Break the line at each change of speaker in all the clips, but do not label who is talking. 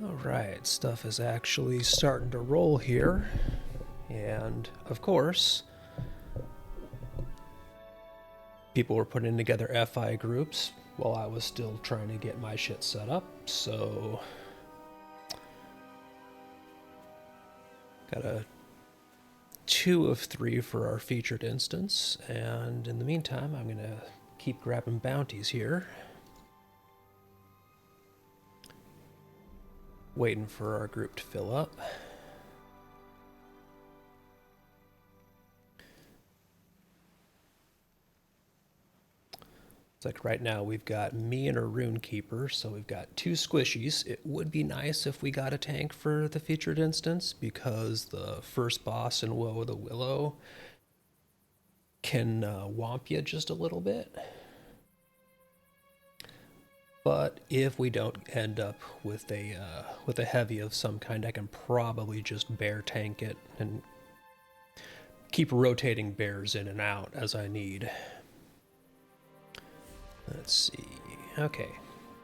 Alright, stuff is actually starting to roll here. And, of course, people were putting together FI groups while I was still trying to get my shit set up, so... Got a 2 of 3 for our featured instance, and in the meantime, I'm gonna keep grabbing bounties here. Waiting for our group to fill up. It's like right now we've got me and a rune keeper, so we've got 2 squishies. It would be nice if we got a tank for the featured instance, because the first boss in Woe of the Willow can womp you just a little bit. But if we don't end up with a heavy of some kind, I can probably just bear tank it and keep rotating bears in and out as I need. Let's see. Okay,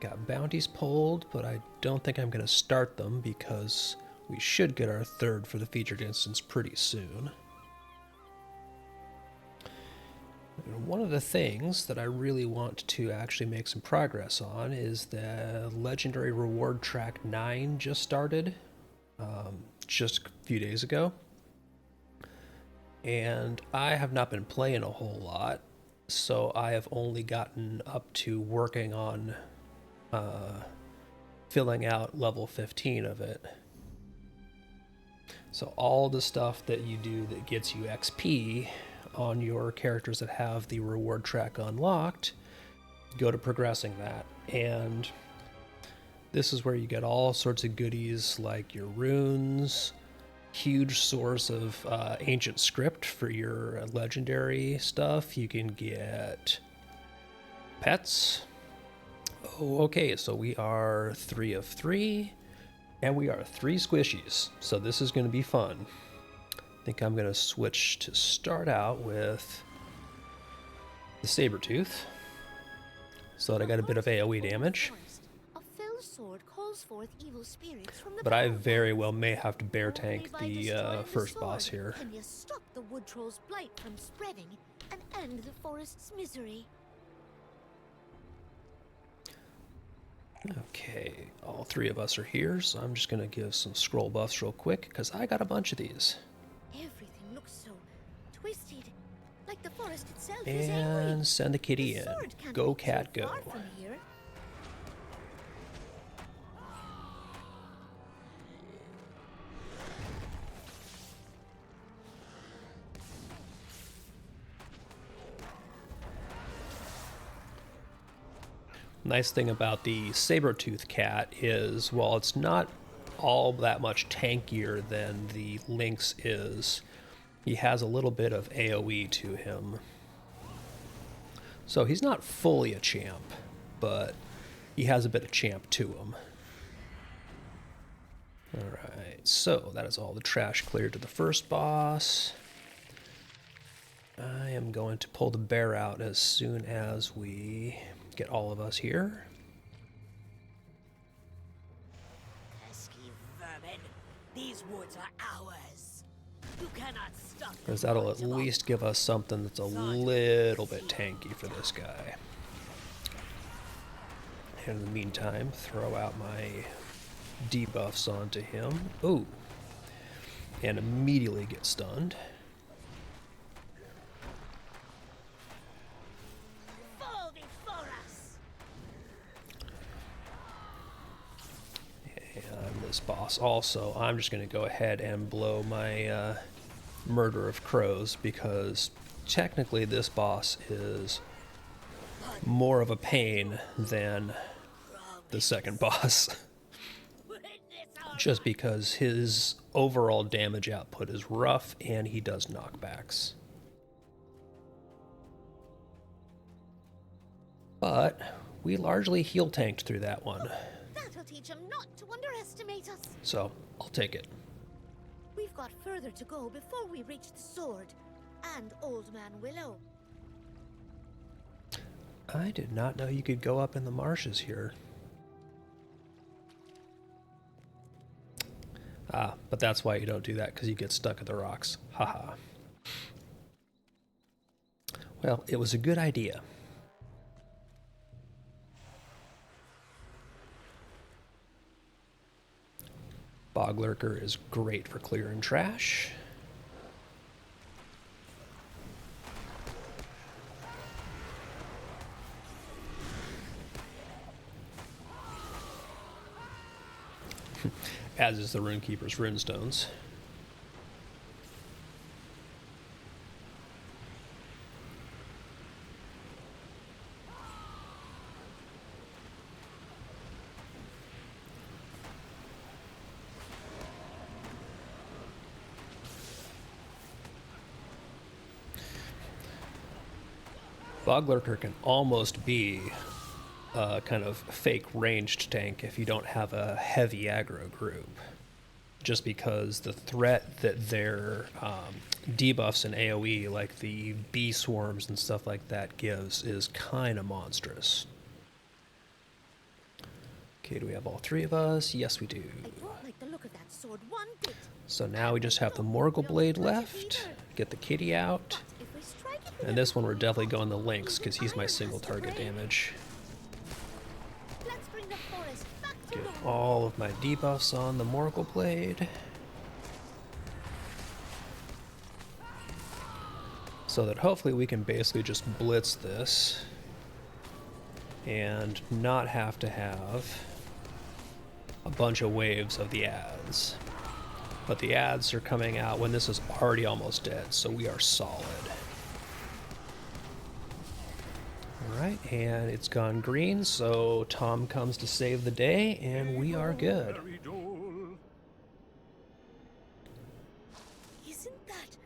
got bounties pulled, but I don't think I'm going to start them because we should get our 3rd for the featured instance pretty soon. One of the things that I really want to actually make some progress on is the Legendary Reward Track 9 just started just a few days ago. And I have not been playing a whole lot, so I have only gotten up to working on filling out level 15 of it. So all the stuff that you do that gets you XP on your characters that have the reward track unlocked, go to progressing that. And this is where you get all sorts of goodies like your runes, huge source of ancient script for your legendary stuff. You can get pets. Oh, okay, so we are 3 of 3, and we are 3 squishies, so this is going to be fun. I think I'm going to switch to start out with the Sabertooth, so that I got a bit of AoE damage. But I very well may have to bear tank the first boss here.
Can you stop the wood troll's blight from spreading and end the forest's misery?
Okay, all 3 of us are here, so I'm just going to give some scroll buffs real quick, because I got a bunch of these.
Everything looks so twisted, like the forest itself is angry.
And send the kitty in. Go, cat, go. Nice thing about the Sabertooth cat is, while it's not all that much tankier than the Lynx is, he has a little bit of AoE to him. So he's not fully a champ, but he has a bit of champ to him. Alright, so that is all the trash cleared to the first boss. I am going to pull the bear out as soon as we get all of us here.
Pesky vermin. These woods are ours. You cannot stop.
Because that'll at least give us something that's a little bit tanky for this guy. And in the meantime, throw out my debuffs onto him. Ooh. And immediately get stunned. This boss also, I'm just going to go ahead and blow my Murder of Crows, because technically this boss is more of a pain than the second boss. Just because his overall damage output is rough and he does knockbacks. But we largely heal tanked through that one.
That'll teach him not to underestimate us.
So, I'll take it.
We've got further to go before we reach the sword and Old Man Willow.
I did not know you could go up in the marshes here. Ah, but that's why you don't do that, because you get stuck at the rocks. Haha. Well, it was a good idea. Bog Lurker is great for clearing trash. As is the Runekeeper's runestones. Bog Lurker can almost be a kind of fake ranged tank if you don't have a heavy aggro group. Just because the threat that their debuffs and AoE, like the bee swarms and stuff like that, gives is kind of monstrous. Okay, do we have all three of us? Yes, we do.
I don't like the look of that sword one bit.
So now we just have the Morgul Blade left. Get the kitty out.
But if we strike it with
And
a
this one we're
little
definitely going the
thought,
Lynx, because he's my
even
single
iron has to
target
break.
damage.
Let's bring the forest back to
Get
normal.
all of my debuffs on the Morgul Blade. So that hopefully we can basically just blitz this and not have to have a bunch of waves of the ads. But the ads are coming out when this is already almost dead, so we are solid. Alright, and it's gone green, so Tom comes to save the day, and we are good.
Isn't that...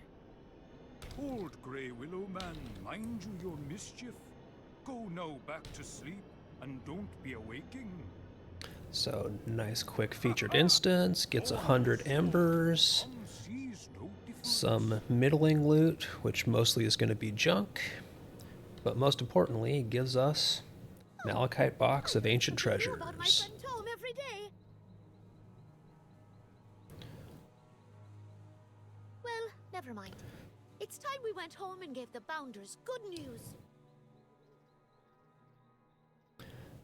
Old Grey Willow Man, mind you your mischief. Go now back to sleep, and don't be awaking.
So, nice quick featured instance, gets 100 embers, some middling loot, which mostly is going to be junk, but most importantly, gives us Malachite box of ancient
I hear about my
treasures.
friend Tom every day. Well, never mind. It's time we went home and gave the Bounders good news.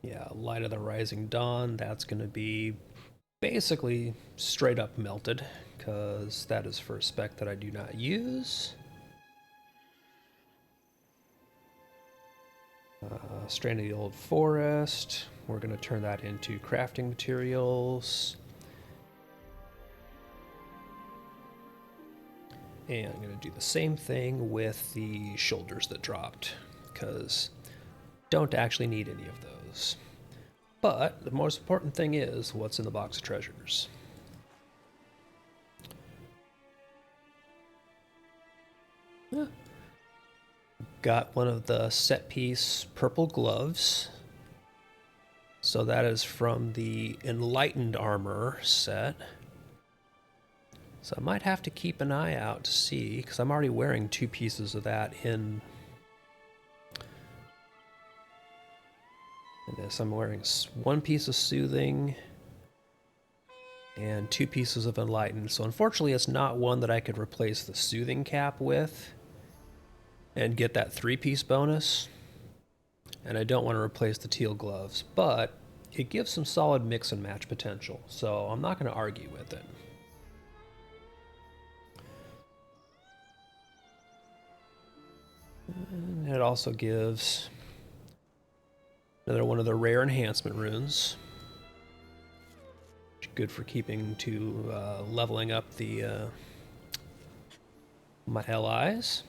Yeah, Light of the Rising Dawn, that's going to be basically straight up melted, because that is for a spec that I do not use. Strain of the Old Forest, we're going to turn that into crafting materials. And I'm going to do the same thing with the shoulders that dropped, because don't actually need any of those. But the most important thing is what's in the box of treasures. Yeah. Got one of the set piece purple gloves. So that is from the Enlightened Armor set. So I might have to keep an eye out to see, because I'm already wearing 2 pieces of that in this. I'm wearing 1 piece of Soothing and 2 pieces of Enlightened. So unfortunately it's not one that I could replace the Soothing cap with and get that 3-piece bonus. And I don't want to replace the teal gloves, but it gives some solid mix and match potential, so I'm not going to argue with it. And it also gives another one of the rare enhancement runes. Good for keeping to leveling up the my allies.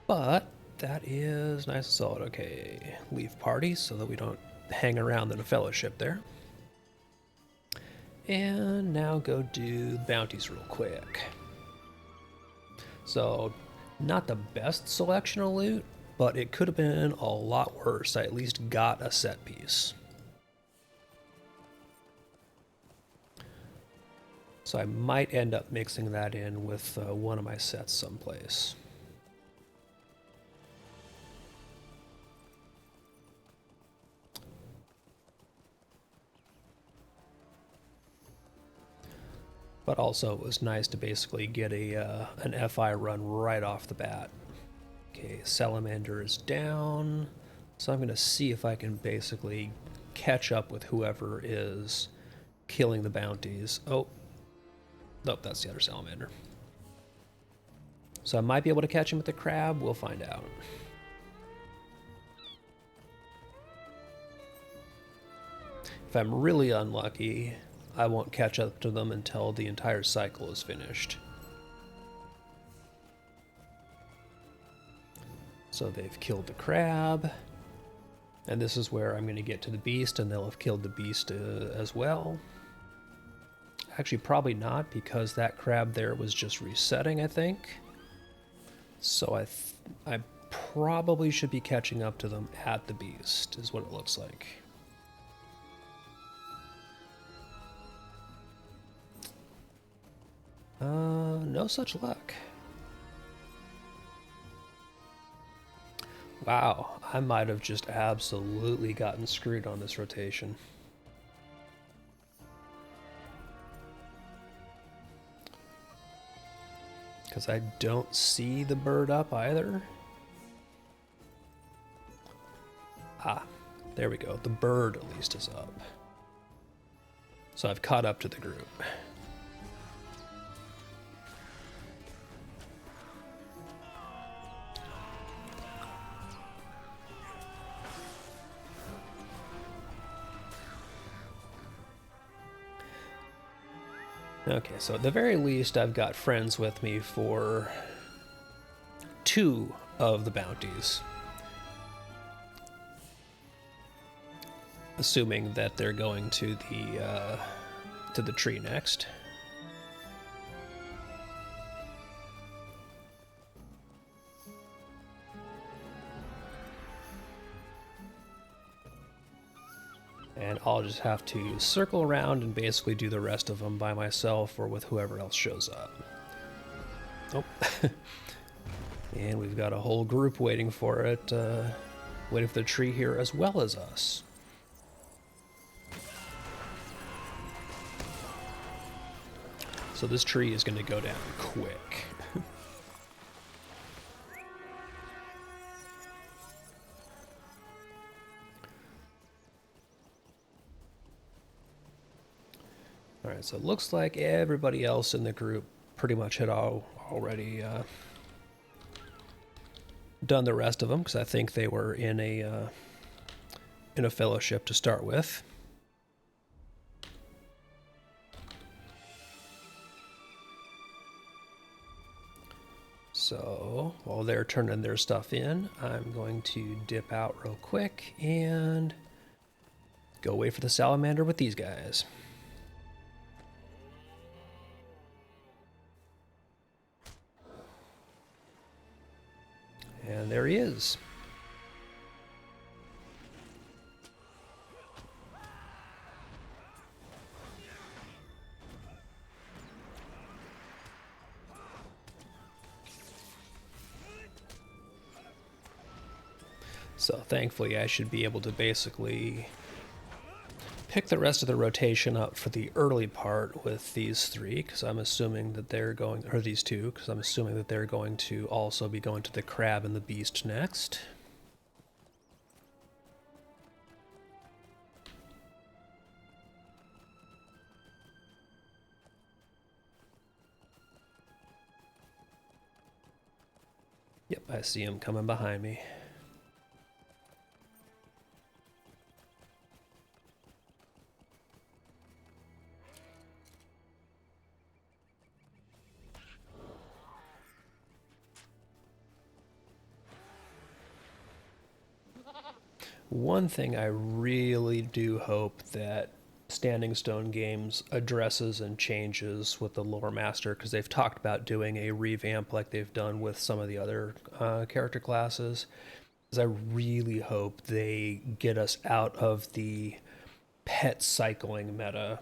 But that is nice and solid. Okay, leave party so that we don't hang around in a fellowship there. And now go do bounties real quick. So, not the best selection of loot, but it could have been a lot worse. I at least got a set piece. So I might end up mixing that in with one of my sets someplace. But also it was nice to basically get an FI run right off the bat. Okay, Salamander is down. So I'm going to see if I can basically catch up with whoever is killing the bounties. Oh, nope, that's the other Salamander. So I might be able to catch him with the crab. We'll find out. If I'm really unlucky, I won't catch up to them until the entire cycle is finished. So they've killed the crab. And this is where I'm going to get to the beast, and they'll have killed the beast as well. Actually, probably not, because that crab there was just resetting, I think. So I probably should be catching up to them at the beast, is what it looks like. No such luck. Wow, I might have just absolutely gotten screwed on this rotation. Because I don't see the bird up either. Ah, there we go. The bird at least is up. So I've caught up to the group. Okay, so at the very least, I've got friends with me for 2 of the bounties. Assuming that they're going to the tree next. And I'll just have to circle around and basically do the rest of them by myself or with whoever else shows up. Oh. And we've got a whole group waiting for it, waiting for the tree here as well as us. So this tree is going to go down quick. Alright, so it looks like everybody else in the group pretty much had already done the rest of them, because I think they were in a fellowship to start with. So while they're turning their stuff in, I'm going to dip out real quick and go wait for the salamander with these guys. And there he is. So thankfully I should be able to basically pick the rest of the rotation up for the early part with these 3, because I'm assuming that they're going, or these 2, because I'm assuming that they're going to also be going to the crab and the beast next. Yep, I see him coming behind me. One thing I really do hope that Standing Stone Games addresses and changes with the Lore Master, because they've talked about doing a revamp like they've done with some of the other character classes, is I really hope they get us out of the pet cycling meta.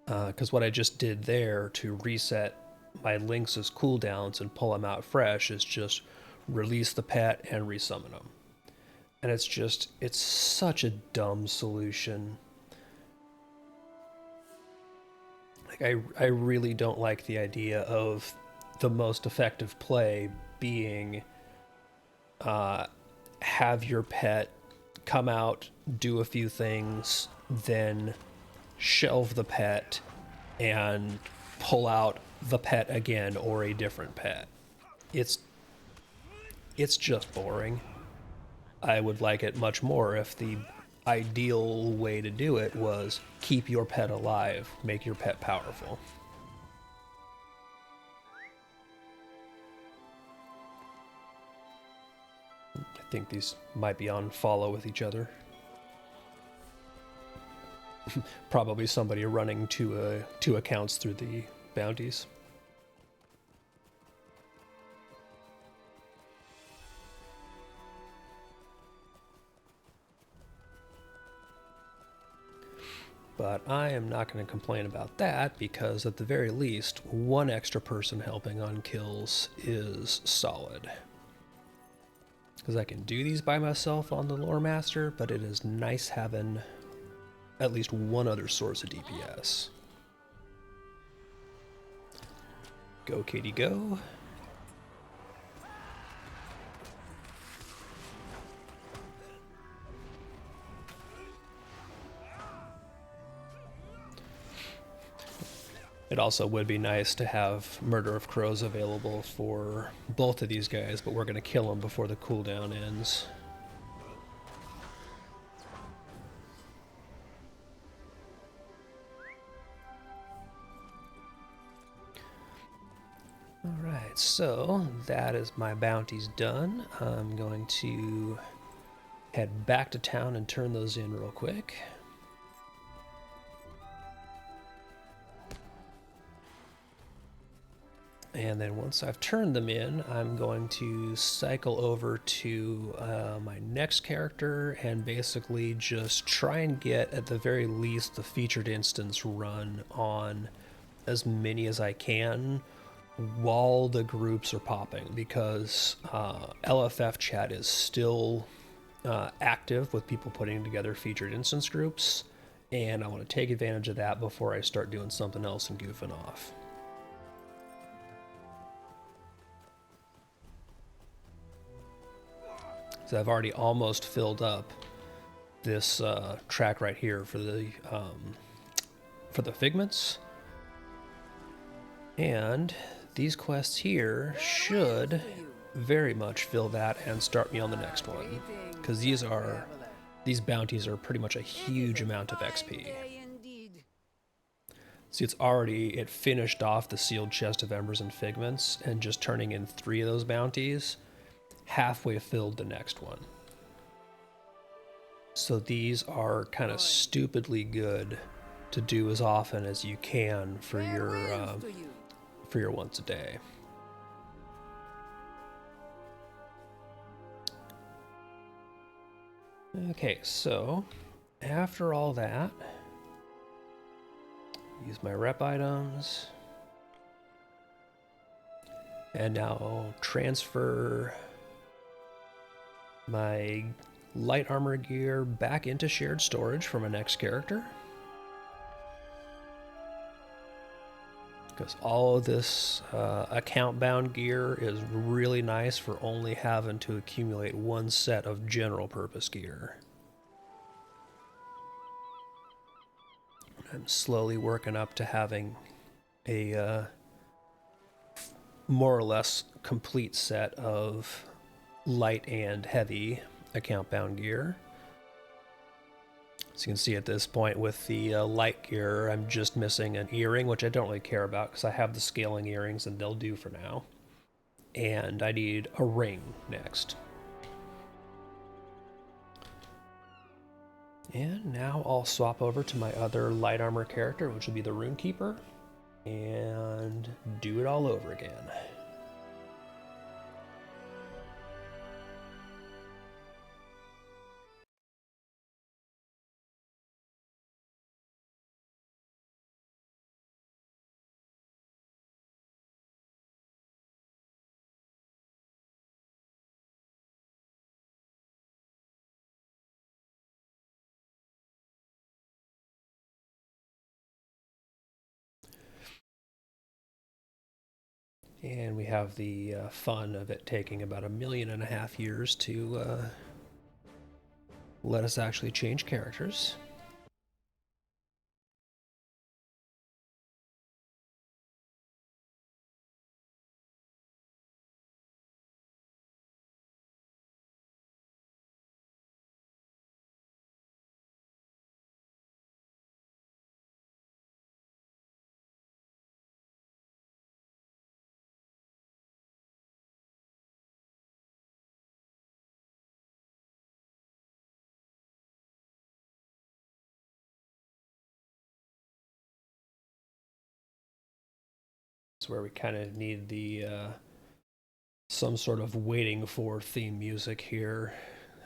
Because what I just did there to reset my Lynx's cooldowns and pull them out fresh is just release the pet and resummon them. And it's such a dumb solution. I really don't like the idea of the most effective play being have your pet come out, do a few things, then shelve the pet and pull out the pet again or a different pet. It's just boring. I would like it much more if the ideal way to do it was keep your pet alive, make your pet powerful. I think these might be on follow with each other. Probably somebody running two accounts through the bounties. But I am not going to complain about that because at the very least, one extra person helping on kills is solid. Because I can do these by myself on the Lore Master, but it is nice having at least one other source of DPS. Go, Katie, go. It also would be nice to have Murder of Crows available for both of these guys, but we're going to kill them before the cooldown ends. Alright, so that is my bounties done. I'm going to head back to town and turn those in real quick. And then once I've turned them in, I'm going to cycle over to my next character and basically just try and get, at the very least, the featured instance run on as many as I can while the groups are popping, because LFF chat is still active with people putting together featured instance groups, and I want to take advantage of that before I start doing something else and goofing off. So I've already almost filled up this track right here for the figments, and these quests here should very much fill that and start me on the next one, because these bounties are pretty much a huge amount of XP. See, it finished off the sealed chest of embers and figments, and just turning in 3 of those bounties halfway filled the next one. So these are kind of stupidly good to do as often as you can for your once a day. Okay, so after all that, use my rep items, and now I'll transfer my light armor gear back into shared storage for my next character, because all of this account bound gear is really nice for only having to accumulate one set of general purpose gear. I'm slowly working up to having a more or less complete set of light and heavy account bound gear. As you can see at this point with the light gear, I'm just missing an earring, which I don't really care about because I have the scaling earrings and they'll do for now. And I need a ring next. And now I'll swap over to my other light armor character, which will be the Runekeeper, and do it all over again. And we have the fun of it taking about 1.5 million years to let us actually change characters. Where we kind of need the some sort of waiting for theme music here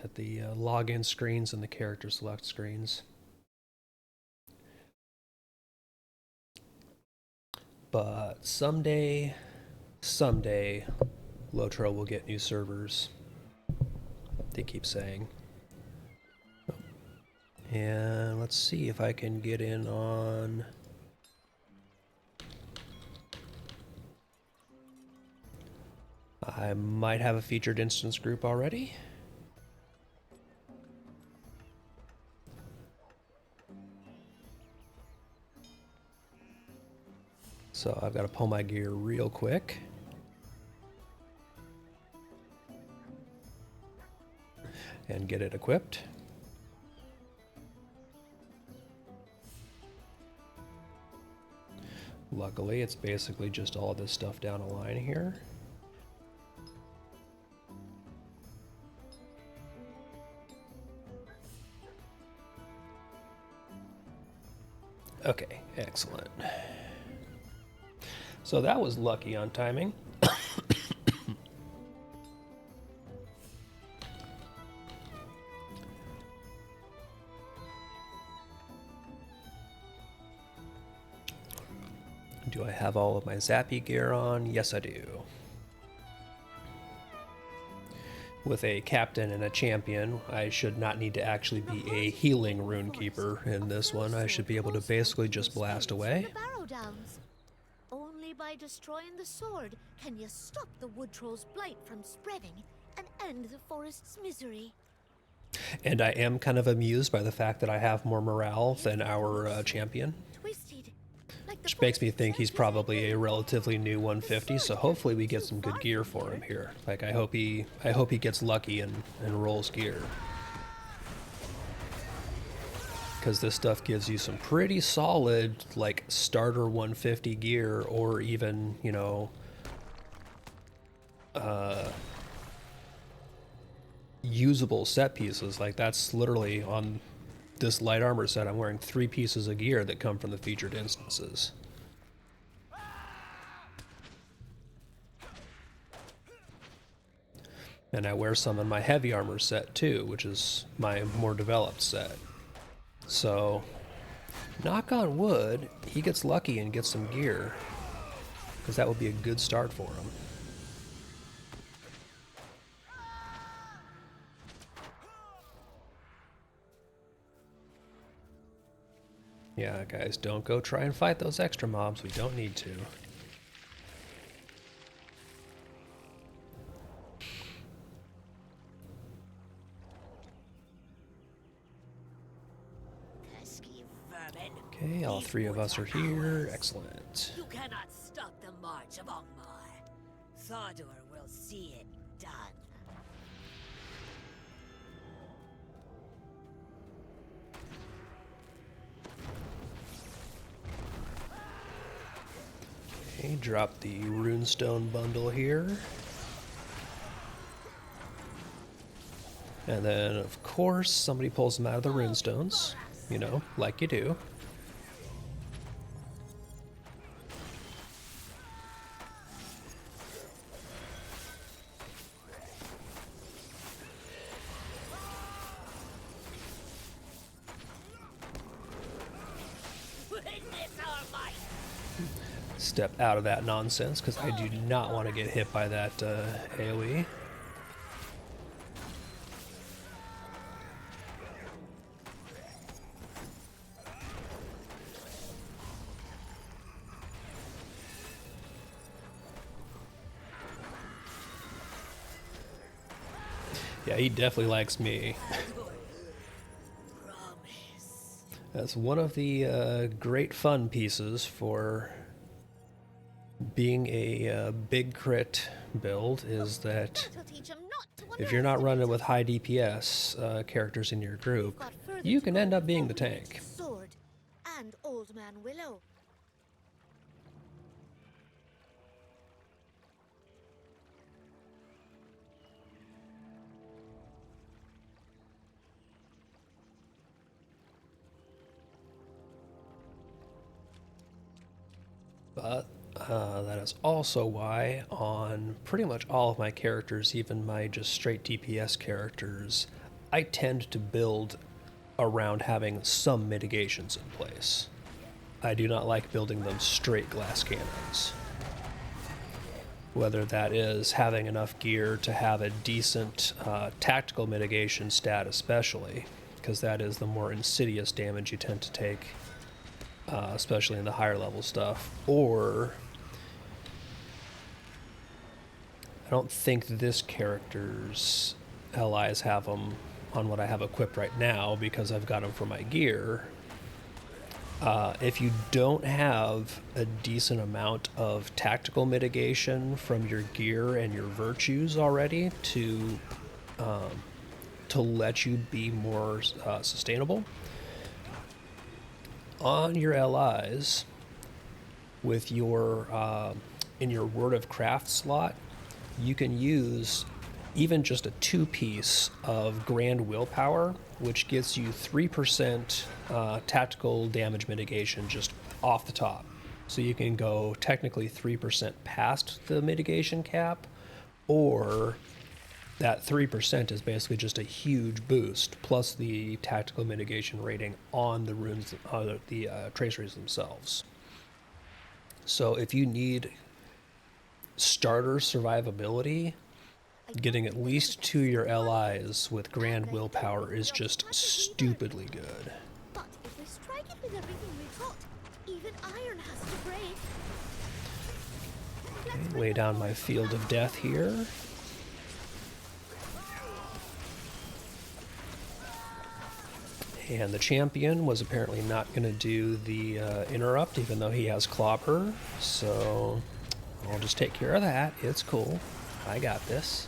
at the login screens and the character select screens. But someday, Lotro will get new servers. They keep saying. And let's see if I can get in on... I might have a featured instance group already. So I've got to pull my gear real quick. And get it equipped. Luckily, it's basically just all this stuff down a line here. Okay, excellent. So that was lucky on timing. Do I have all of my zappy gear on? Yes, I do. With a captain and a champion, I should not need to actually be a healing runekeeper in this one. I should be able to basically just blast away.
Only by destroying the sword can you stop the wood troll's blight from spreading and end the forest's misery.
And I am kind of amused by the fact that I have more morale than our champion. Which makes me think he's probably a relatively new 150, so hopefully we get some good gear for him here. Like, I hope he gets lucky and rolls gear. Because this stuff gives you some pretty solid, like, starter 150 gear, or even, you know, usable set pieces. Like, that's literally on this light armor set. I'm wearing 3 pieces of gear that come from the featured instances. And I wear some in my heavy armor set too, which is my more developed set. So, knock on wood, he gets lucky and gets some gear, because that would be a good start for him. Yeah, guys, don't go try and fight those extra mobs. We don't need to. Okay, all 3 of us are here. Excellent.
You cannot stop the march of Ongmar. Thordor will see it done.
Okay, drop the runestone bundle here. And then, of course, somebody pulls them out of the runestones. You know, like you do. Step out of that nonsense, because I do not want to get hit by that AoE. Yeah, he definitely likes me.
Promise.
That's one of the great fun pieces for being a big crit build is that
That'll teach 'em not to
if you're not running
underestimate
with
us.
high DPS characters in your
We've
group,
got further
you
to
can
go
end up being the
before we reach
tank.
the sword and Old Man Willow.
But that is also why on pretty much all of my characters, even my just straight DPS characters, I tend to build around having some mitigations in place. I do not like building them straight glass cannons. Whether that is having enough gear to have a decent tactical mitigation stat, especially, because that is the more insidious damage you tend to take, especially in the higher level stuff, or I don't think this character's allies have them on what I have equipped right now because I've got them for my gear. If you don't have a decent amount of tactical mitigation from your gear and your virtues already to let you be more sustainable, on your allies with your in your Word of Craft slot, you can use even just a 2-piece of Grand Willpower, which gets you 3% tactical damage mitigation just off the top. So you can go technically 3% past the mitigation cap, or that 3% is basically just a huge boost, plus the tactical mitigation rating on the runes, the traceries themselves. So if you need starter survivability, getting at least 2 of your allies with Grand Willpower is just stupidly good.
But if we strike it with everything we've got, even iron has to break. Let's
Lay down my field of death here. And the champion was apparently not going to do the interrupt, even though he has Clobber. So I'll just take care of that. It's cool. I got this.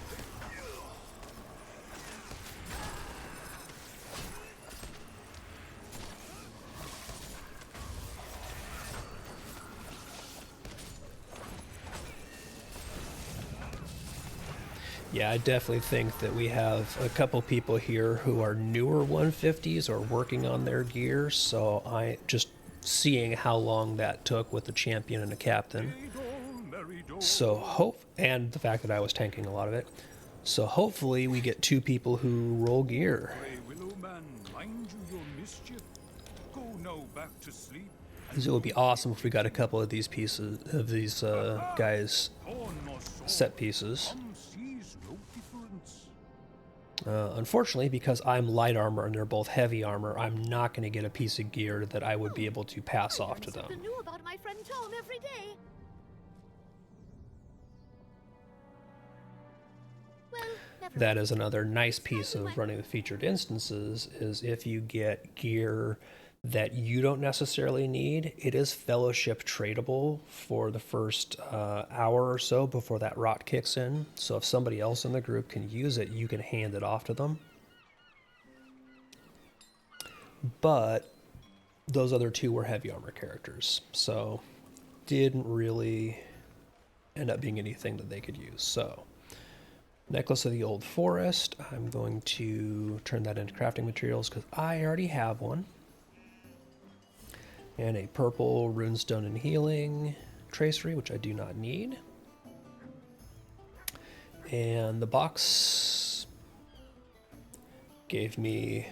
Yeah, I definitely think that we have a couple people here who are newer 150s or working on their gear, so I just seeing how long that took with the champion and a captain. So and the fact that I was tanking a lot of it. So hopefully we get 2 people who roll gear.
Grey Willow Man, mind you your mischief. Go now back to sleep.
It would be awesome if we got a couple of these pieces, of these guys, set pieces.
Sees no difference.
Unfortunately, because I'm light armor and they're both heavy armor, I'm not going to get a piece of gear that I would be able to pass off to them.
something new about my friend Tom every day. Well, never
That
mind.
is another nice piece of running the featured instances, is if you get gear that you don't necessarily need, it is fellowship tradable for the first hour or so before that rot kicks in. So if somebody else in the group can use it, you can hand it off to them. But those other 2 were heavy armor characters, so didn't really end up being anything that they could use. So Necklace of the Old Forest, I'm going to turn that into crafting materials because I already have one. And a purple Runestone and Healing tracery, which I do not need. And the box gave me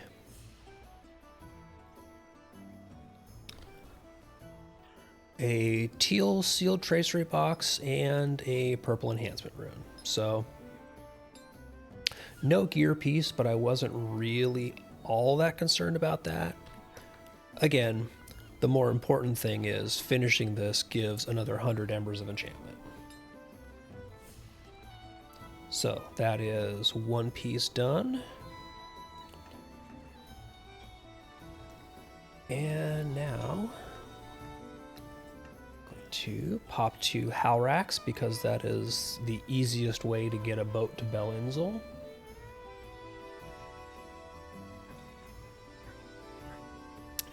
a teal sealed tracery box and a purple enhancement rune. So no gear piece, but I wasn't really all that concerned about that. Again, the more important thing is finishing this gives another 100 Embers of Enchantment. So that is one piece done. And now to pop 2 Howracks because that is the easiest way to get a boat to Bellinzel.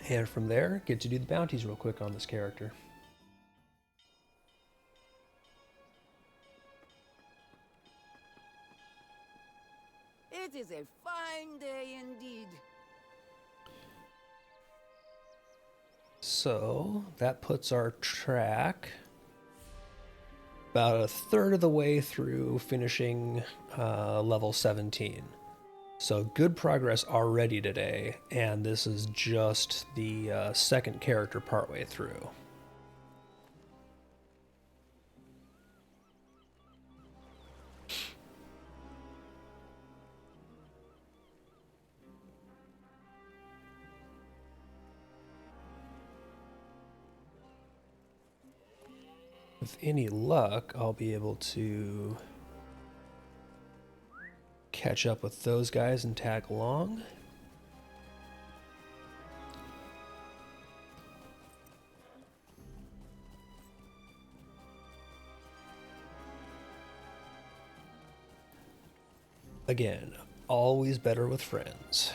And from there, get to do the bounties real quick on this character.
It is a fine day indeed.
So that puts our track about a third of the way through finishing level 17. So good progress already today, and this is just the second character partway through. With any luck, I'll be able to catch up with those guys and tag along. Again, always better with friends.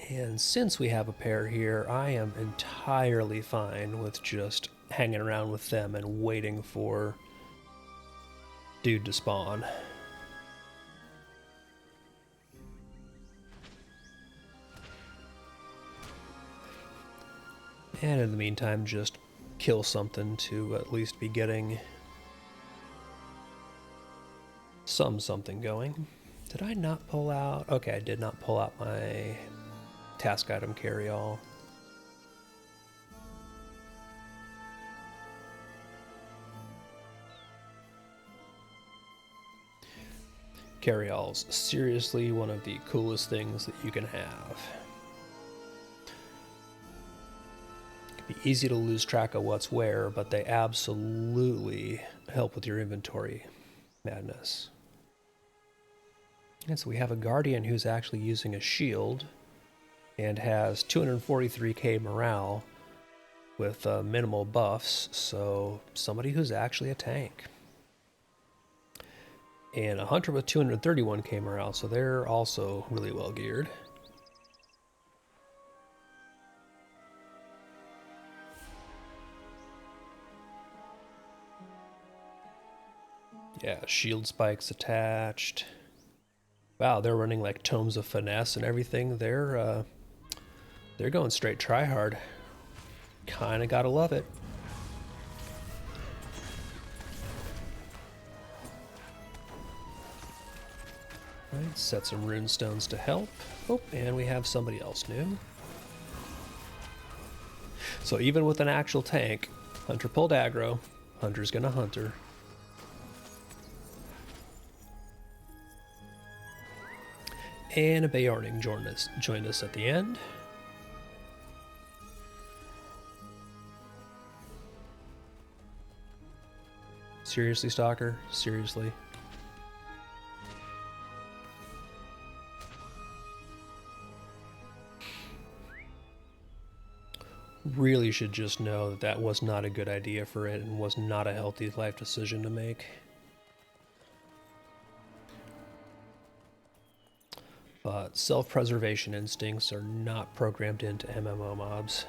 And since we have a pair here, I am entirely fine with just hanging around with them and waiting for dude to spawn. And in the meantime, just kill something to at least be getting something going. Did I not pull out? Okay, I did not pull out my task item carry-all. Carry-all's seriously one of the coolest things that you can have. It can be easy to lose track of what's where, but they absolutely help with your inventory madness. And so we have a Guardian who's actually using a shield and has 243k morale with minimal buffs, so somebody who's actually a tank. And a Hunter with 231k morale, so they're also really well geared. Yeah, shield spikes attached. Wow, they're running like Tomes of Finesse and everything. They're going straight tryhard. Kinda gotta love it. Right, set some rune stones to help. Oh, and we have somebody else new. So even with an actual tank, Hunter pulled aggro. Hunter's gonna Hunter. And a Beorning joined us at the end. Seriously, Stalker? Seriously? Really should just know that that was not a good idea for it and was not a healthy life decision to make. But self-preservation instincts are not programmed into MMO mobs.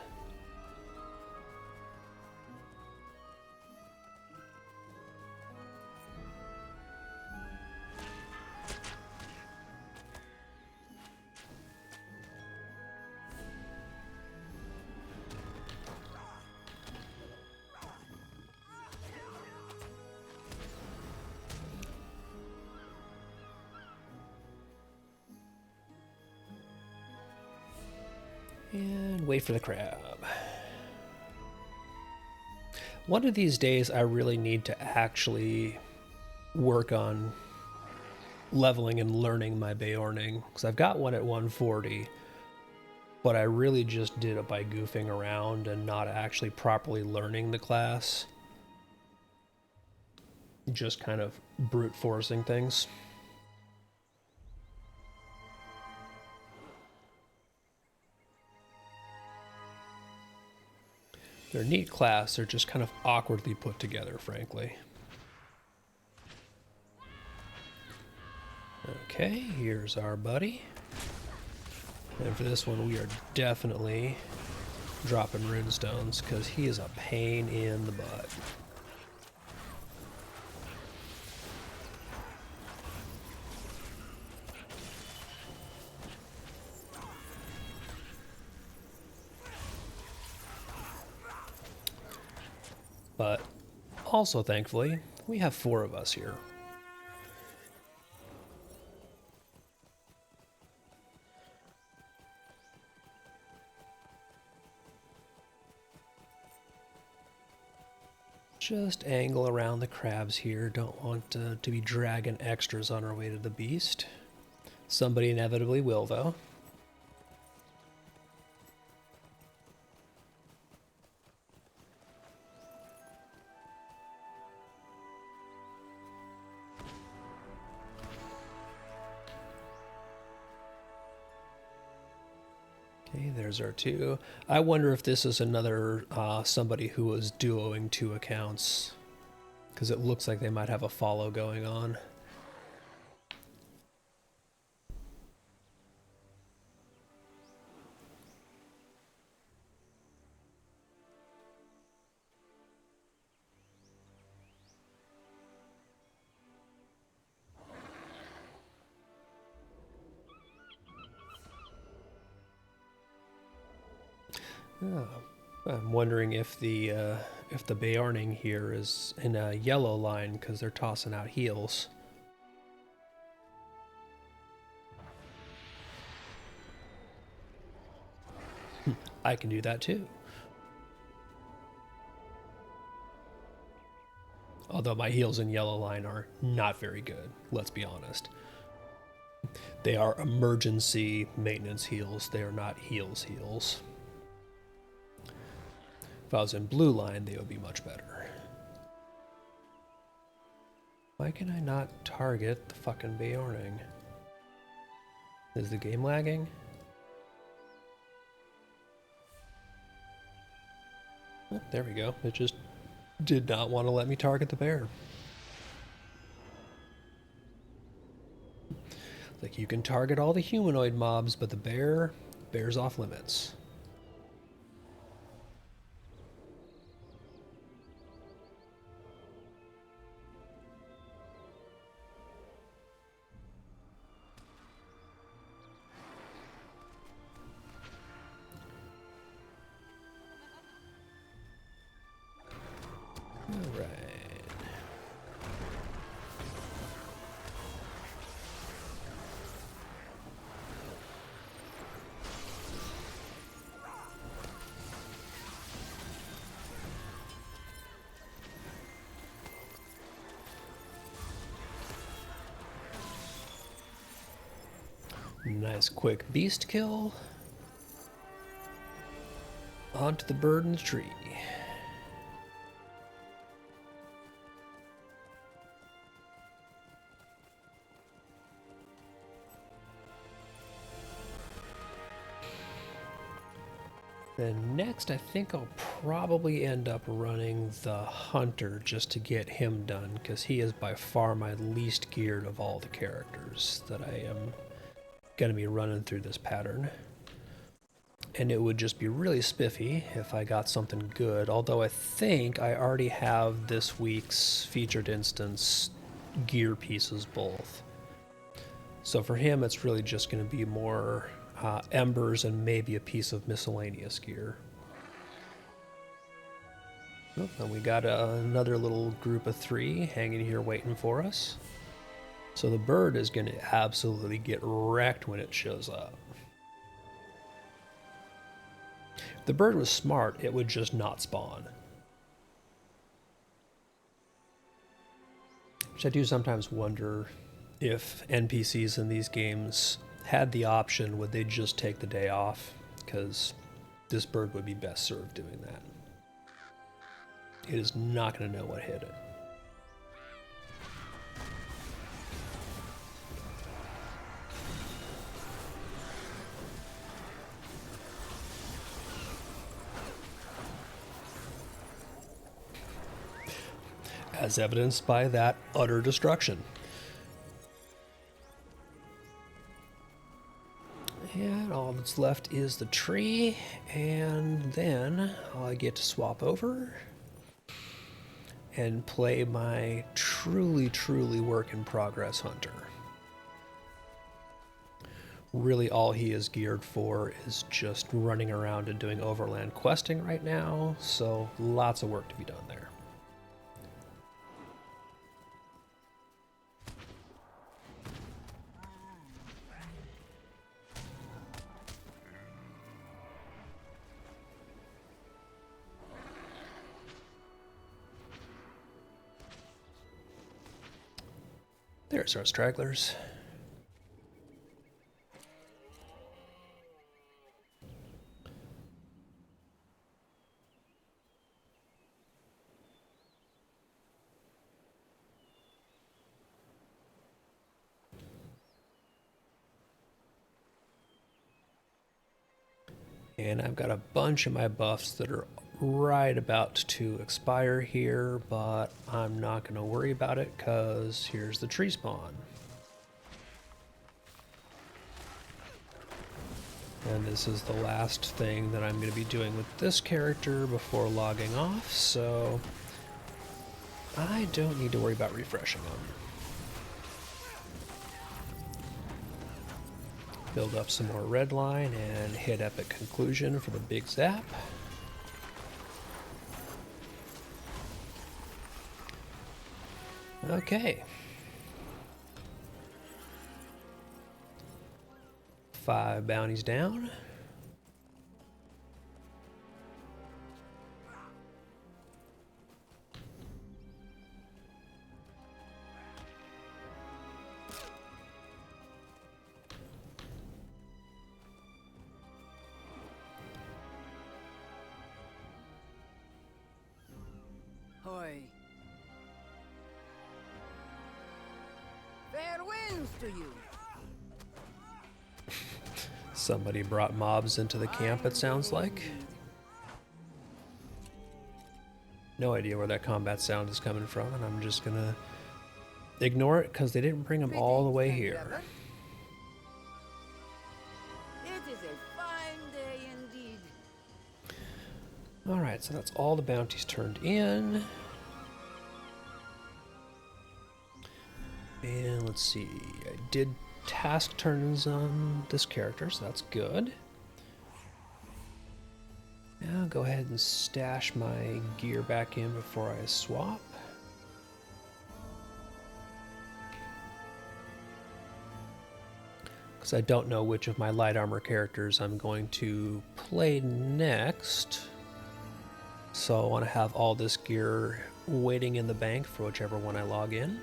And wait for the crab. One of these days I really need to actually work on leveling and learning my Beorning, because I've got one at 140, but I really just did it by goofing around and not actually properly learning the class. Just kind of brute forcing things. They're a neat class, they're just kind of awkwardly put together, frankly. Okay, here's our buddy. And for this one, we are definitely dropping runestones, because he is a pain in the butt. But also, thankfully, we have 4 of us here. Just angle around the crabs here. Don't want to be dragging extras on our way to the beast. Somebody inevitably will, though. Okay, there's our 2. I wonder if this is another somebody who was duoing 2 accounts, because it looks like they might have a follow going on. Oh, I'm wondering if the Beorning here is in a yellow line because they're tossing out heals. I can do that too. Although my heals in yellow line are not very good, let's be honest. They are emergency maintenance heals. They are not heals. If I was in blue line, they would be much better. Why can I not target the fucking Beorning? Is the game lagging? Oh, there we go. It just did not want to let me target the bear. Like, you can target all the humanoid mobs, but the bear's off limits. All right. Nice quick beast kill. Onto the bird in the tree. Then next, I think I'll probably end up running the hunter just to get him done, because he is by far my least geared of all the characters that I am going to be running through this pattern. And it would just be really spiffy if I got something good, although I think I already have this week's featured instance gear pieces both. So for him, it's really just going to be more embers and maybe a piece of miscellaneous gear. Oh, and we got another little group of 3 hanging here waiting for us. So the bird is going to absolutely get wrecked when it shows up. If the bird was smart, it would just not spawn. Which I do sometimes wonder if NPCs in these games had the option, would they just take the day off? Because this bird would be best served doing that. It is not going to know what hit it. As evidenced by that utter destruction. And all that's left is the tree, and then I get to swap over and play my truly, truly work in progress hunter. Really all he is geared for is just running around and doing overland questing right now, so lots of work to be done there. There's our stragglers. And I've got a bunch of my buffs that are right about to expire here, but I'm not going to worry about it because here's the tree spawn. And this is the last thing that I'm going to be doing with this character before logging off, so I don't need to worry about refreshing them. Build up some more red line and hit epic conclusion for the big zap. Okay. 5 bounties down.
Hoy. Fair winds to you.
Somebody brought mobs into the camp, it sounds like. No idea where that combat sound is coming from, and I'm just gonna ignore it because they didn't bring them all the way here.
It is a fine day indeed.
Alright, so that's all the bounties turned in. And let's see, I did task turns on this character, so that's good. Now I'll go ahead and stash my gear back in before I swap. Because I don't know which of my light armor characters I'm going to play next. So I want to have all this gear waiting in the bank for whichever one I log in.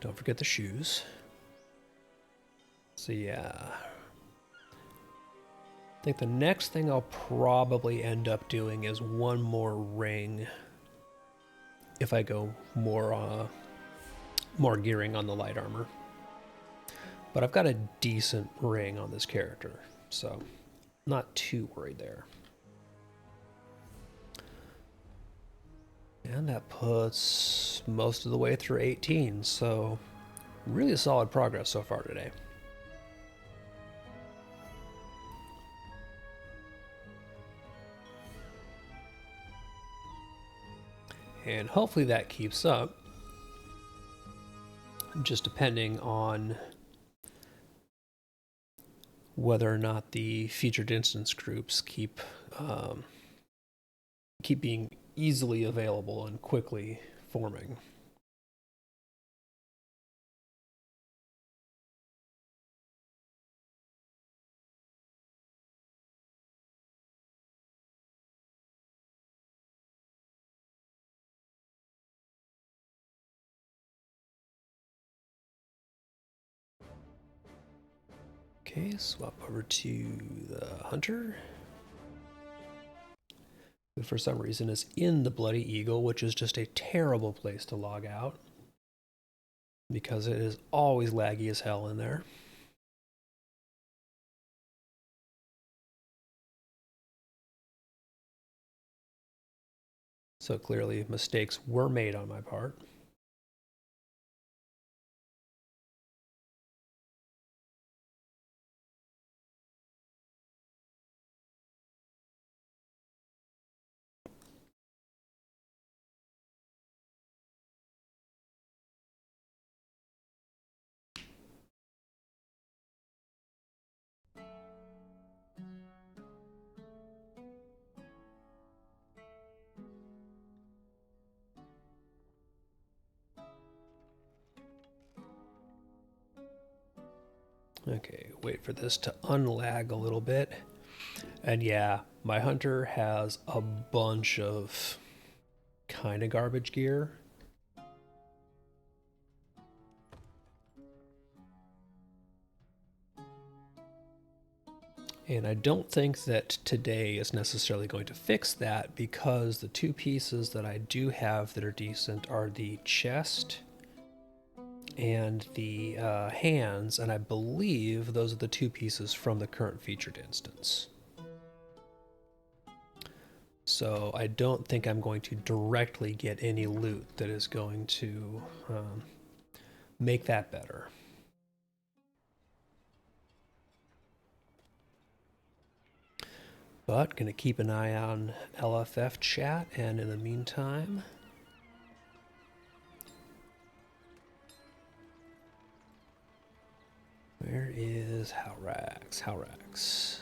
Don't forget the shoes. So yeah. I think the next thing I'll probably end up doing is one more ring. If I go more gearing on the light armor. But I've got a decent ring on this character, so not too worried there. And that puts most of the way through 18, so really solid progress so far today. And hopefully that keeps up, just depending on whether or not the featured instance groups keep being easily available and quickly forming. Okay, swap over to the hunter, who for some reason is in the Bloody Eagle, which is just a terrible place to log out because it is always laggy as hell in there. So clearly mistakes were made on my part. Okay, wait for this to unlag a little bit. And yeah, my hunter has a bunch of kind of garbage gear. And I don't think that today is necessarily going to fix that, because the two pieces that I do have that are decent are the chest and the hands, and I believe those are the two pieces from the current featured instance. So I don't think I'm going to directly get any loot that is going to make that better. But gonna keep an eye on LFF chat, and in the meantime, where is Howrax? Howrax.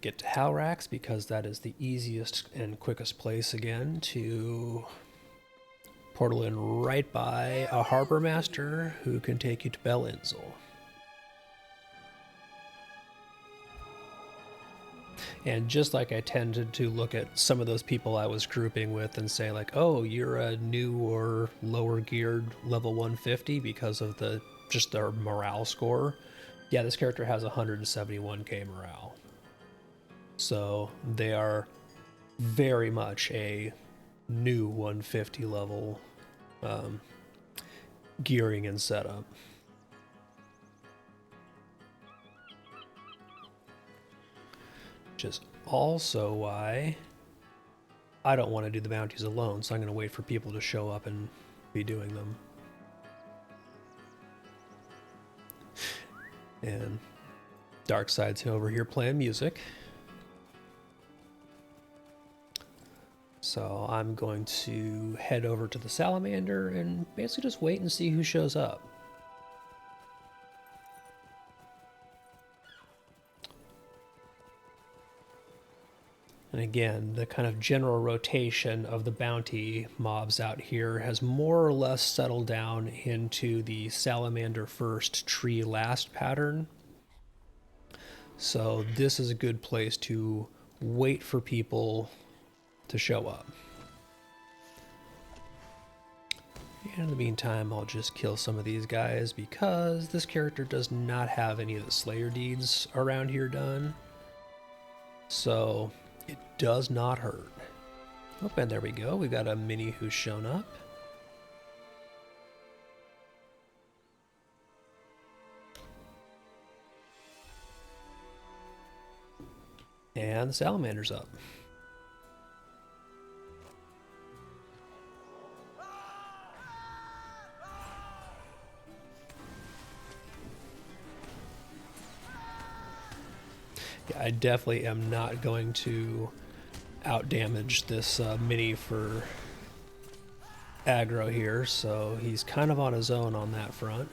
Get to Howrax because that is the easiest and quickest place again to portal in right by a harbor master who can take you to Bel Inzel. And just like I tended to look at some of those people I was grouping with and say like, oh, you're a new or lower geared level 150 because of just their morale score. Yeah, this character has 171k morale. So they are very much a new 150 level gearing and setup. Which is also why I don't want to do the bounties alone, so I'm going to wait for people to show up and be doing them. And Darkside's over here playing music. So I'm going to head over to the Salamander and basically just wait and see who shows up. And again, the kind of general rotation of the bounty mobs out here has more or less settled down into the Salamander first, tree last pattern. So this is a good place to wait for people to show up. And in the meantime, I'll just kill some of these guys because this character does not have any of the Slayer deeds around here done. So it does not hurt. Oh, and there we go. We've got a mini who's shown up. And the Salamander's up. Yeah, I definitely am not going to outdamage this mini for aggro here, so he's kind of on his own on that front.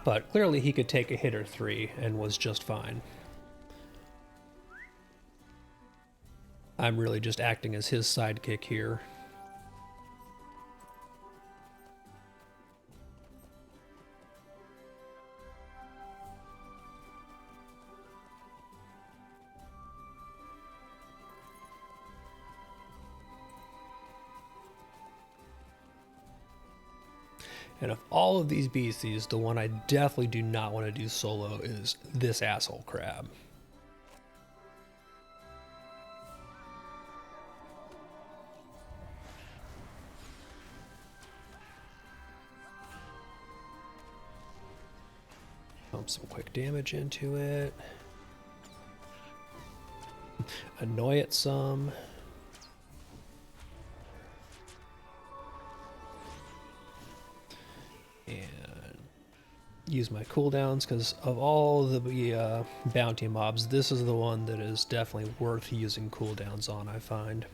But clearly he could take a hit or three and was just fine. I'm really just acting as his sidekick here. And of all of these beasties, the one I definitely do not want to do solo is this asshole crab. Pump some quick damage into it. Annoy it some. And use my cooldowns, because of all the bounty mobs, this is the one that is definitely worth using cooldowns on, I find.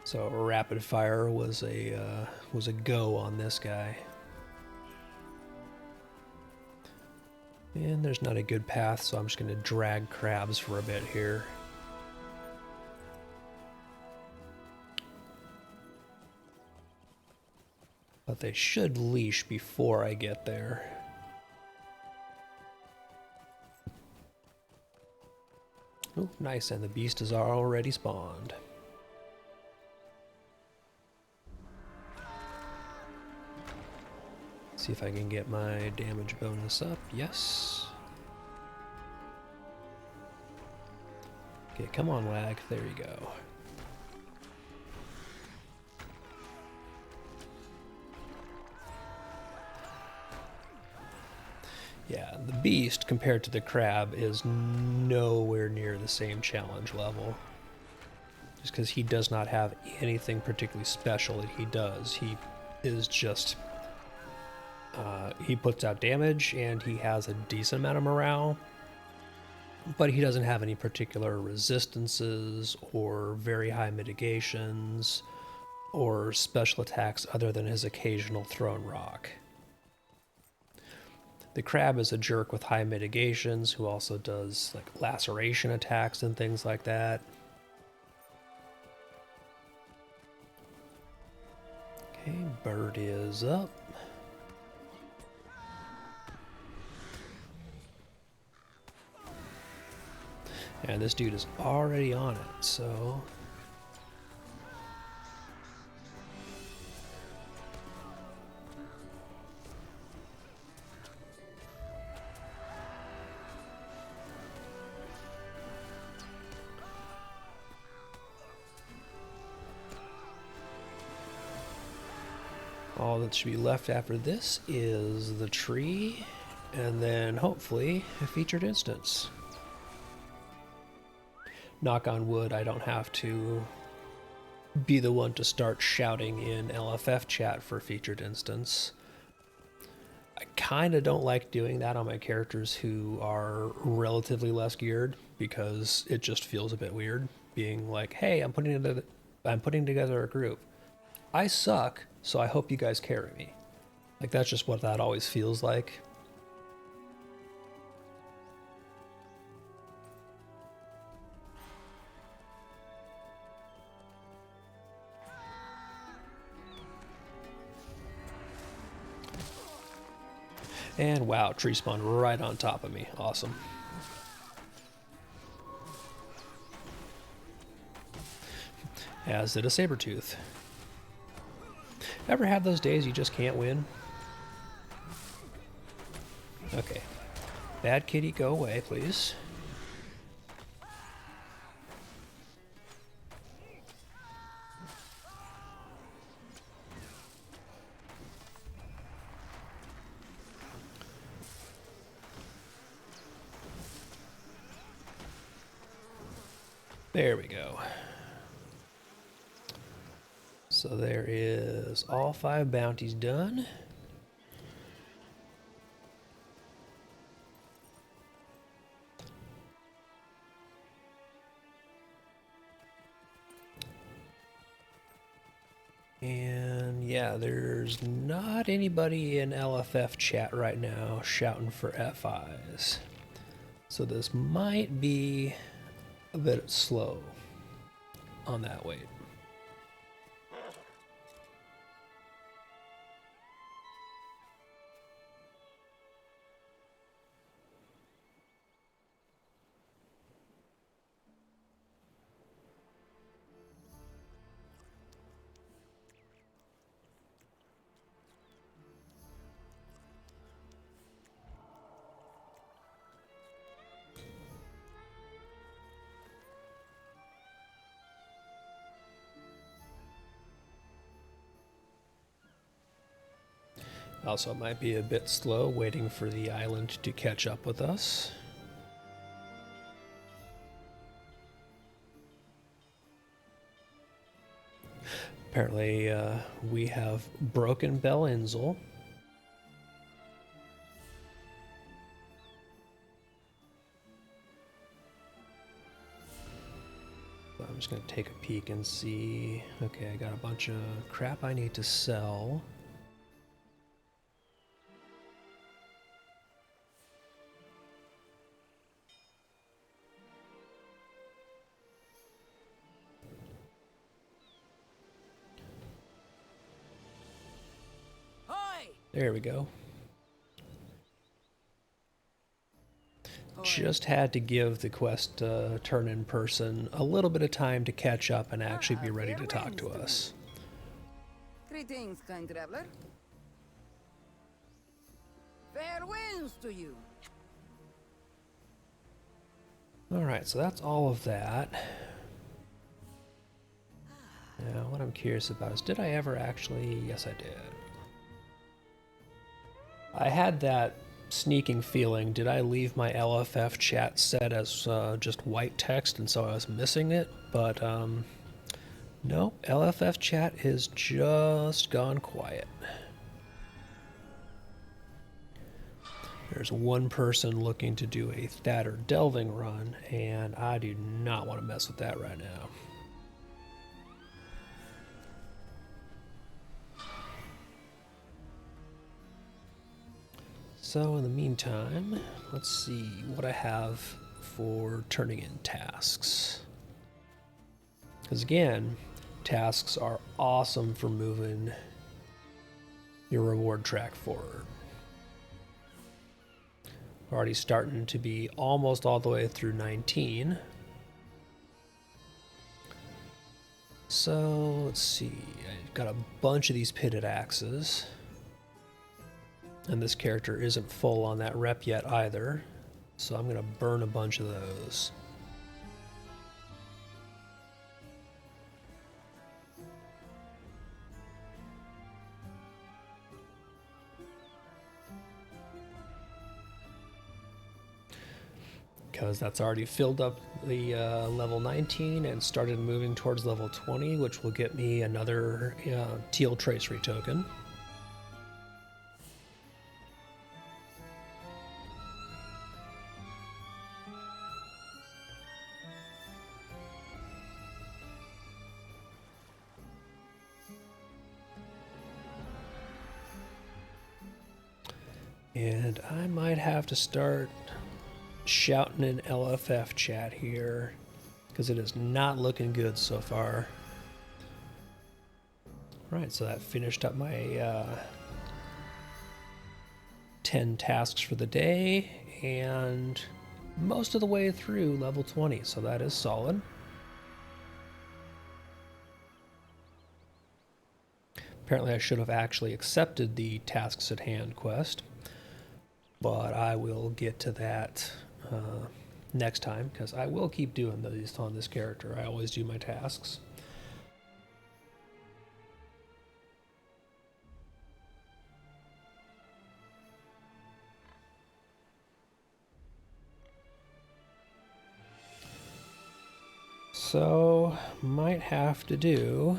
So rapid fire was a go on this guy. And there's not a good path, so I'm just going to drag crabs for a bit here. But they should leash before I get there. Oh, nice, and the beast is already spawned. See if I can get my damage bonus up. Yes. Okay, come on, lag. There you go. Yeah, the beast compared to the crab is nowhere near the same challenge level. Just because he does not have anything particularly special that he does. He is just... he puts out damage and he has a decent amount of morale. But he doesn't have any particular resistances or very high mitigations or special attacks other than his occasional thrown rock. The crab is a jerk with high mitigations who also does like laceration attacks and things like that. Okay, bird is up. And this dude is already on it, so... all that should be left after this is the tree, and then hopefully a featured instance. Knock on wood, I don't have to be the one to start shouting in LFF chat for featured instance. I kind of don't like doing that on my characters who are relatively less geared, because it just feels a bit weird being like, hey, I'm putting together a group. I suck, so I hope you guys carry me. Like, that's just what that always feels like. And wow, tree spawned right on top of me. Awesome. As did a saber-tooth. Ever have those days you just can't win? Okay. Bad kitty, go away, please. There we go. So there is all 5 bounties done. And yeah, there's not anybody in LFF chat right now shouting for FIs. So this might be a bit slow on that wait. Also, it might be a bit slow waiting for the island to catch up with us. Apparently, we have broken Bel-Inzel. I'm just going to take a peek and see. Okay, I got a bunch of crap I need to sell. There we go. Just had to give the quest turn in person a little bit of time to catch up and actually be ready to talk to us.
Greetings, kind traveler. Fair winds to you.
Alright, so that's all of that. Now, what I'm curious about is, did I ever actually... Yes, I did. I had that sneaking feeling. Did I leave my LFF chat set as just white text and so I was missing it? But no, LFF chat is just gone quiet. There's one person looking to do a Thatter delving run, and I do not want to mess with that right now. So in the meantime, let's see what I have for turning in tasks. Because again, tasks are awesome for moving your reward track forward. We're already starting to be almost all the way through 19. So let's see, I've got a bunch of these pitted axes. And this character isn't full on that rep yet either, so I'm going to burn a bunch of those. Because that's already filled up the level 19 and started moving towards level 20, which will get me another teal tracery token. And I might have to start shouting in LFF chat here, because it is not looking good so far. Right, so that finished up my 10 tasks for the day, and most of the way through level 20, so that is solid. Apparently I should have actually accepted the tasks at hand quest, but I will get to that next time, because I will keep doing these on this character. I always do my tasks. So, might have to do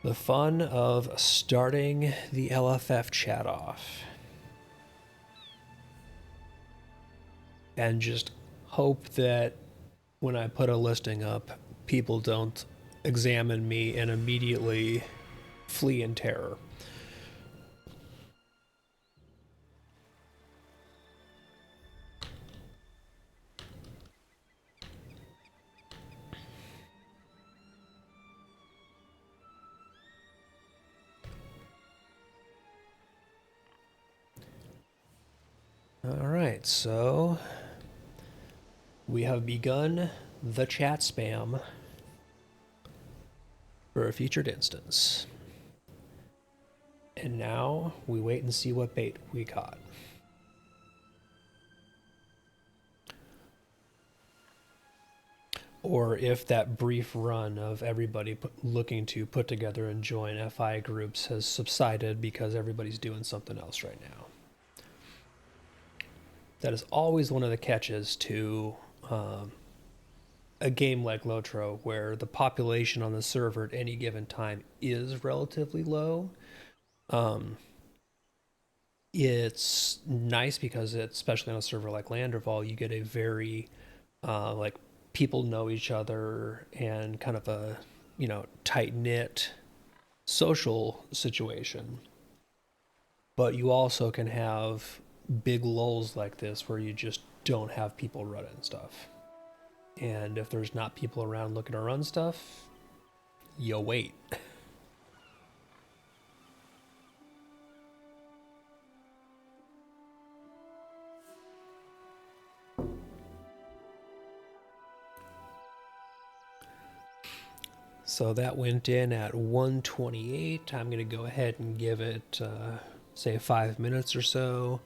the fun of starting the LFF chat off. And just hope that when I put a listing up, people don't examine me and immediately flee in terror. All right, so we have begun the chat spam for a featured instance. And now we wait and see what bait we caught. or if that brief run of everybody looking to put together and join FI groups has subsided because everybody's doing something else right now. That is always one of the catches to a game like Lotro, where the population on the server at any given time is relatively low. It's nice because especially on a server like Landerval, you get a very like people know each other and kind of a tight knit social situation. But you also can have big lulls like this where you just don't have people running stuff. And if there's not people around looking to run stuff, you wait. So that went in at 1:28. I'm going to go ahead and give it, say, 5 minutes or so.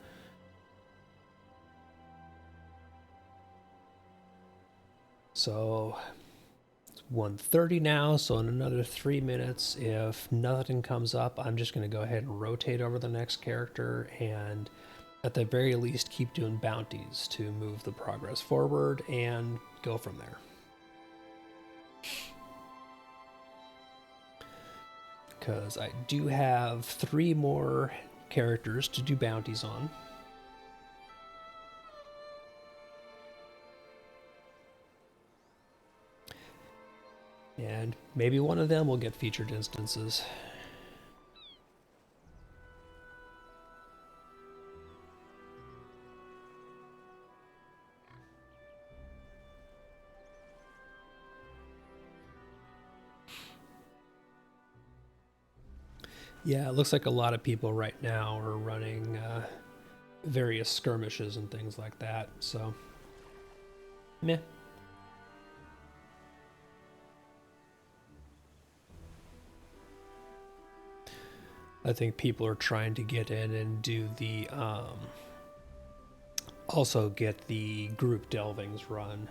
So it's 1:30 now, so in another 3 minutes, if nothing comes up, I'm just going to go ahead and rotate over the next character and at the very least keep doing bounties to move the progress forward and go from there. Because I do have 3 more characters to do bounties on. And maybe one of them will get featured instances. Yeah, it looks like a lot of people right now are running various skirmishes and things like that, so meh. I think people are trying to get in and do the also get the group delvings run,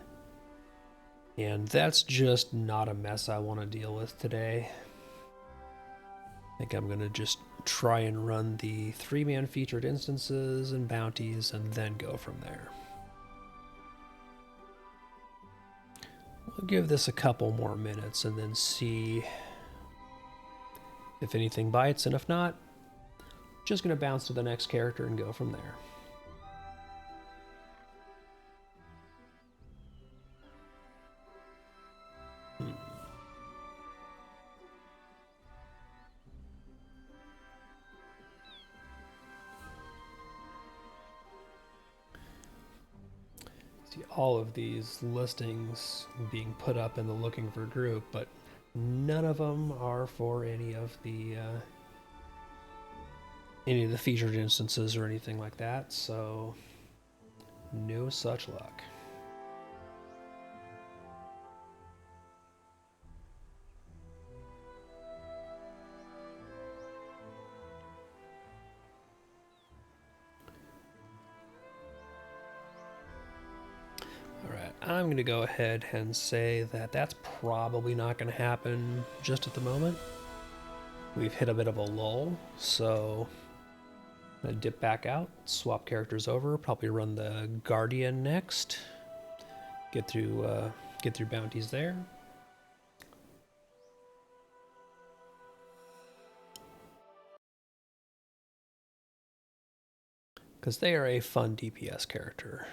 and that's just not a mess I want to deal with today. I think I'm gonna just try and run the 3-man featured instances and bounties and then go from there. We'll give this a couple more minutes and then see if anything bites, and if not, just gonna bounce to the next character and go from there. See all of these listings being put up in the looking for group, but none of them are for any of the featured instances or anything like that, so no such luck. I'm going to go ahead and say that that's probably not going to happen just at the moment. We've hit a bit of a lull, so I'm going to dip back out, swap characters over, probably run the Guardian next, get through bounties there. Because they are a fun DPS character.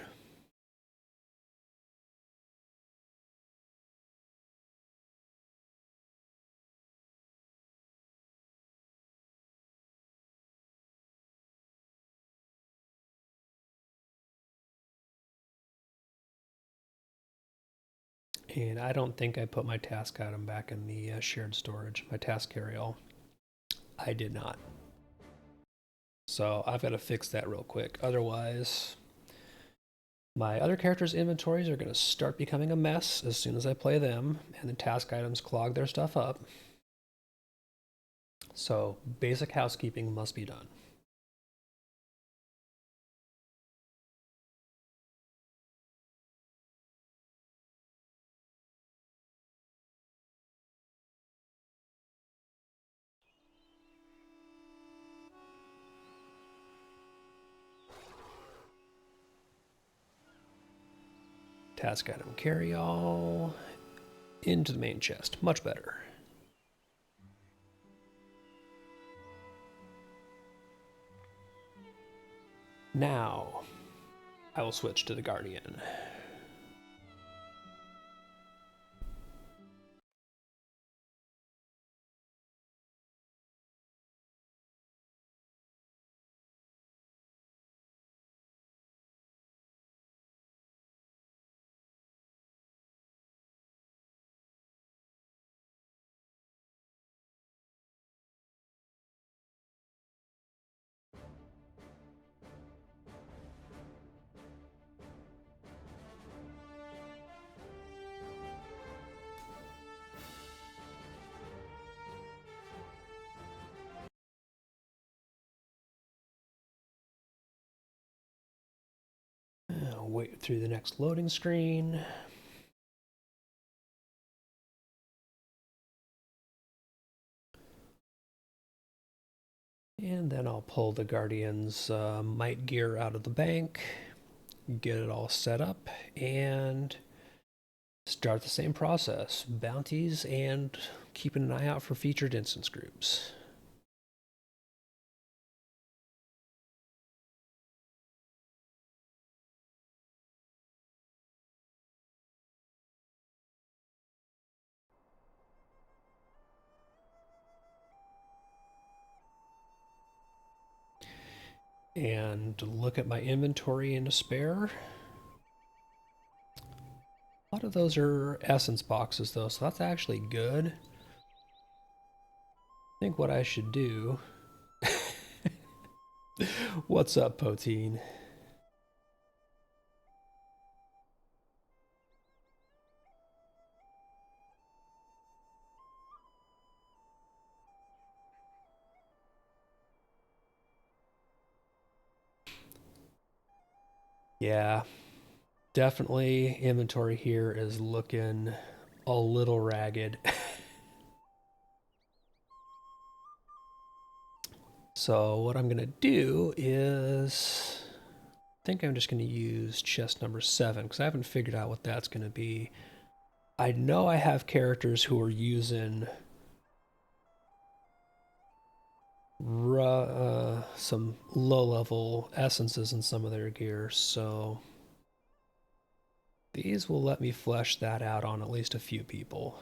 And I don't think I put my task item back in the shared storage, my task carry-all. I did not. So I've got to fix that real quick. Otherwise, my other characters' inventories are going to start becoming a mess as soon as I play them, and the task items clog their stuff up. So basic housekeeping must be done. Task item carry all into the main chest. Much better. Now, I will switch to the Guardian. I'll wait through the next loading screen. And then I'll pull the Guardian's might gear out of the bank, get it all set up, and start the same process. Bounties and keeping an eye out for featured instance groups. And look at my inventory in despair. A lot of those are essence boxes though, so that's actually good. I think what I should do... What's up, Poteen? Yeah, definitely inventory here is looking a little ragged. So what I'm gonna do is, I think I'm just gonna use chest number 7 because I haven't figured out what that's gonna be. I know I have characters who are using some low-level essences in some of their gear, so these will let me flesh that out on at least a few people.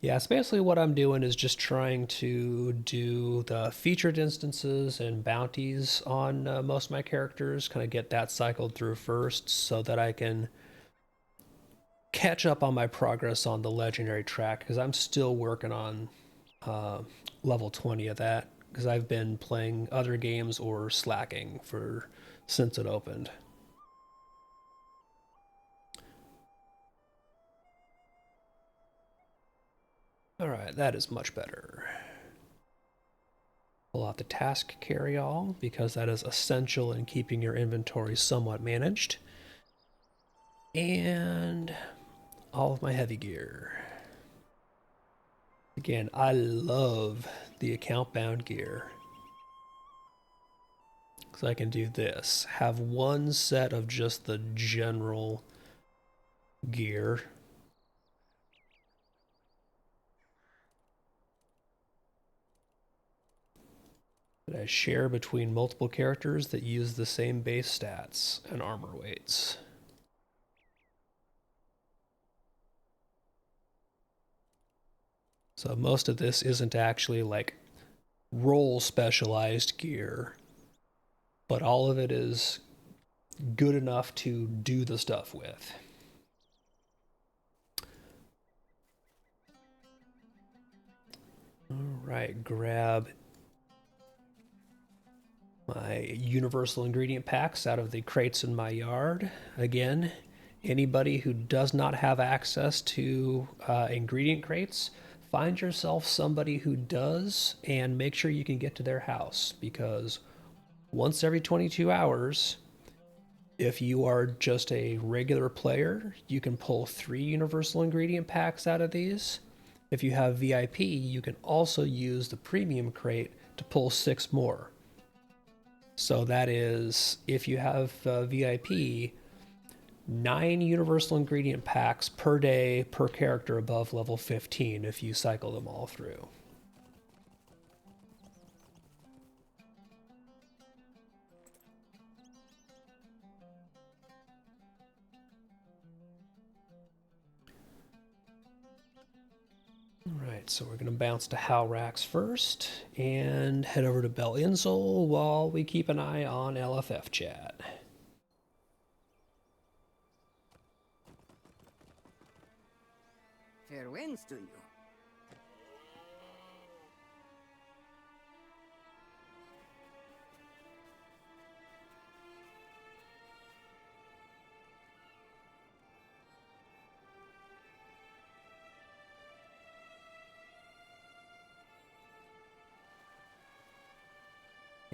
Yeah, it's basically what I'm doing is just trying to do the featured instances and bounties on most of my characters, kind of get that cycled through first so that I can catch up on my progress on the legendary track, because I'm still working on level 20 of that, because I've been playing other games or slacking since it opened. Alright, that is much better. Pull out the task carry-all, because that is essential in keeping your inventory somewhat managed. And all of my heavy gear. Again, I love the account-bound gear. Because I can do this. Have one set of just the general gear. That I share between multiple characters that use the same base stats and armor weights. So most of this isn't actually like role specialized gear, but all of it is good enough to do the stuff with. All right, grab my universal ingredient packs out of the crates in my yard. Again, anybody who does not have access to ingredient crates, find yourself somebody who does and make sure you can get to their house, because once every 22 hours, if you are just a regular player, you can pull 3 universal ingredient packs out of these. If you have VIP, you can also use the premium crate to pull 6 more. So that is, if you have VIP, 9 universal ingredient packs per day per character above level 15 if you cycle them all through. Alright, so we're going to bounce to Halrax first and head over to Bel Insol while we keep an eye on LFF chat.
Fair winds to you.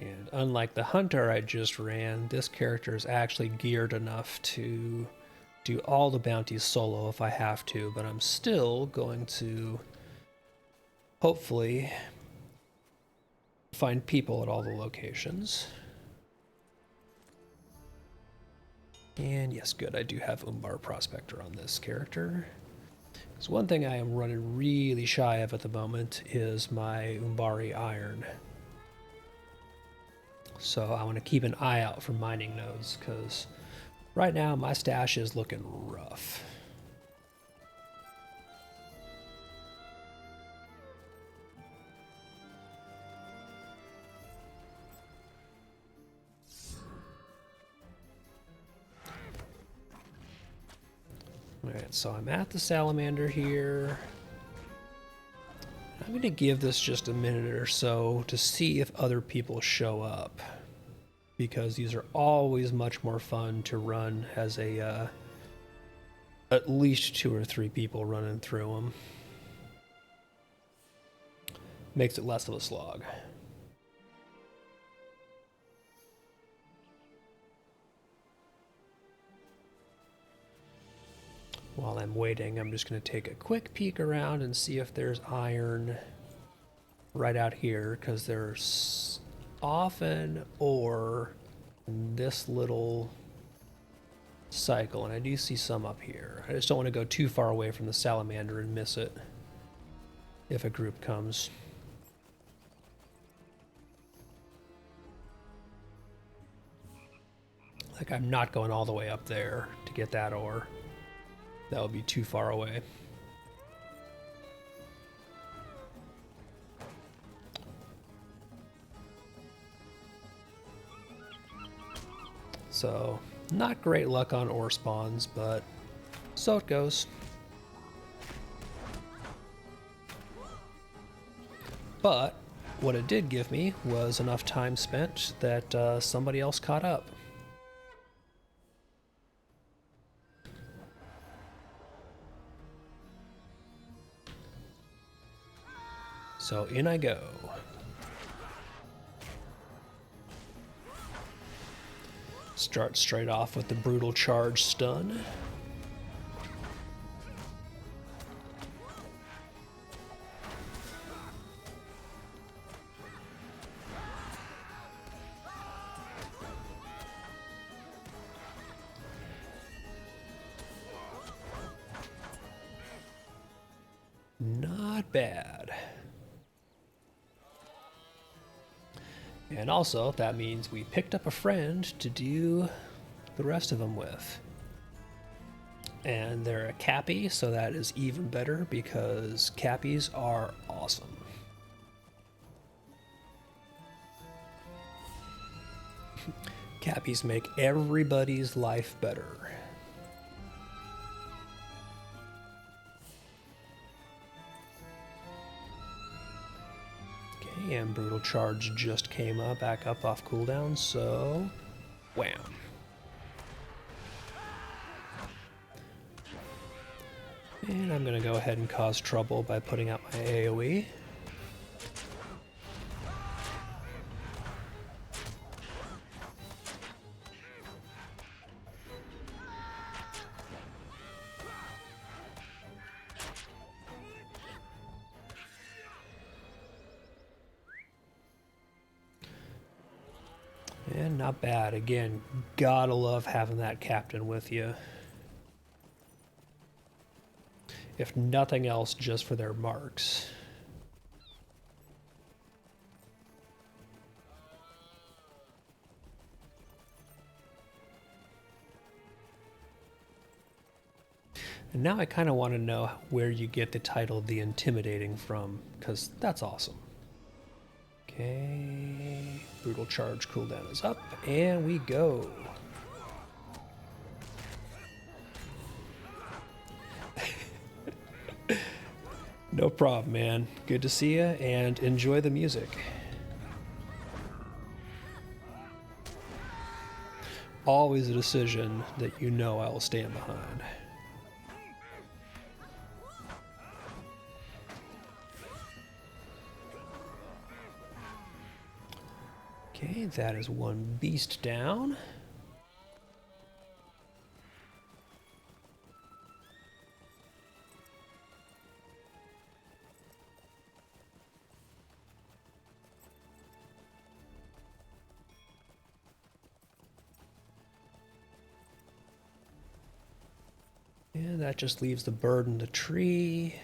And unlike the hunter I just ran, this character is actually geared enough to do all the bounties solo if I have to, but I'm still going to hopefully find people at all the locations. And yes, good, I do have Umbar Prospector on this character. Because one thing I am running really shy of at the moment is my Umbari Iron. So I want to keep an eye out for mining nodes, because right now my stash is looking rough. Alright, so I'm at the salamander here. I'm going to give this just a minute or so to see if other people show up, because these are always much more fun to run as a at least 2 or 3 people running through them. Makes it less of a slog. While I'm waiting, I'm just going to take a quick peek around and see if there's iron right out here, because there's often ore in this little cycle, and I do see some up here. I just don't want to go too far away from the salamander and miss it if a group comes. Like, I'm not going all the way up there to get that ore. That would be too far away. So, not great luck on ore spawns, but so it goes. But what it did give me was enough time spent that somebody else caught up. So in I go. Start straight off with the brutal charge stun. Not bad. And also, that means we picked up a friend to do the rest of them with. And they're a Cappy, so that is even better because Cappies are awesome. Cappies make everybody's life better. And Brutal Charge just came up, back up off cooldown, so wham. And I'm going to go ahead and cause trouble by putting out my AoE. And not bad. Again, gotta love having that captain with you. if nothing else, just for their marks. And now I kind of want to know where you get the title The Intimidating from, because that's awesome. Okay, brutal charge cooldown is up, and we go. No problem, man. Good to see you, and enjoy the music. Always a decision that you know I will stand behind. Okay, that is one beast down. And that just leaves the bird in the tree.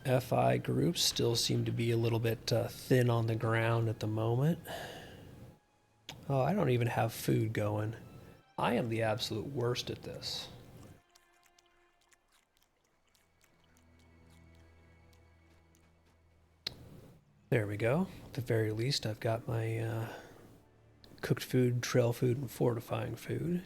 FI groups still seem to be a little bit thin on the ground at the moment. Oh, I don't even have food going. I am the absolute worst at this. There we go. At the very least, I've got my cooked food, trail food, and fortifying food.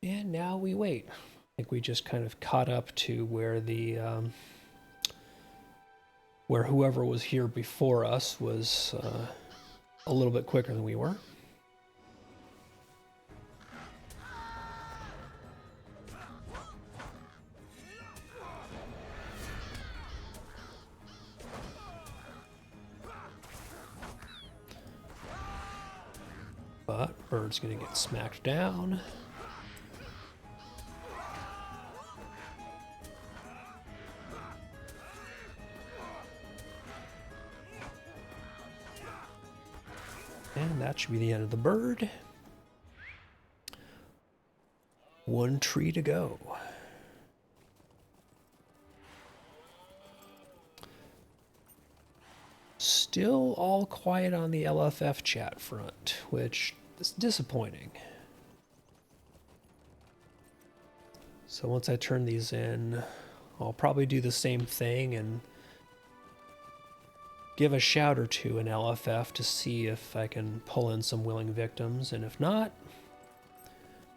And now we wait. I think we just kind of caught up to where the where whoever was here before us was a little bit quicker than we were. But bird's gonna get smacked down. And that should be the end of the bird. One tree to go. Still all quiet on the LFF chat front, which is disappointing. So once I turn these in, I'll probably do the same thing and give a shout or two in LFF to see if I can pull in some willing victims, and if not,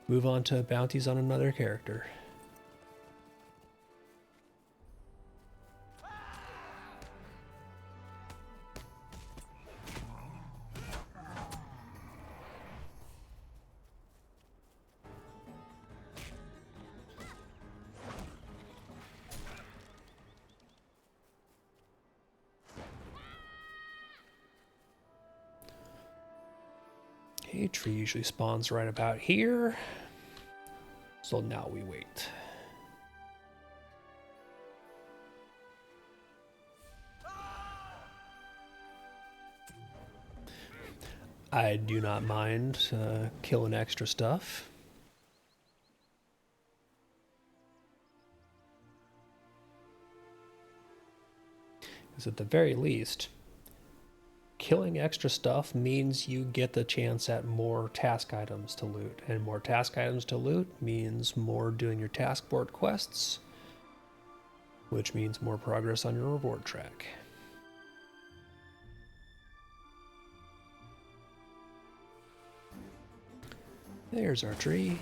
move on to bounties on another character. Okay, tree usually spawns right about here. So now we wait. I do not mind killing extra stuff. Because at the very least, killing extra stuff means you get the chance at more task items to loot. And more task items to loot means more doing your task board quests, which means more progress on your reward track. There's our tree.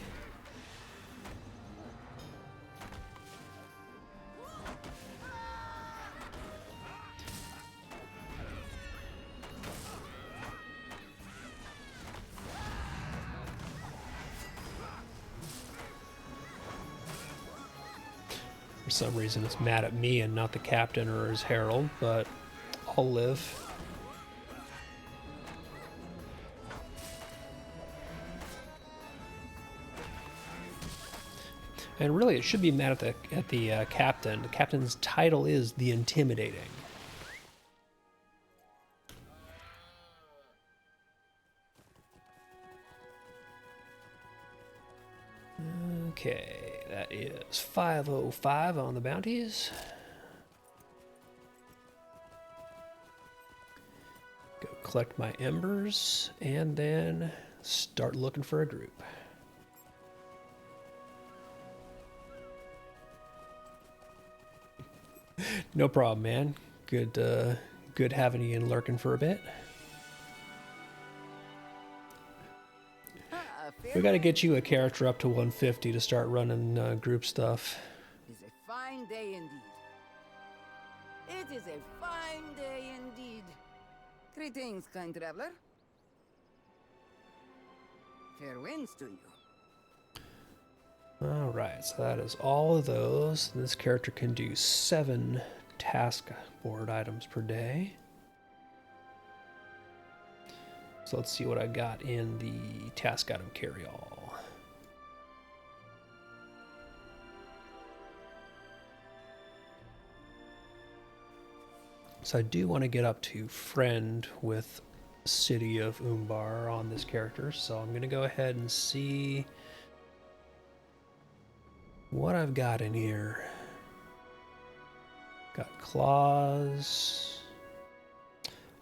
For some reason it's mad at me and not the captain or his herald, but I'll live. And really, it should be mad at the captain. The captain's title is the Intimidating. Okay, that is 505 on the bounties. Go collect my embers and then start looking for a group. No problem, man. Good having you in lurking for a bit. We got to get you a character up to 150 to start running group stuff.
It's a fine day indeed. It is a fine day indeed. Greetings, kind traveler. Fair winds to you.
Alright, so that is all of those. This character can do 7 task board items per day. So let's see what I got in the task item carry-all. So I do want to get up to friend with City of Umbar on this character, so I'm going to go ahead and see what I've got in here. Got claws.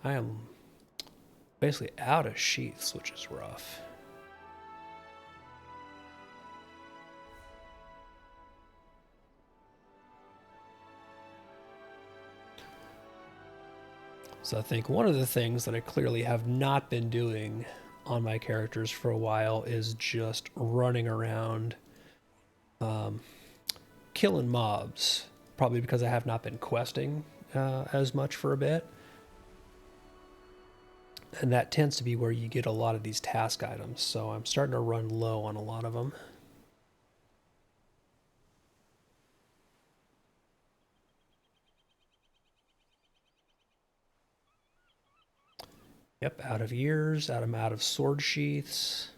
I am basically out of sheaths, which is rough. So I think one of the things that I clearly have not been doing on my characters for a while is just running around killing mobs, probably because I have not been questing as much for a bit. And that tends to be where you get a lot of these task items, so I'm starting to run low on a lot of them. Yep, out of ears, I'm out of sword sheaths.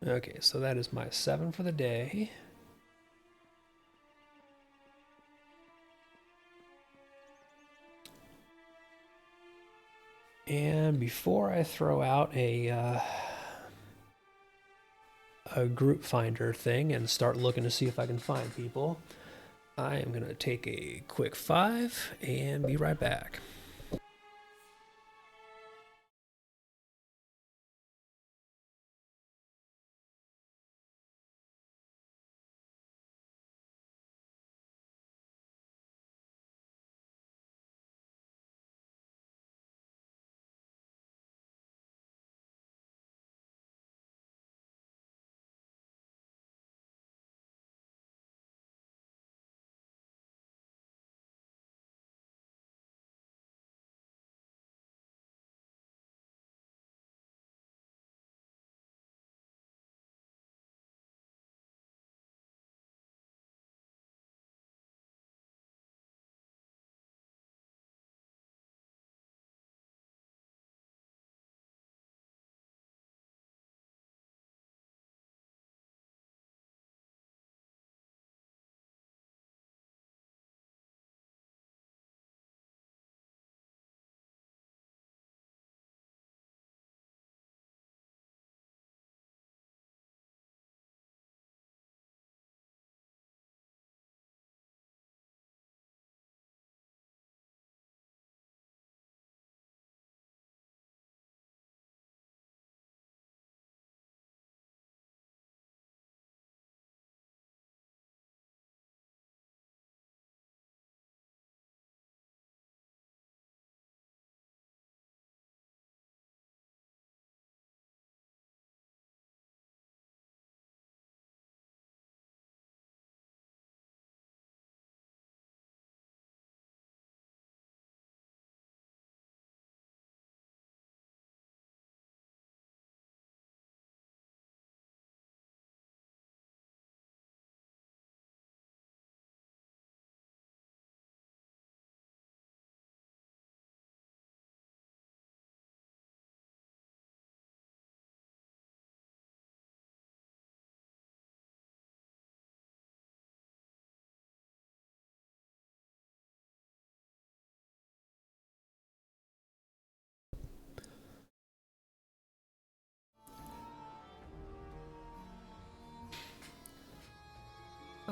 Okay, so that is my 7 for the day. And before I throw out a group finder thing and start looking to see if I can find people, I am going to take a quick 5 and be right back.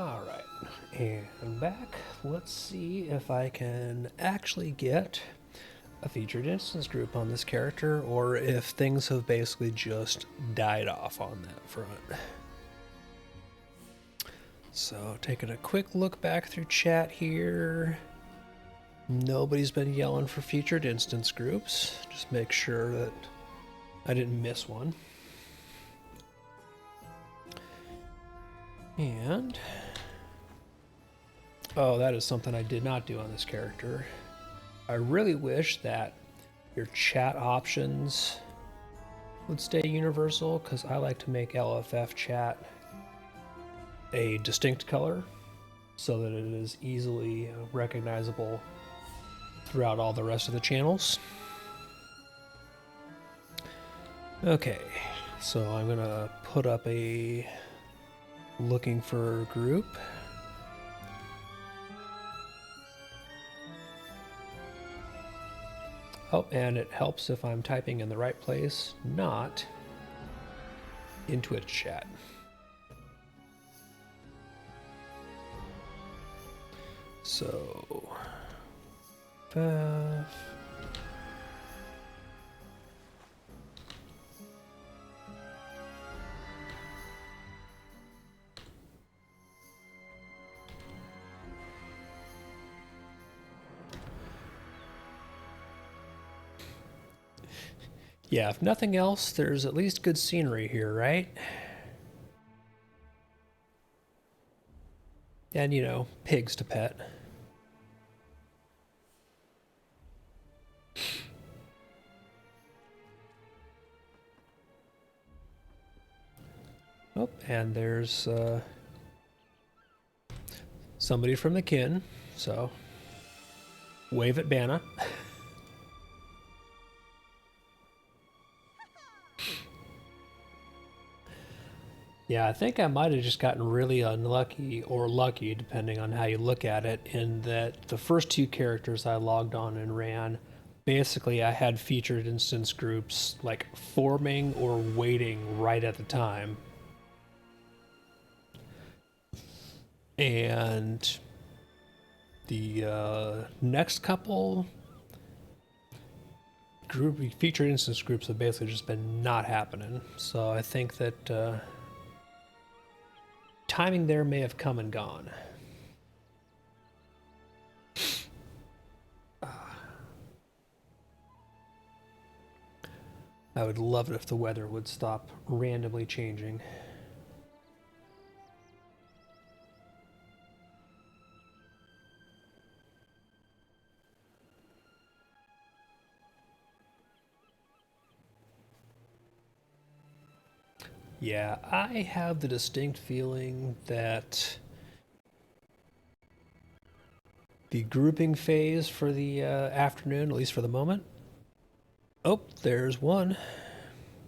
Alright, and back. Let's see if I can actually get a featured instance group on this character, or if things have basically just died off on that front. So, taking a quick look back through chat here. Nobody's been yelling for featured instance groups. Just make sure that I didn't miss one. And oh, that is something I did not do on this character. I really wish that your chat options would stay universal, because I like to make LFF chat a distinct color so that it is easily recognizable throughout all the rest of the channels. Okay, so I'm gonna put up a looking for a group. Oh, and it helps if I'm typing in the right place, not in Twitch chat. So, yeah, if nothing else, there's at least good scenery here, right? And, you know, pigs to pet. Oh, and there's somebody from the kin, so wave at Banna. Yeah, I think I might have just gotten really unlucky, or lucky, depending on how you look at it, in that the first two characters I logged on and ran, basically I had featured instance groups like forming or waiting right at the time. And the next couple featured instance groups have basically just been not happening. So I think that timing there may have come and gone. I would love it if the weather would stop randomly changing. Yeah, I have the distinct feeling that the grouping phase for the afternoon, at least for the moment. Oh, there's one,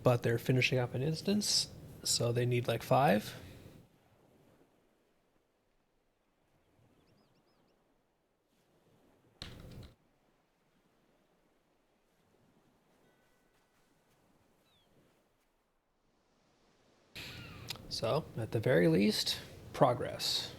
but they're finishing up an instance, so they need like 5. So, at the very least, progress.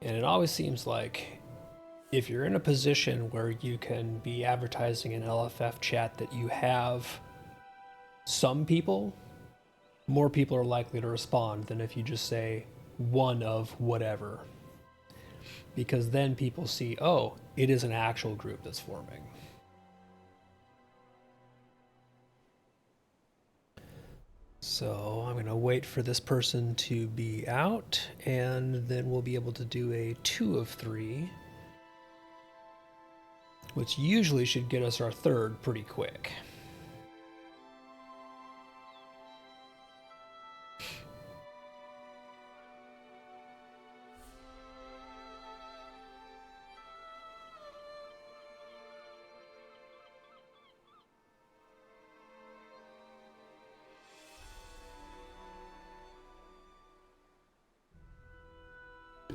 And it always seems like if you're in a position where you can be advertising in LFF chat that you have some people, more people are likely to respond than if you just say one of whatever. Because then people see, oh, it is an actual group that's forming. So I'm going to wait for this person to be out, and then we'll be able to do a 2 of 3, which usually should get us our third pretty quick.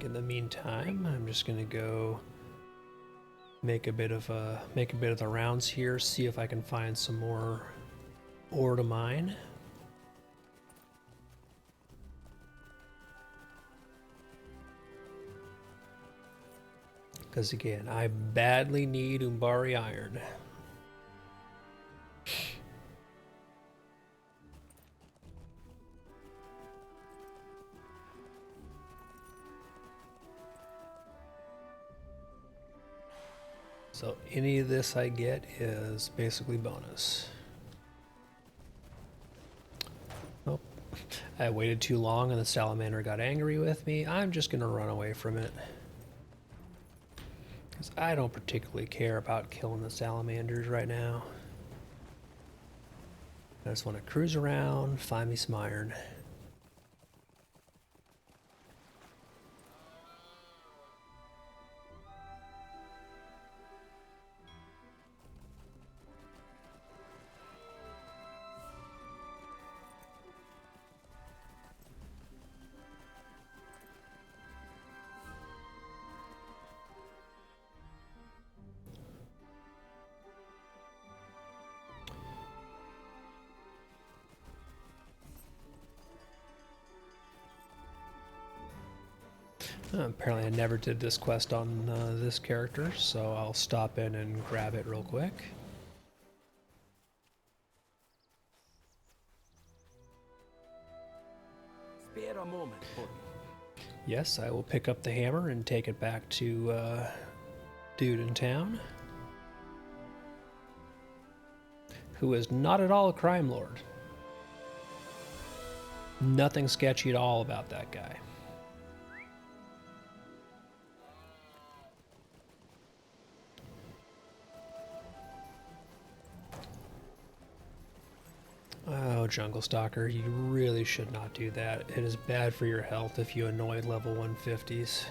In the meantime, I'm just gonna go make a bit of the rounds here, see if I can find some more ore to mine. Because again, I badly need Umbari iron. So any of this I get is basically bonus. Oh, I waited too long and the salamander got angry with me. I'm just gonna run away from it. Because I don't particularly care about killing the salamanders right now. I just want to cruise around, find me some iron. Apparently I never did this quest on this character, so I'll stop in and grab it real quick.
Spare a moment for me.
Yes, I will pick up the hammer and take it back to dude in town, who is not at all a crime lord. Nothing sketchy at all about that guy. Oh, Jungle Stalker, you really should not do that. It is bad for your health if you annoy level 150s.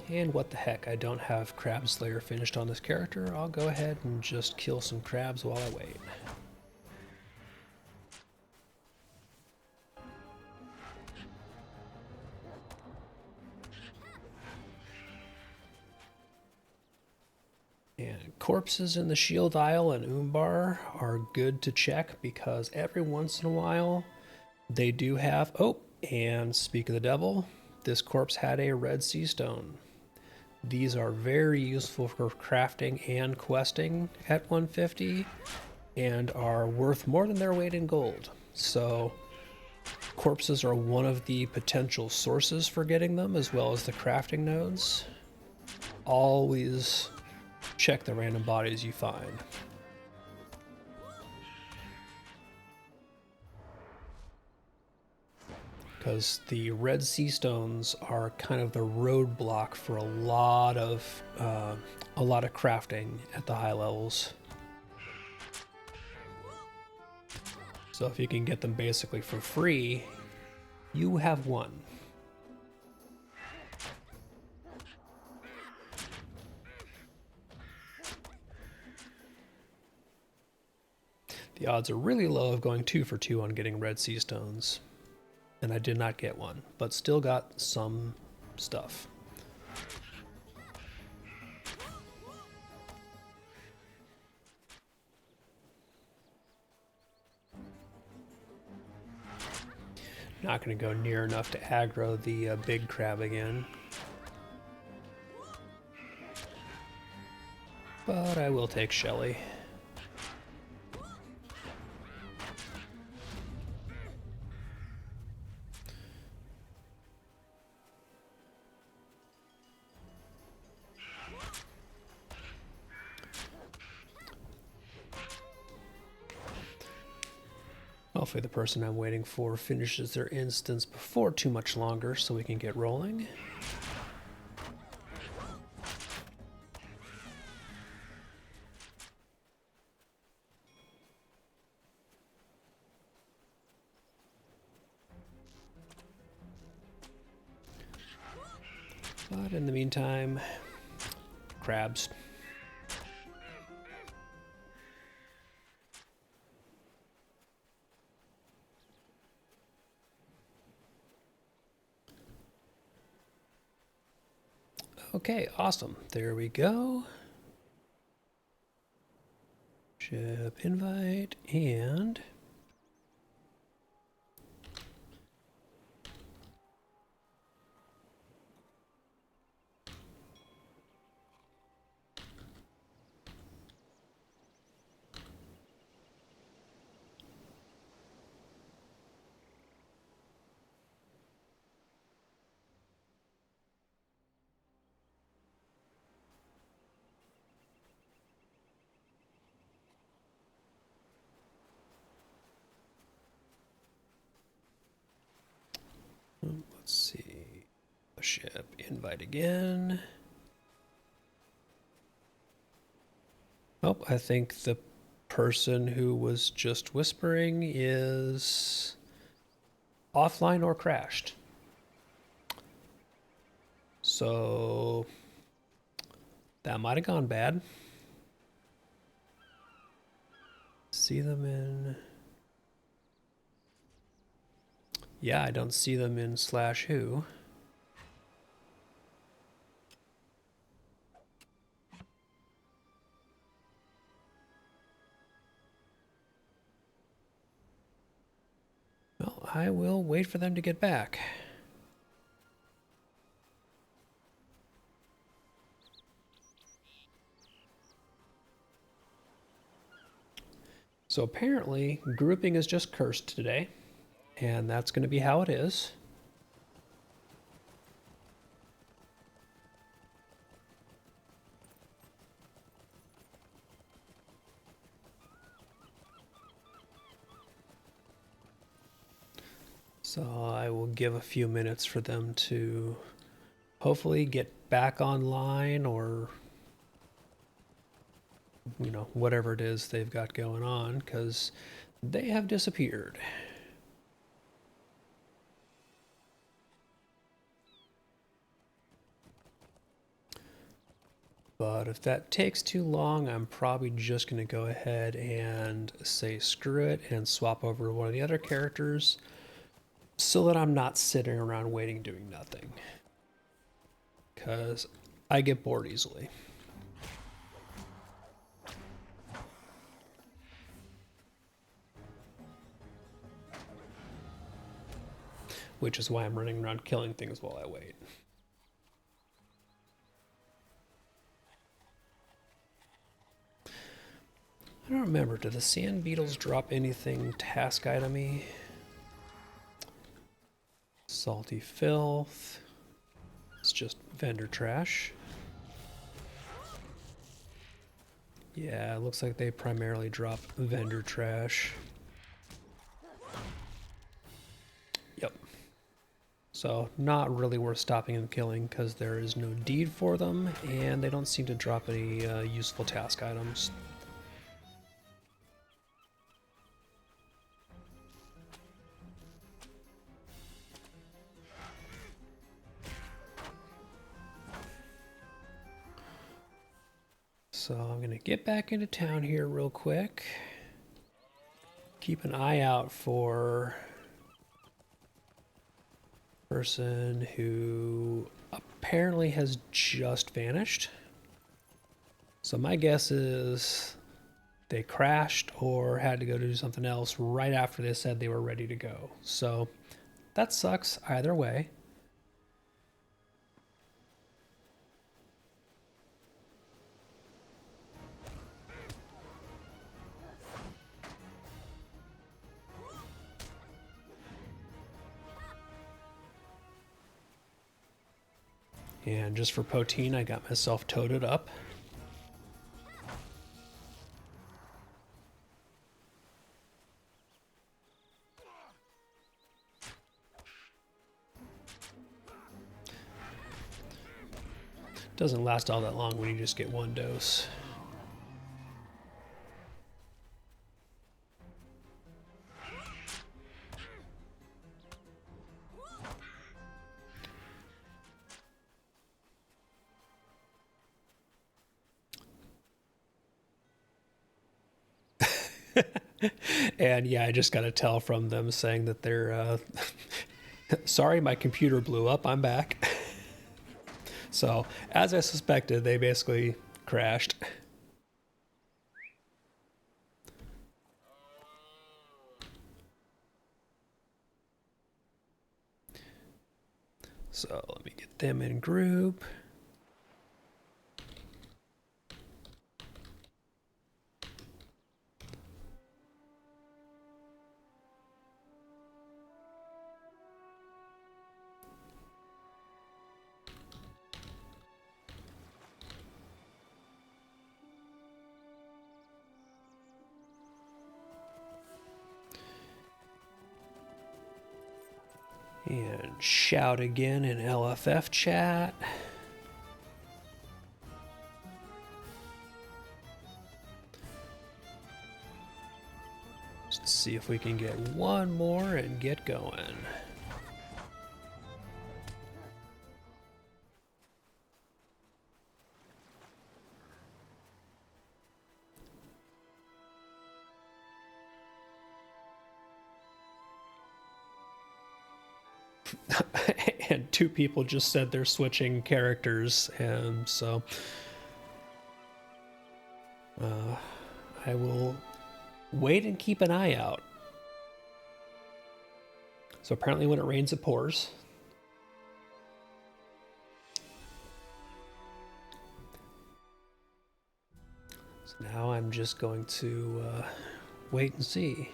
And what the heck, I don't have Crab Slayer finished on this character. I'll go ahead and just kill some crabs while I wait. And corpses in the shield aisle and Umbar are good to check because every once in a while they do have... Oh, and speak of the devil, this corpse had a red sea stone. These are very useful for crafting and questing at 150 and are worth more than their weight in gold. So corpses are one of the potential sources for getting them, as well as the crafting nodes. Always check the random bodies you find. Because the red sea stones are kind of the roadblock for a lot of crafting at the high levels. So if you can get them basically for free, you have won. The odds are really low of going 2 for 2 on getting red sea stones. And I did not get one, but still got some stuff. Not going to go near enough to aggro the big crab again. But I will take Shelly. Hopefully the person I'm waiting for finishes their instance before too much longer so we can get rolling. But in the meantime, crabs. Okay, awesome. There we go. Ship invite and let's see. Ship invite again. Oh, I think the person who was just whispering is offline or crashed. So that might have gone bad. See them in... Yeah, I don't see them in /who. Well, I will wait for them to get back. So apparently, grouping is just cursed today, and that's going to be how it is. So I will give a few minutes for them to hopefully get back online, or you know, whatever it is they've got going on, because they have disappeared. But if that takes too long, I'm probably just going to go ahead and say screw it and swap over to one of the other characters so that I'm not sitting around waiting doing nothing. Because I get bored easily. Which is why I'm running around killing things while I wait. I don't remember, do the sand beetles drop anything task item-y? Salty filth. It's just vendor trash. Yeah, it looks like they primarily drop vendor trash. Yep. So not really worth stopping and killing because there is no deed for them, and they don't seem to drop any useful task items. So I'm going to get back into town here real quick. Keep an eye out for a person who apparently has just vanished. So my guess is they crashed or had to go do something else right after they said they were ready to go. So that sucks either way. And just for poteen, I got myself toted up. Doesn't last all that long when you just get one dose. And yeah, I just got to tell from them saying that they're sorry, my computer blew up. I'm back. So, as I suspected, they basically crashed. So, let me get them in group. And shout again in LFF chat. Let's see if we can get one more and get going. And 2 people just said they're switching characters, and so I will wait and keep an eye out. So apparently when it rains it pours. So now I'm just going to wait and see.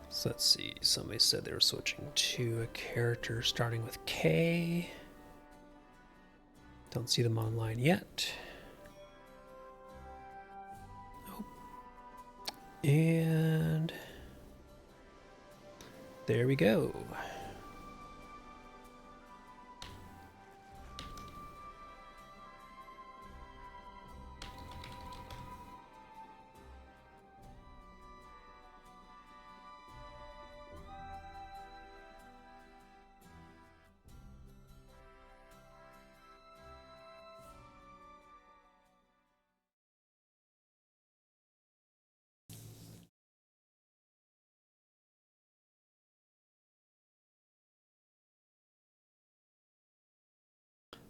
So let's see, somebody said they were switching to a character starting with K. Don't see them online yet. Nope. And there we go.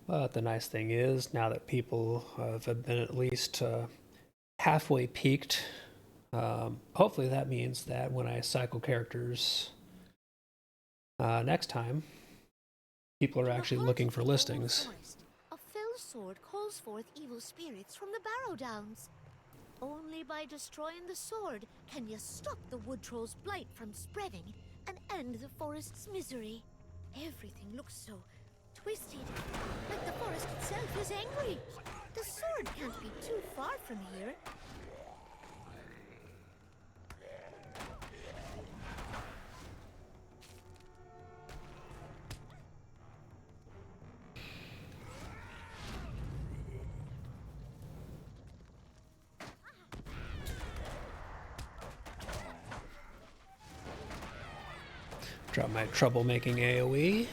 But the nice thing is, now that people have been at least halfway peaked, hopefully that means that when I cycle characters next time, people are actually looking for listings.
A fell sword calls forth evil spirits from the Barrow Downs. Only by destroying the sword can you stop the wood troll's blight from spreading and end the forest's misery. Everything looks so twisted, like the forest itself is angry. The sword can't be too far from here.
Drop my troublemaking AoE.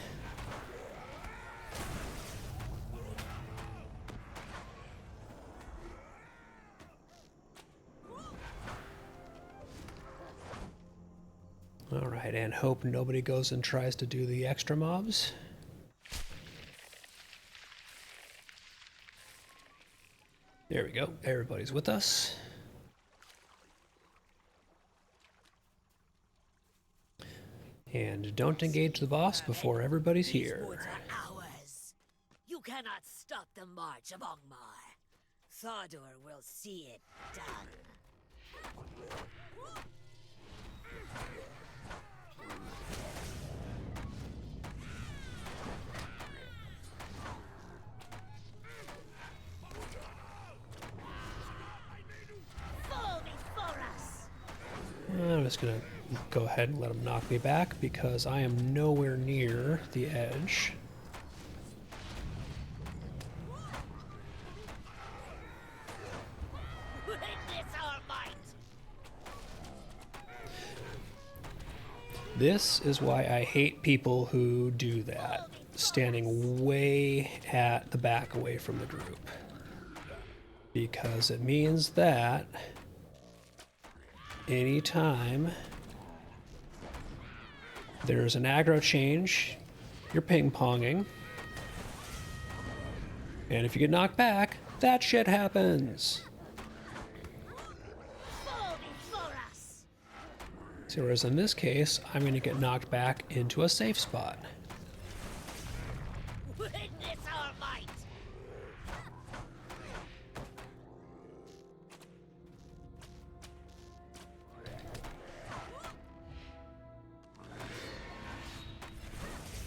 Alright, and hope nobody goes and tries to do the extra mobs. There we go, everybody's with us. And don't engage the boss before everybody's
These
here.
woods are ours. You cannot stop the march of Ongmar. Thodor will see it done. Fall before us.
I'm just gonna go ahead and let him knock me back because I am nowhere near the edge.
Witness our might!
This is why I hate people who do that, standing way at the back away from the group. Because it means that anytime there's an aggro change, you're ping-ponging. And if you get knocked back, that shit happens.
Fall before us!
So whereas in this case, I'm going to get knocked back into a safe spot.
Witness our might!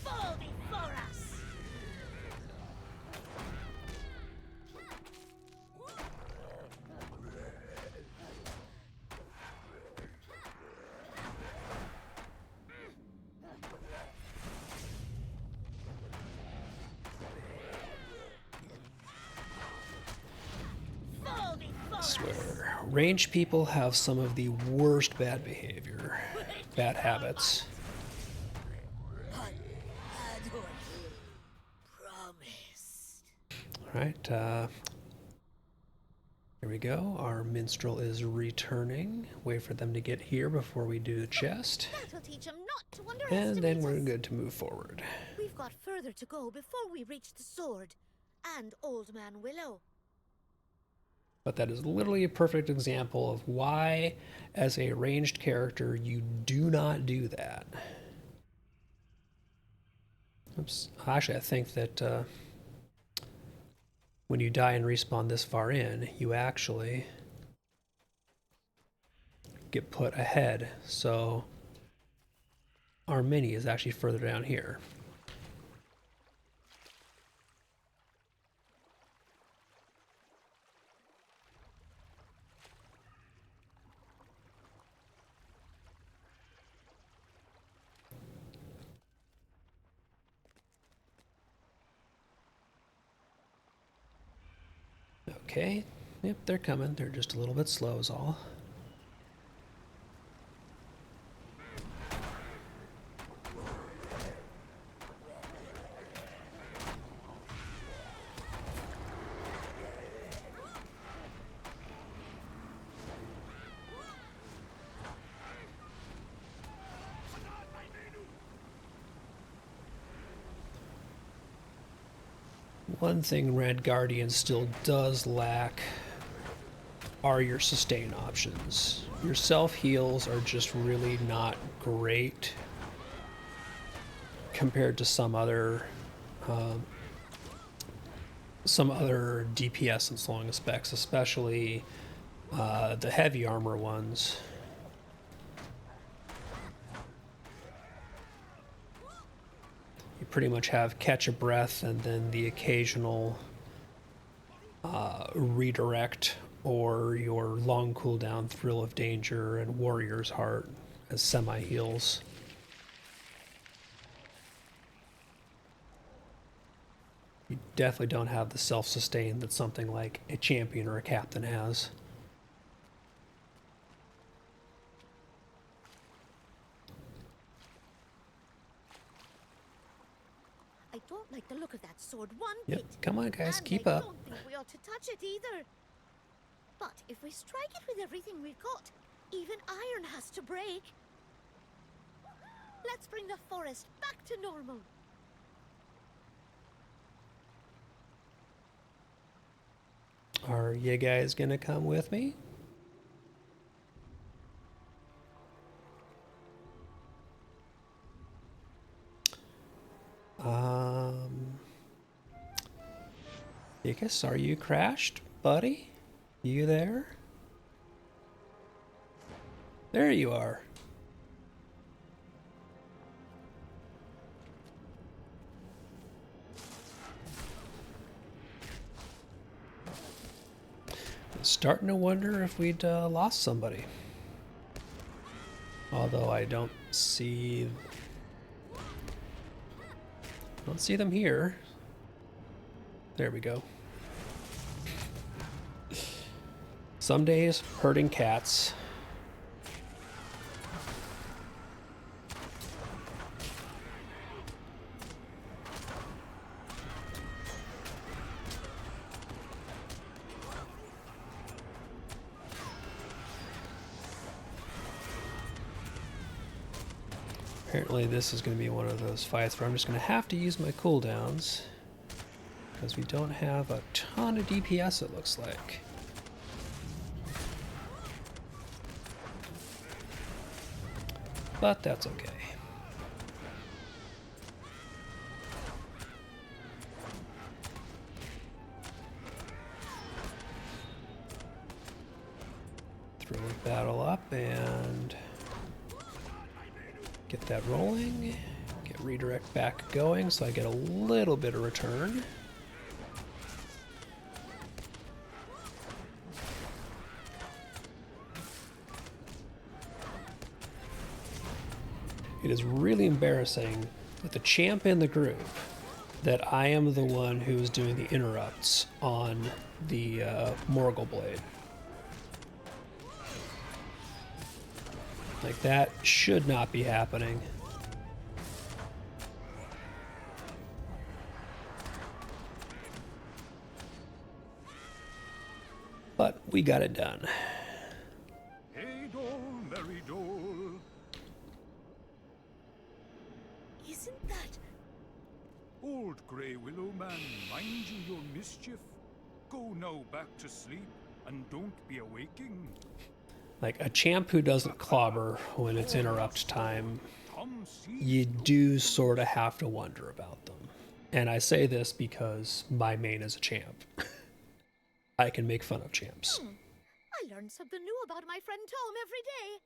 Fall before us! Fall before
I
us!
swear, ranged people have some of the worst bad behavior, bad habits.
Ador, promised.
Alright, here we go. Our minstrel is returning. Wait for them to get here before we do the chest.
That'll teach him not to underestimate
And then we're
us.
good to move forward.
We've got further to go before we reach the sword and Old Man Willow.
But that is literally a perfect example of why, as a ranged character, you do not do that. Oops. Actually, I think that when you die and respawn this far in, you actually get put ahead. So our mini is actually further down here. Okay, yep, they're coming. They're just a little bit slow is all. One thing Red Guardian still does lack are your sustain options. Your self heals are just really not great compared to some other DPS and slowing specs, especially the heavy armor ones. You pretty much have catch a breath and then the occasional redirect or your long cooldown Thrill of Danger and Warrior's Heart as semi-heals. You definitely don't have the self-sustain that something like a champion or a captain has.
I don't like the look of that sword one
Yep,
bit.
come on guys,
And
keep
I
up.
don't think we ought to touch it either. But if we strike it with everything we've got, even iron has to break. Let's bring the forest back to normal.
Are you guys gonna come with me? Yikes, are you crashed, buddy? You there? There you are. Starting to wonder if we'd lost somebody. Although I don't see them here. There we go. Some days, herding cats. Apparently this is going to be one of those fights where I'm just going to have to use my cooldowns, because we don't have a ton of DPS, it looks like. But that's okay. Throw a battle up and get that rolling. Get redirect back going so I get a little bit of return. It is really embarrassing with the champ in the group that I am the one who is doing the interrupts on the Morgul Blade. Like, that should not be happening. But we got it done.
Hey, Dole, merry Dole.
Isn't that...
Old Grey Willow Man, mind you your mischief. Go now back to sleep, and don't be awaking.
Like, a champ who doesn't clobber when it's interrupt time,
Come see.
you do sort of have to wonder about them. And I say this because my main is a champ. I can make fun of champs.
I learn something new about my friend Tom every day.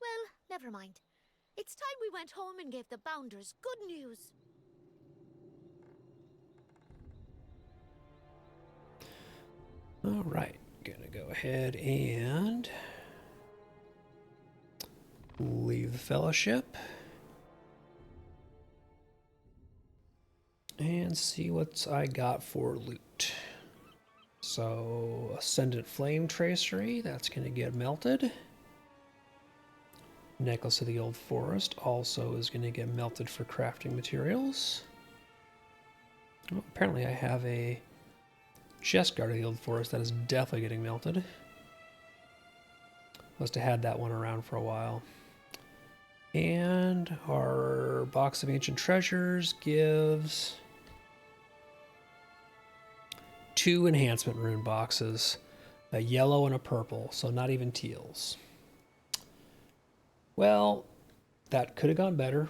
Well, never mind. It's time we went home and gave the Bounders good news.
All right, gonna go ahead and leave the fellowship and see what I got for loot. So, Ascendant Flame Tracery, that's gonna get melted. Necklace of the Old Forest also is gonna get melted for crafting materials. Oh, apparently I have a Chest Guard of the Old Forest that is definitely getting melted. Must have had that one around for a while. And our Box of Ancient Treasures gives 2 enhancement rune boxes, a yellow and a purple, so not even teals. Well, that could have gone better,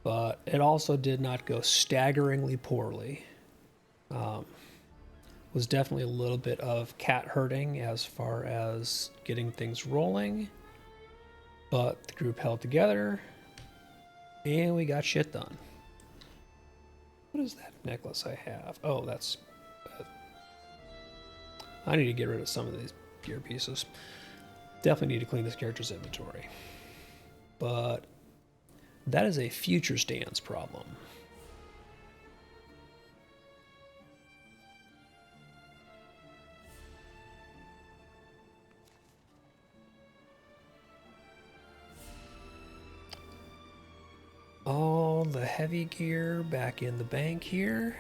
but it also did not go staggeringly poorly. Was definitely a little bit of cat herding as far as getting things rolling, but the group held together and we got shit done. What is that necklace I have? Oh, that's... I need to get rid of some of these gear pieces. Definitely need to clean this character's inventory. But that is a future stance problem. All the heavy gear back in the bank here.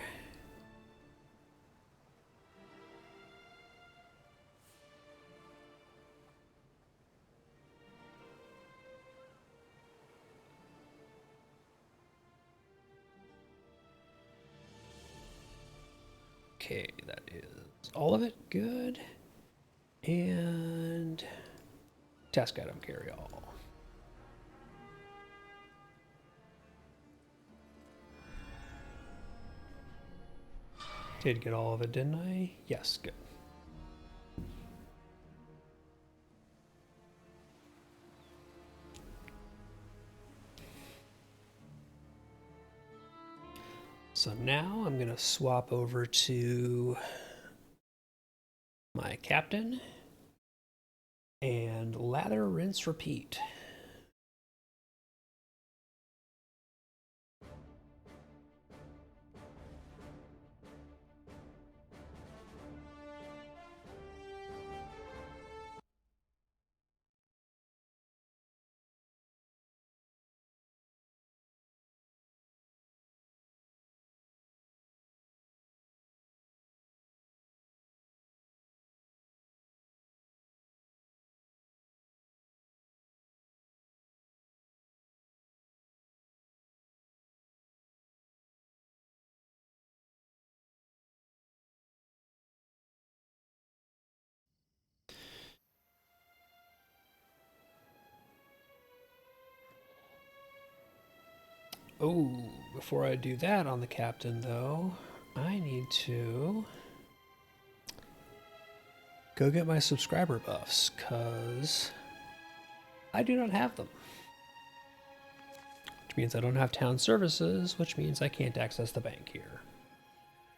Okay, that is all of it. Good. And task item carry all. Did get all of it, didn't I? Yes, good. So now I'm going to swap over to my captain, and lather, rinse, repeat. Oh, before I do that on the captain, though, I need to go get my subscriber buffs, because I do not have them. Which means I don't have town services, which means I can't access the bank here.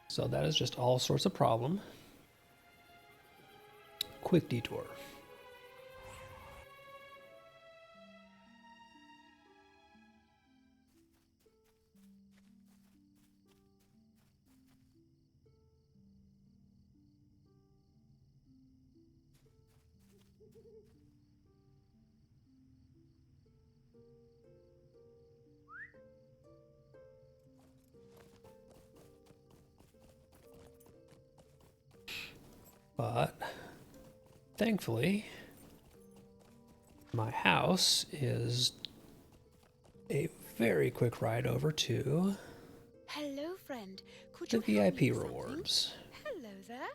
So that is just all sorts of problem. Quick detour. But thankfully, my house is a very quick ride over to
Hello, friend. Could
the
you help me
VIP
with something?
rewards.
Hello there.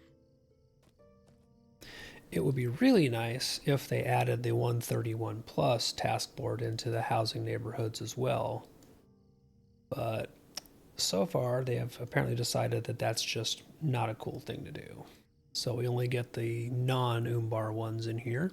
It would be really nice if they added the 131 plus task board into the housing neighborhoods as well. But so far, they have apparently decided that that's just not a cool thing to do. So we only get the non-Umbar ones in here.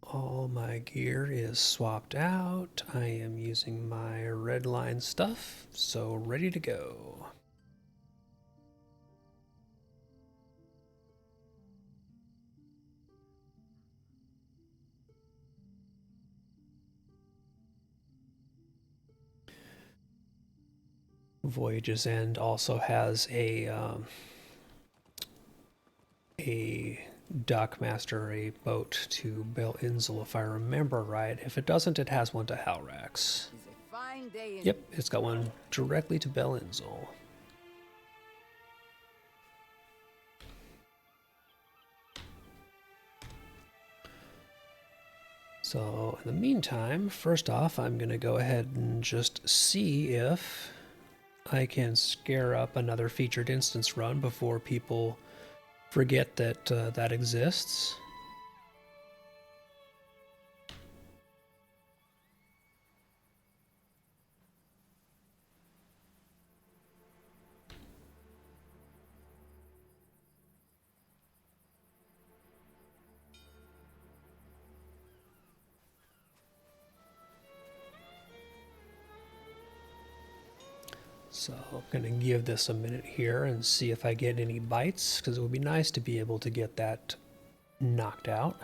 All my gear is swapped out. I am using my red line stuff, so ready to go. Voyage's End also has a dockmaster, a boat to Bel Inzel, if I remember right. If it doesn't, it has one to Halrax.
It's a fine day in
Yep, it's got one directly to Bel Inzel. So in the meantime, first off, I'm going to go ahead and just see if I can scare up another featured instance run before people forget that that exists. So I'm going to give this a minute here and see if I get any bites, because it would be nice to be able to get that knocked out.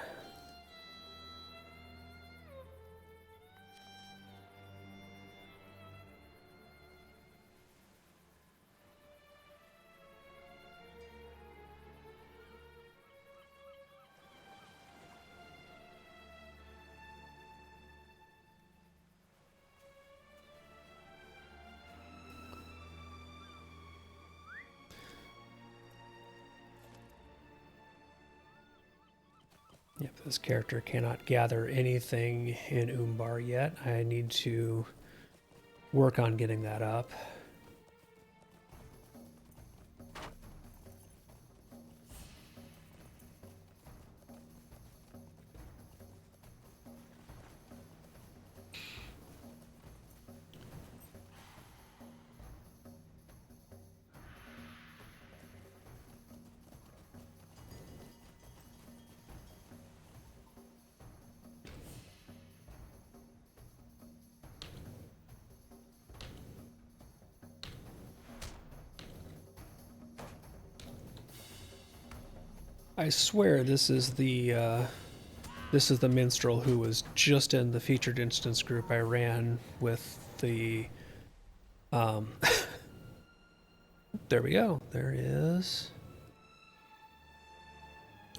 Yep, this character cannot gather anything in Umbar yet. I need to work on getting that up. I swear this is the minstrel who was just in the featured instance group I ran with the there we go. There is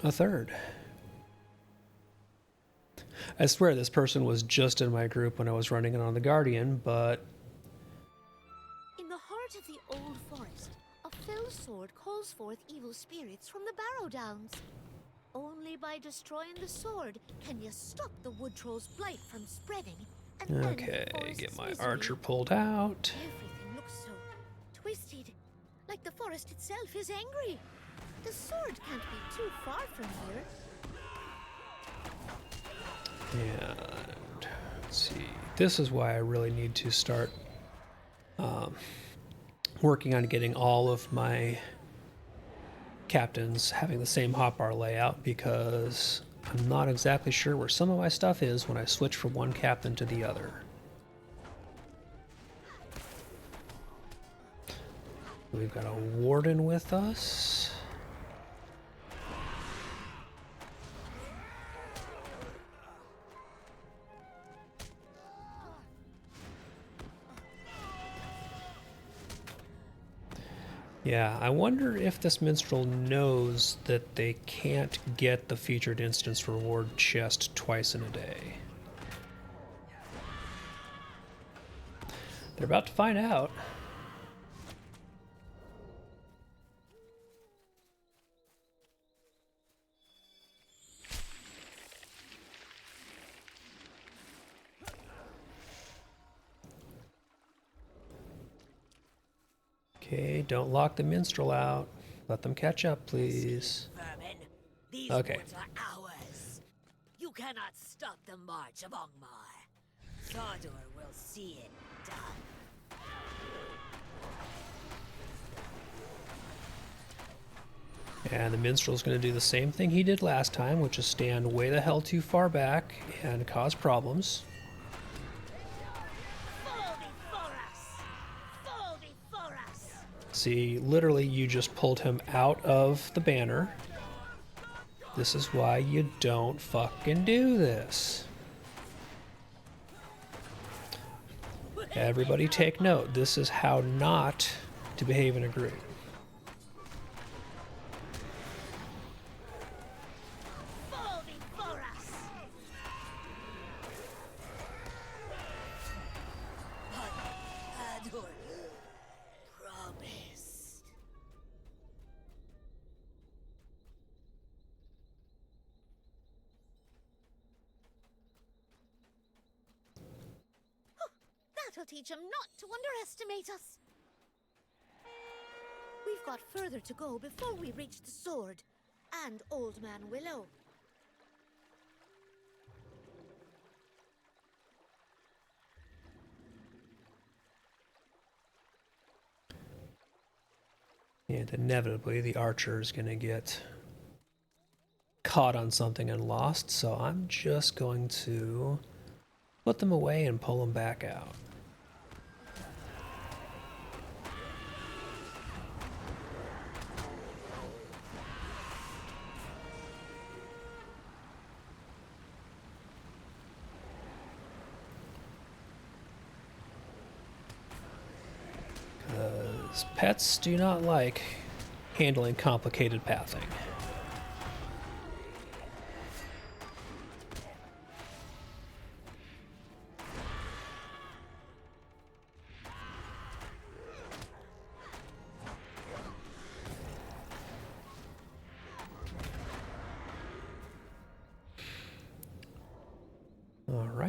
a third. I swear this person was just in my group when I was running it on the Guardian, but
In the heart of the old forest, a fell sword calls forth evil spirits from the Barrow Downs. Only by destroying the sword can you stop the wood troll's blight from spreading and end
okay,
the forest's
get my
misery.
archer pulled out.
Everything looks so twisted, like the forest itself is angry. The sword can't be too far from here.
And let's see. This is why I really need to start working on getting all of my captains having the same hotbar layout, because I'm not exactly sure where some of my stuff is when I switch from one captain to the other. We've got a warden with us. Yeah, I wonder if this minstrel knows that they can't get the featured instance reward chest twice in a day. They're about to find out. Okay, don't lock the minstrel out. Let them catch up, please.
Vermin, these
Okay.
woods are ours. You cannot stop the march of Ongmar. Sodor will see it done.
And the minstrel's going to do the same thing he did last time, which is stand way the hell too far back and cause problems.
Fall before us! Fall before us!
See, literally, you just pulled him out of the banner. This is why you don't fucking do this. Everybody take note. This is how not to behave in a group.
Fall before us! But Ador promised.
That'll teach 'em not to underestimate us. We've got further to go before we reach the sword and Old Man Willow.
And inevitably, the archer is going to get caught on something and lost, so I'm just going to put them away and pull them back out. Because pets do not like handling complicated pathing.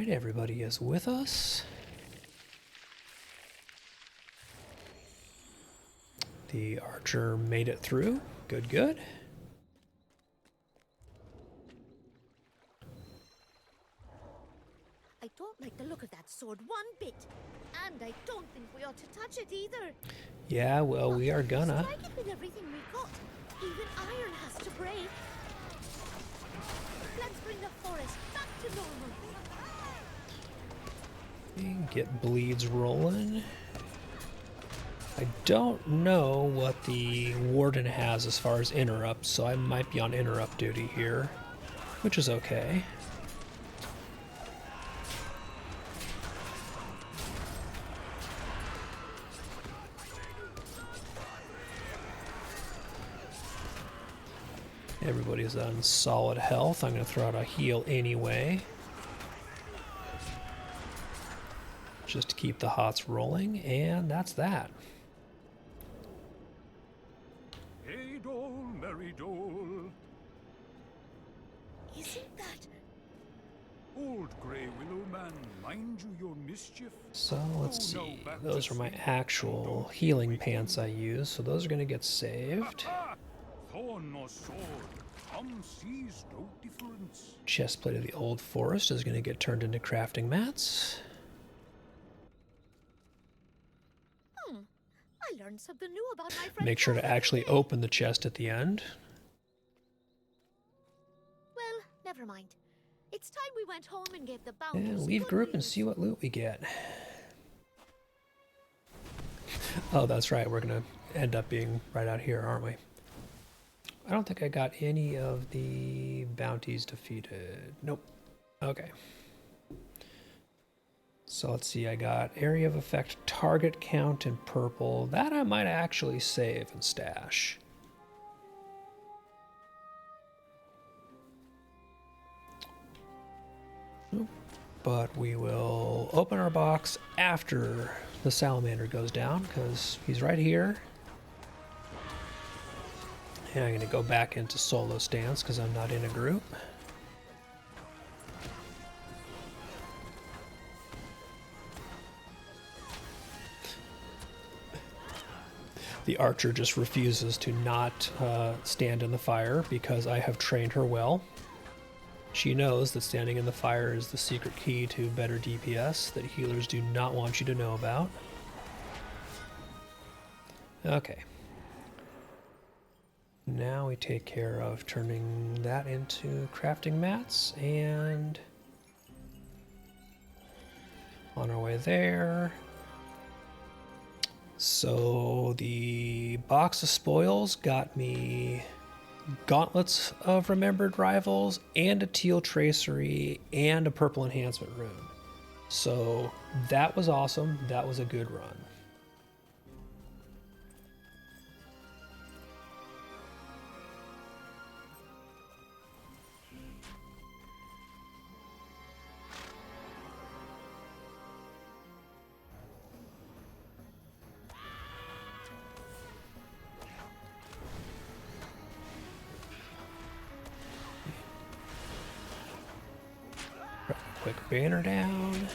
right, everybody is with us. The archer made it through. Good, good.
I don't like the look of that sword one bit. And I don't think we ought to touch it either.
Yeah, well, we are gonna.
Strike it with everything we got. Even iron has to break. Let's bring the forest back to normal.
Get bleeds rolling. I don't know what the warden has as far as interrupt, so I might be on interrupt duty here, which is okay. Everybody's on solid health. I'm going to throw out a heal anyway, just to keep the hots rolling, and that's that.
Hey, Dole, merry Dole.
Isn't that...
Old Grey Willow Man, mind you your mischief.
So let's see. Those are my actual healing pants I use, so those are going to get saved.
Thorn or sword, Tom sees no difference.
Chestplate of the Old Forest is going to get turned into crafting mats.
I learned something new about my friend.
Make sure to actually open the chest at the end.
Well, never mind. It's time we went home and gave the
Yeah,
Bounties
leave
good
group and
news.
see what loot we get. Oh, that's right. We're going to end up being right out here, aren't we? I don't think I got any of the bounties defeated. Nope. Okay. So let's see. I got area of effect, target count in purple. That I might actually save and stash. But we will open our box after the salamander goes down, because he's right here. And I'm going to go back into solo stance because I'm not in a group. The archer just refuses to not stand in the fire because I have trained her well. She knows that standing in the fire is the secret key to better DPS that healers do not want you to know about. Okay. Now we take care of turning that into crafting mats, and on our way there. So the box of spoils got me gauntlets of remembered rivals and a teal tracery and a purple enhancement rune. So that was awesome. That was a good run. Quick banner down.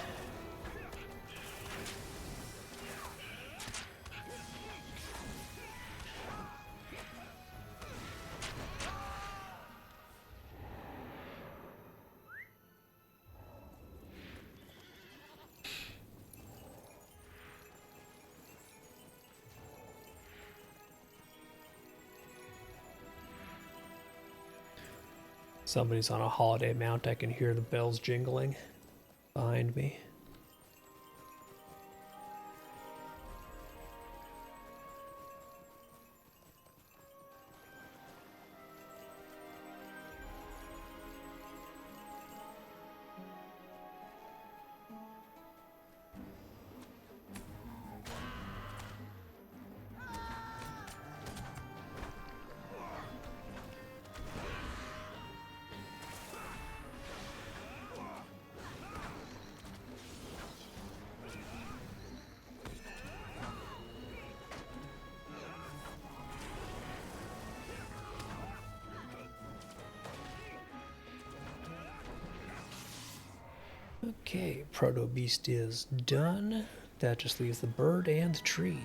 Somebody's on a holiday mount. I can hear the bells jingling behind me. Okay, Proto Beast is done. That just leaves the bird and the tree.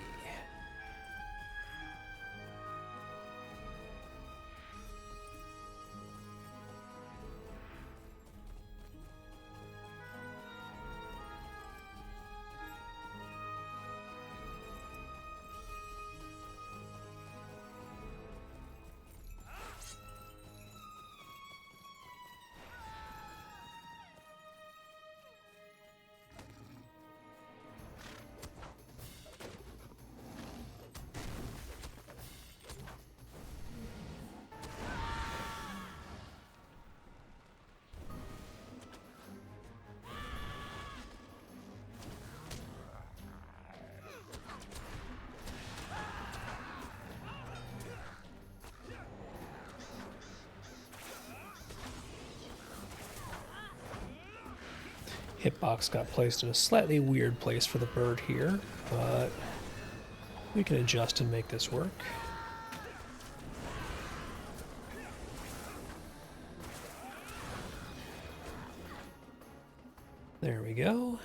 Hitbox got placed in a slightly weird place for the bird here, but we can adjust and make this work. There we go.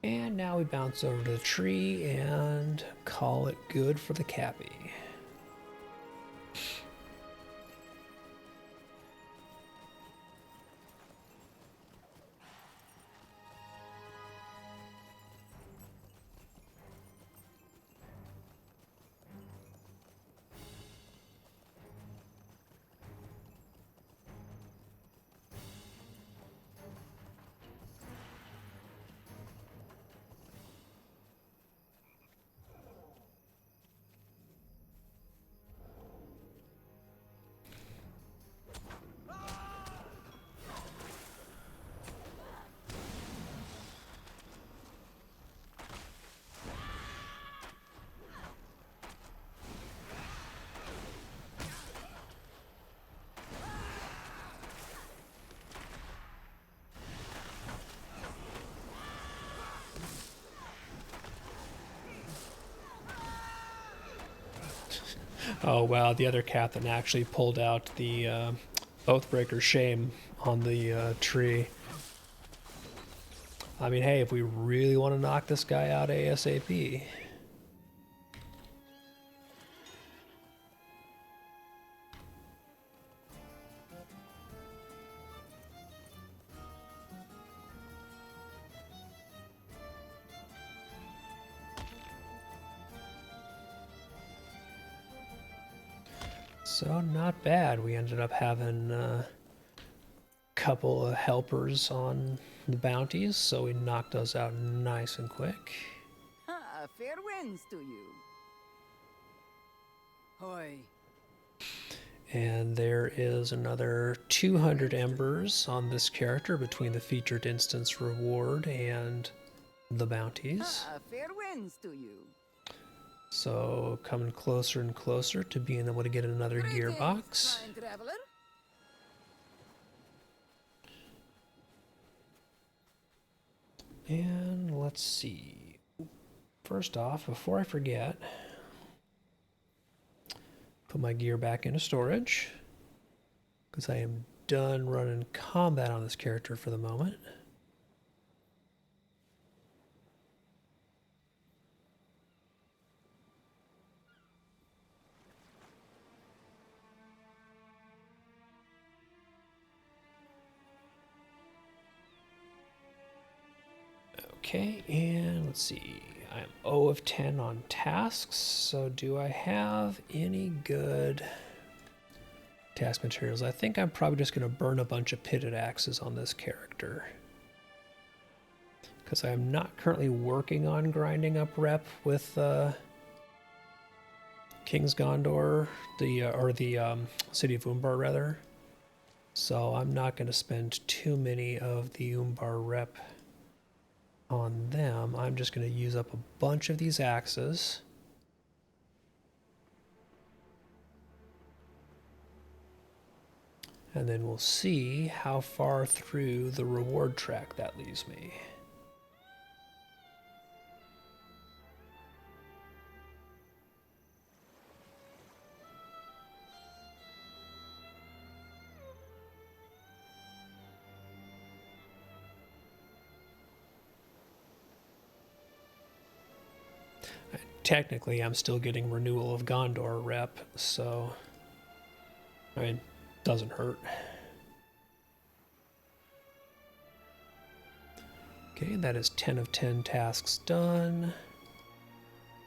And now we bounce over to the tree and call it good for the Cappy. Oh wow, the other captain actually pulled out the Oathbreaker Shame on the tree. I mean, hey, if we really want to knock this guy out ASAP. So not bad. We ended up having a couple of helpers on the bounties, so we knocked those out nice and quick.
Ah, fair winds to you. Hoy.
And there is another 200 embers on this character between the featured instance reward and the bounties.
Ah, fair winds to you.
So coming closer and closer to being able to get another
Greetings,
gearbox.
kind traveler.
And let's see. First off, before I forget, put my gear back into storage because I am done running combat on this character for the moment. Okay, and let's see. I'm 0 of 10 on tasks, so do I have any good task materials? I think I'm probably just going to burn a bunch of pitted axes on this character, because I'm not currently working on grinding up rep with King's Gondor, the City of Umbar rather. So I'm not going to spend too many of the Umbar rep on them. I'm just going to use up a bunch of these axes. And then we'll see how far through the reward track that leaves me. technically I'm still getting Renewal of Gondor rep, so I mean, doesn't hurt. Okay, that is 10 of 10 tasks done.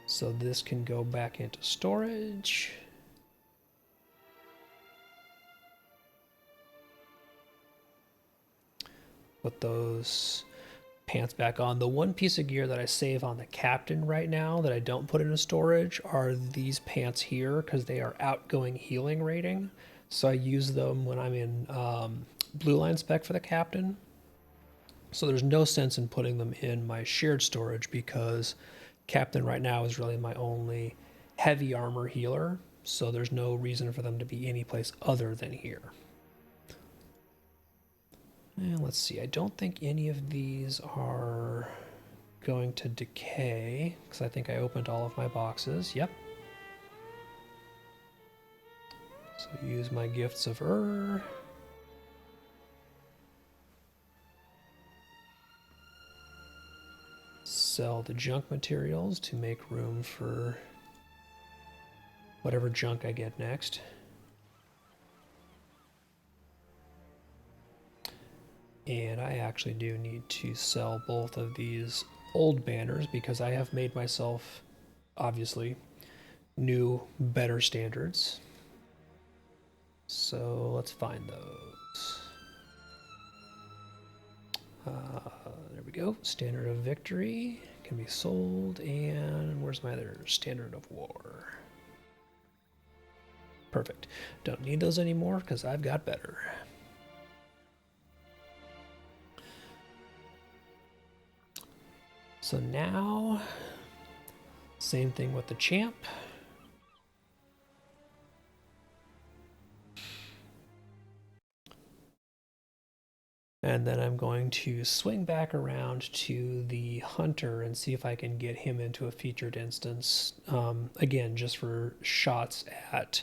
So this can go back into storage. Put those pants back on. The one piece of gear that I save on the captain right now that I don't put into storage are these pants here because they are outgoing healing rating. So I use them when I'm in blue line spec for the captain. So there's no sense in putting them in my shared storage because captain right now is really my only heavy armor healer. So there's no reason for them to be any place other than here. And let's see, I don't think any of these are going to decay because I think I opened all of my boxes. Yep. So use my gifts of sell the junk materials to make room for whatever junk I get next. And I actually do need to sell both of these old banners because I have made myself, obviously, new, better standards. So let's find those. There we go. Standard of Victory can be sold. And where's my other Standard of War? Perfect. Don't need those anymore because I've got better. So now, same thing with the champ. And then I'm going to swing back around to the hunter and see if I can get him into a featured instance. Again, just for shots at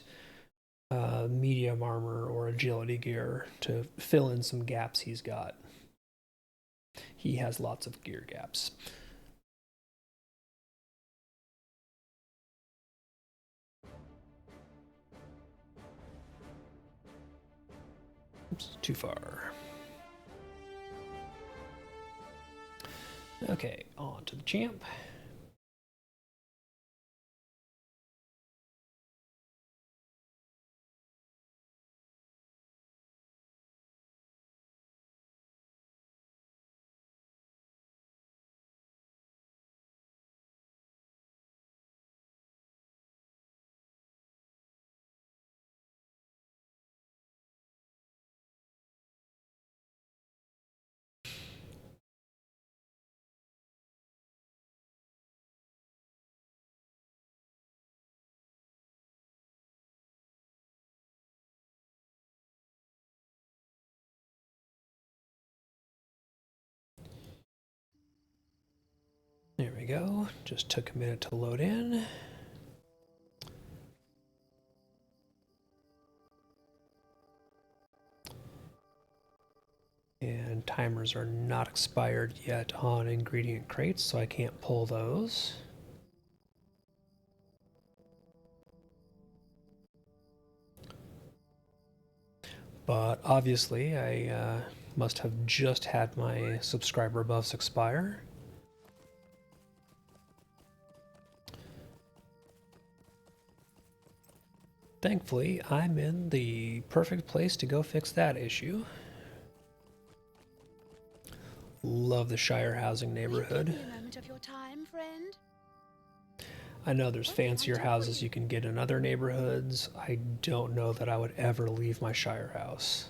medium armor or agility gear to fill in some gaps he's got. He has lots of gear gaps. Oops, too far. Okay, on to the champ. There we go. Just took a minute to load in. And timers are not expired yet on ingredient crates, so I can't pull those. But obviously, I must have just had my subscriber buffs expire. Thankfully, I'm in the perfect place to go fix that issue. Love the Shire housing neighborhood.
Give me a moment of your time, friend.
I know there's fancier houses you can get in other neighborhoods. I don't know that I would ever leave my Shire house.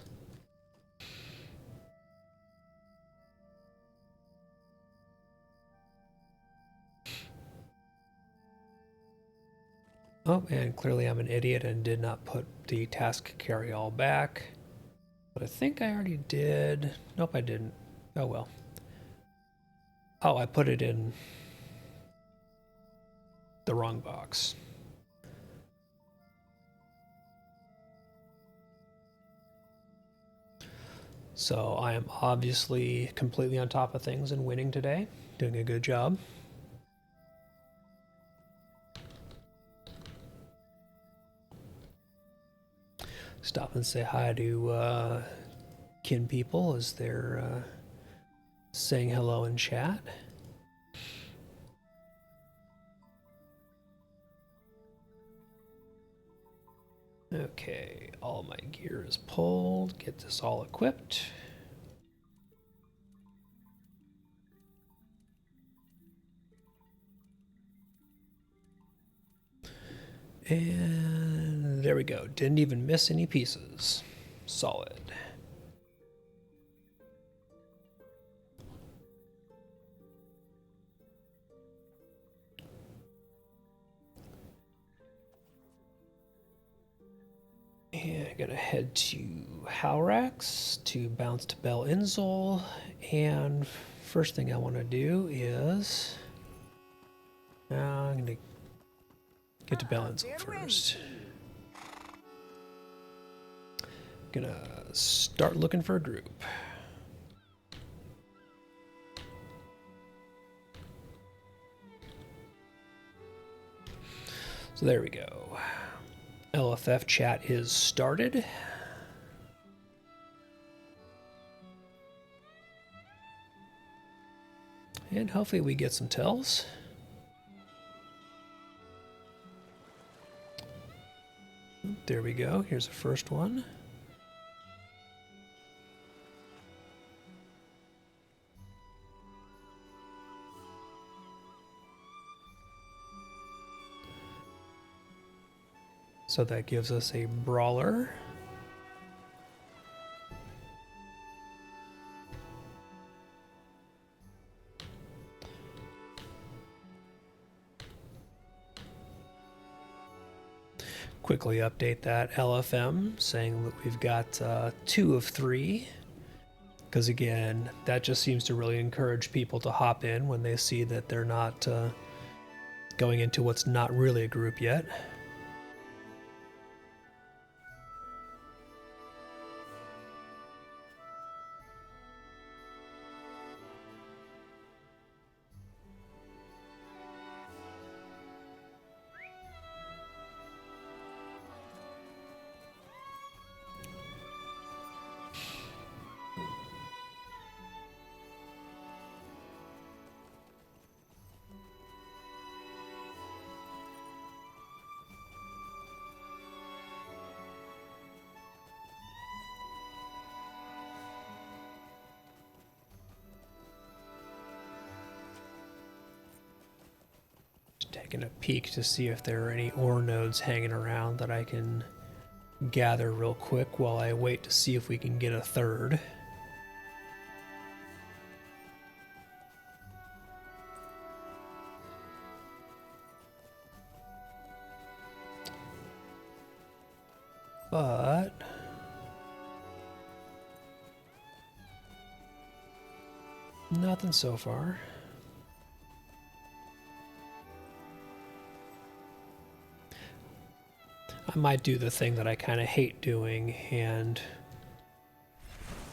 Oh, and clearly I'm an idiot and did not put the task carry-all back. But I think I already did. Nope, I didn't. Oh well. Oh, I put it in the wrong box. So I am obviously completely on top of things and winning today. Doing a good job. Stop and say hi to kin people as they're saying hello in chat. Okay, all my gear is pulled. Get this all equipped. And there we go. Didn't even miss any pieces. Solid. And I'm gonna head to Howrax to bounce to Bel Inzol. And first thing I want to do is I'm gonna get to Bel Inzol first. Gonna start looking for a group. So there we go. LFF chat is started. And hopefully we get some tells. There we go. Here's the first one. So that gives us a brawler. Quickly update that LFM saying that we've got 2 of 3. Because again, that just seems to really encourage people to hop in when they see that they're not going into what's not really a group yet. Taking a peek to see if there are any ore nodes hanging around that I can gather real quick while I wait to see if we can get a third. But nothing so far. I might do the thing that I kind of hate doing and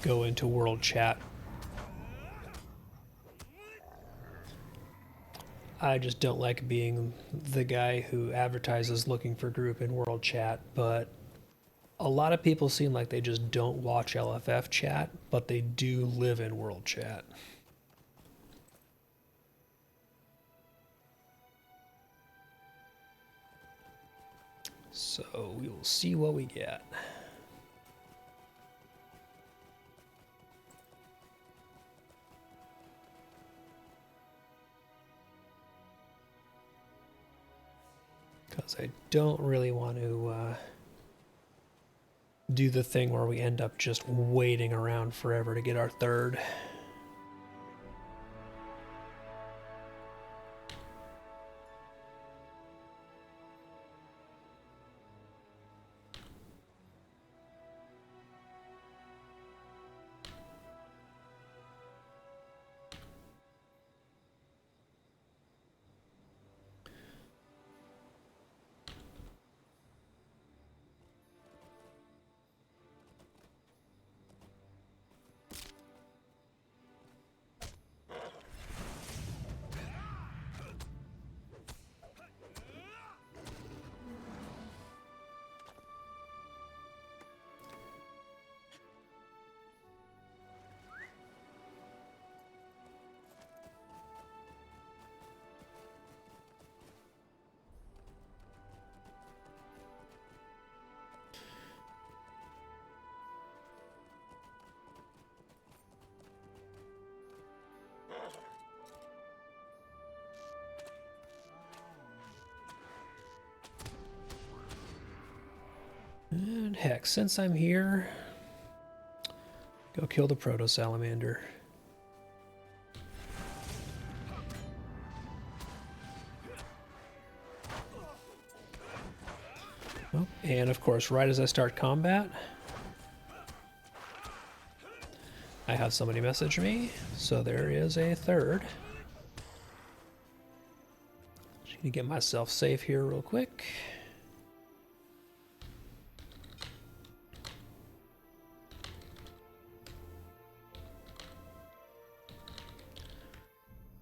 go into world chat. I just don't like being the guy who advertises looking for group in world chat, but a lot of people seem like they just don't watch LFF chat, but they do live in world chat. So we will see what we get. Because I don't really want to do the thing where we end up just waiting around forever to get our third. And heck, since I'm here, go kill the proto-salamander. Oh, and of course, right as I start combat, I have somebody message me, so there is a third. Just need to get myself safe here real quick.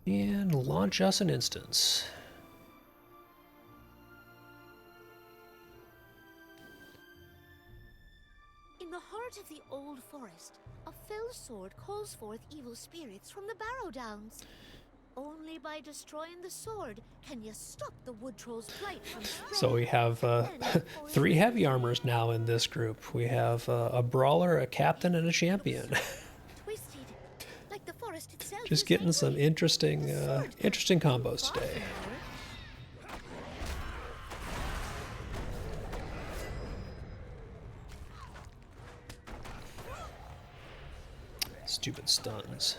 And launch us an instance.
In the heart of the old forest, a fell sword calls forth evil spirits from the Barrow Downs. Only by destroying the sword can you stop the wood troll's flight from spreading.
So we have 3 heavy armors now in this group. We have a brawler, a captain, and a champion.
Twisted, like the forest itself.
Just
is
getting some
angry.
interesting,
The sword
interesting
can't be
combos
fought
today.
now.
Stupid stuns.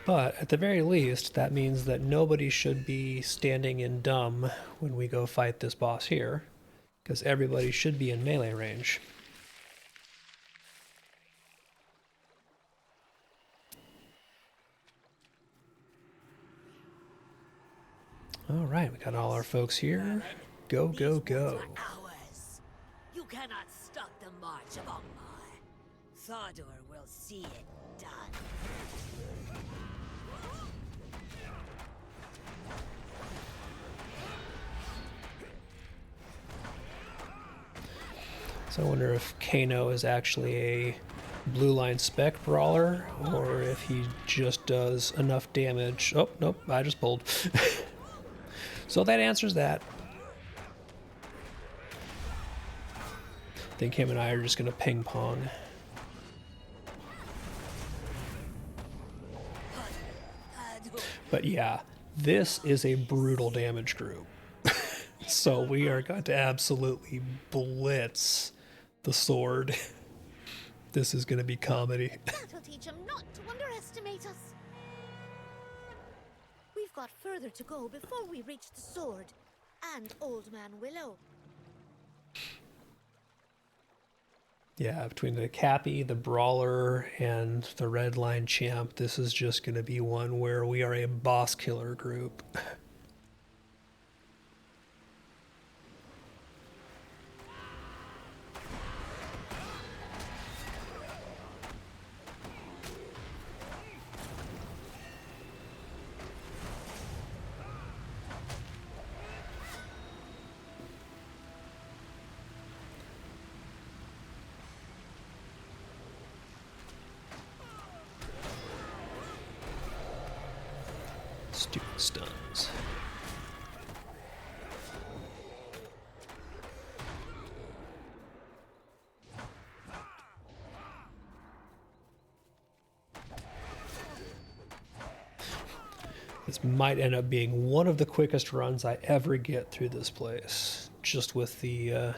But at the very least, that means that nobody should be standing in dumb when we go fight this boss here, because everybody should be in melee range. All right, we got all our folks here. Go, go, go.
These woods are ours. You cannot stop the march of Ongmar. Sodor will see it done.
So I wonder if Kano is actually a blue line spec brawler, or if he just does enough damage. Oh, nope, I just pulled. So that answers that. I think him and I are just going to ping pong. But yeah, this is a brutal damage group. So we are going to absolutely blitz the sword. This is going to be comedy.
That'll teach him not to underestimate us. We've got further to go before we reach the sword and Old Man Willow.
Yeah, between the Cappy, the Brawler, and the Red Line Champ, this is just going to be one where we are a boss killer group. Stupid stuns. This might end up being one of the quickest runs I ever get through this place, just with the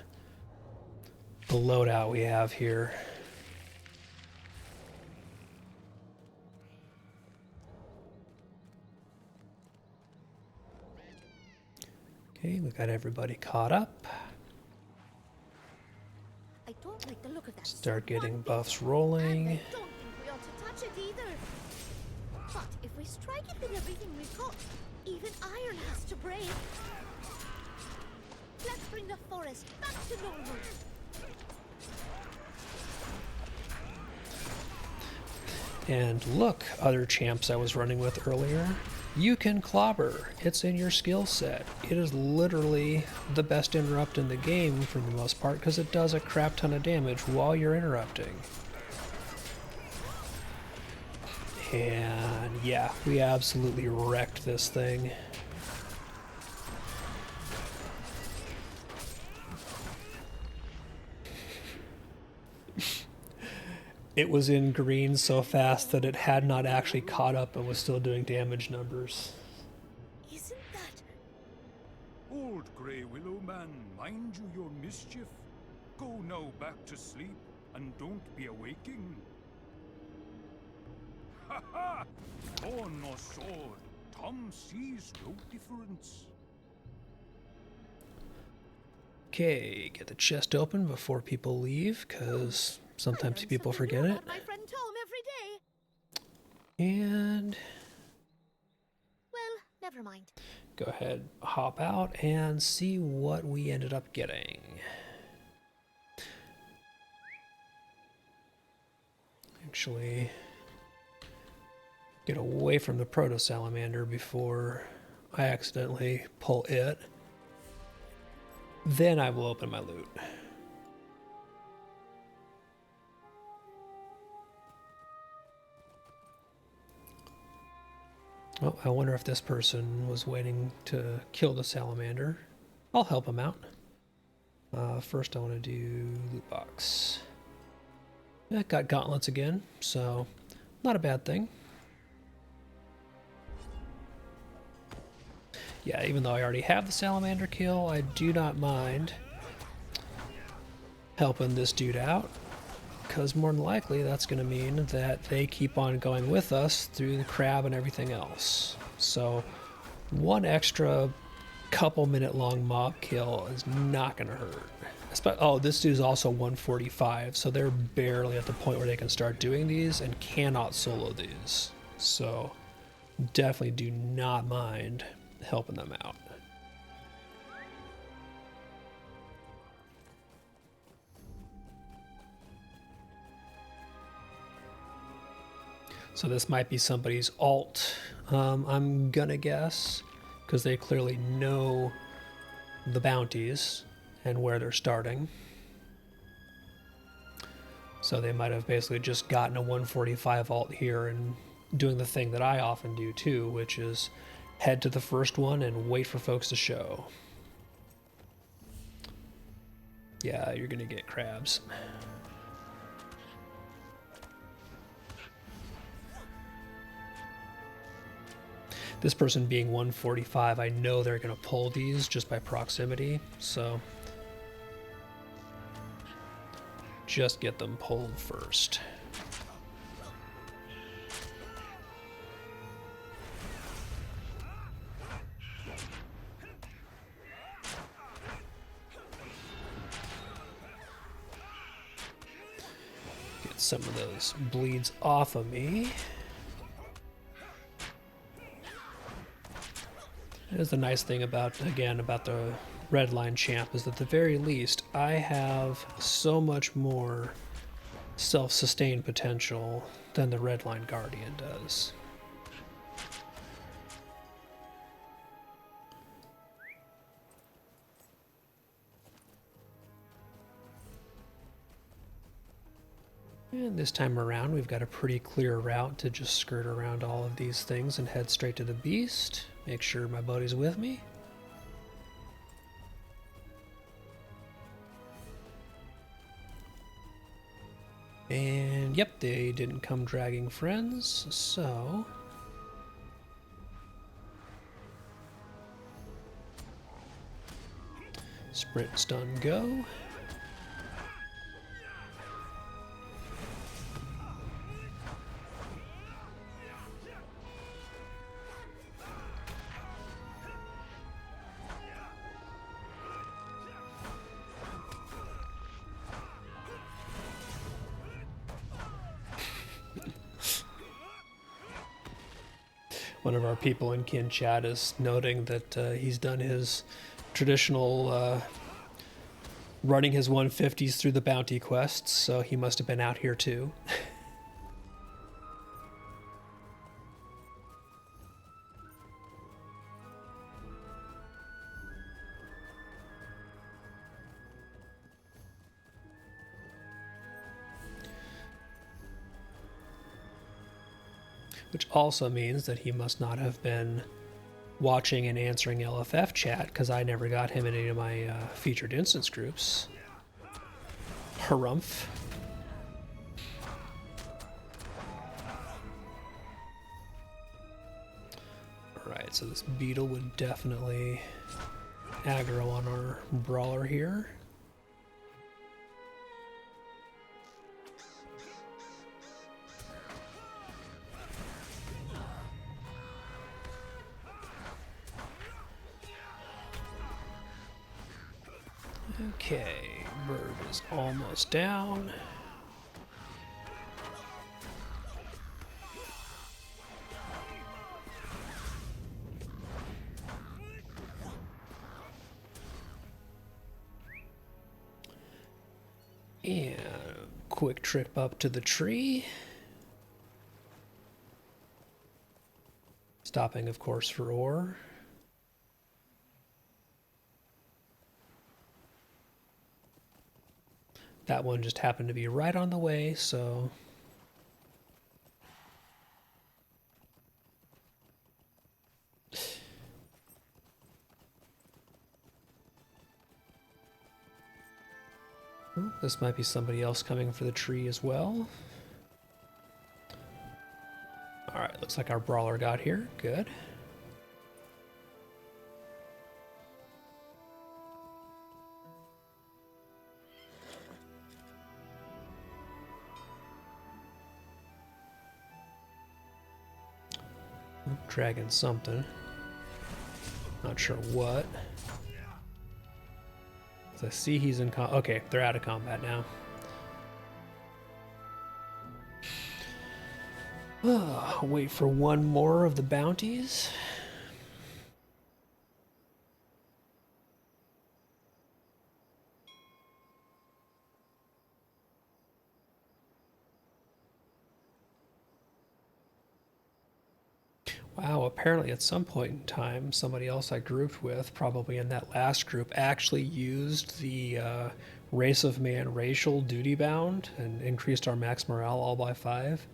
loadout we have here. Okay, we got everybody caught up.
I don't like the look of that.
Start
sword
getting
one bit,
buffs
and
rolling.
I don't think we ought to touch it either. But if we strike it with everything we've got, even iron has to break. Let's bring the forest back to normal.
And look, other champs I was running with earlier, you can clobber. It's in your skill set. It is literally the best interrupt in the game for the most part because it does a crap ton of damage while you're interrupting. And yeah, we absolutely wrecked this thing. it was in green so fast that it had not actually caught up and was still doing damage numbers.
Isn't that...
Old Grey Willow Man, mind you your mischief. Go now back to sleep, and don't be awaking. Ha ha! Horn or sword, Tom sees no difference.
Okay, get the chest open before people leave, because sometimes
I learn
people
something
forget
new
it.
about my friend Tom every day.
And
Well, never mind.
go ahead, hop out, and see what we ended up getting. Actually, get away from the proto-salamander before I accidentally pull it. Then I will open my loot. Oh, I wonder if this person was waiting to kill the salamander. I'll help him out. First I want to do loot box. Yeah, got gauntlets again, so not a bad thing. Yeah, even though I already have the salamander kill, I do not mind helping this dude out, because more than likely that's going to mean that they keep on going with us through the crab and everything else. So one extra couple minute long mob kill is not going to hurt. Oh, this dude's also 145, so they're barely at the point where they can start doing these and cannot solo these. So definitely do not mind helping them out. So this might be somebody's alt, I'm gonna guess, because they clearly know the bounties and where they're starting. So they might have basically just gotten a 145 alt here and doing the thing that I often do too, which is head to the first one and wait for folks to show. Yeah, you're gonna get crabs. This person being 145, I know they're gonna pull these just by proximity, so just get them pulled first. Get some of those bleeds off of me. Here's the nice thing about, again, about the Redline Champ is that at the very least, I have so much more self-sustained potential than the Redline Guardian does. And this time around, we've got a pretty clear route to just skirt around all of these things and head straight to the beast. Make sure my buddy's with me. And yep, they didn't come dragging friends, so sprint, stun, go. One of our people in Kin chat is noting that he's done his traditional running his 150s through the bounty quests, so he must have been out here too. Which also means that he must not have been watching and answering LFF chat, because I never got him in any of my featured instance groups. Harumph. Alright, so this beetle would definitely aggro on our brawler here. Okay, bird is almost down. And quick trip up to the tree. Stopping, of course, for ore. That one just happened to be right on the way, so... Oh, this might be somebody else coming for the tree as well. Alright, looks like our brawler got here. Good. Dragging something. Not sure what. So I see he's in okay, they're out of combat now. Wait for one more of the bounties. Wow, apparently at some point in time, somebody else I grouped with, probably in that last group, actually used the Race of Man racial duty bound and increased our max morale all by 5.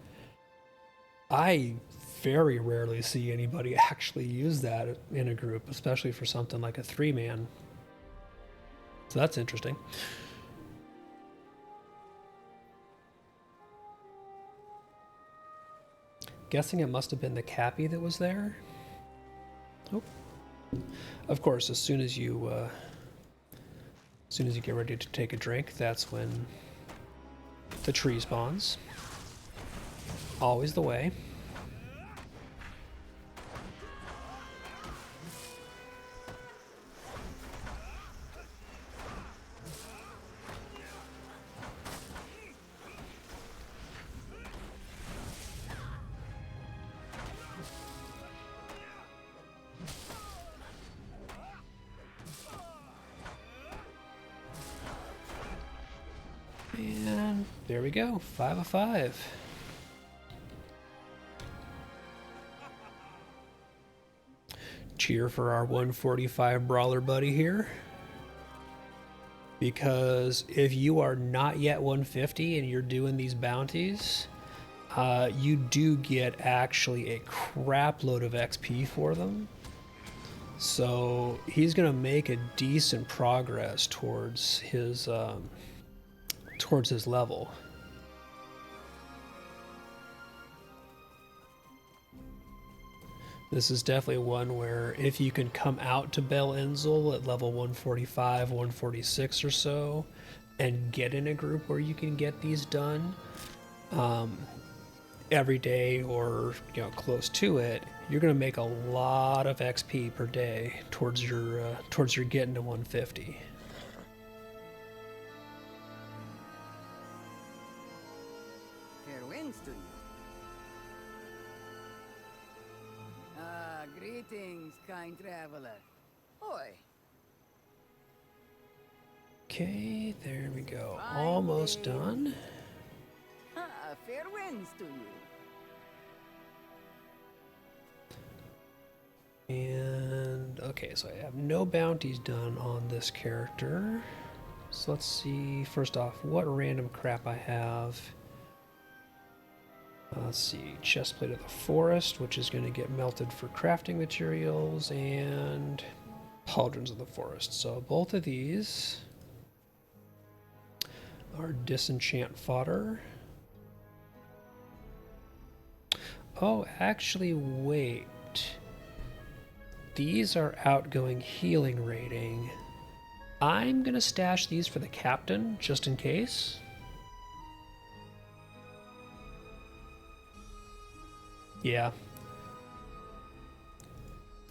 I very rarely see anybody actually use that in a group, especially for something like a 3-man. So that's interesting. Guessing it must have been the Cappy that was there. Oh. Of course, as soon as you get ready to take a drink, that's when the tree spawns. Always the way. And there we go, 5 of 5. Cheer for our 145 brawler buddy here. Because if you are not yet 150 and you're doing these bounties, you do get actually a crap load of XP for them. So he's going to make a decent progress towards his level. This is definitely one where if you can come out to Bel Enzel at level 145, 146 or so, and get in a group where you can get these done every day or close to it, you're going to make a lot of XP per day towards your getting to 150.
Fair winds to you. Greetings, kind traveler. Oi.
Okay, there we go. Almost done.
Fair winds to you.
And okay, so I have no bounties done on this character. So let's see, first off, what random crap I have. Let's see, Chestplate of the Forest, which is going to get melted for crafting materials, and Pauldrons of the Forest. So both of these are disenchant fodder. Oh, actually, wait. these are outgoing healing rating. I'm gonna stash these for the captain, just in case. Yeah.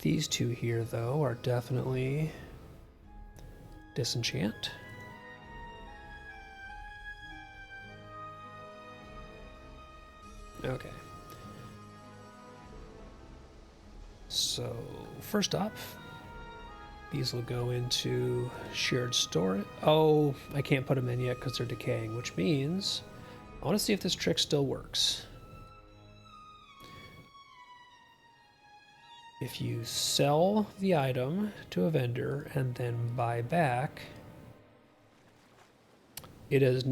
These two here, though, are definitely disenchant. Okay. So, first up, these will go into shared storage. Oh, I can't put them in yet because they're decaying, which means I want to see if this trick still works. If you sell the item to a vendor and then buy back, it is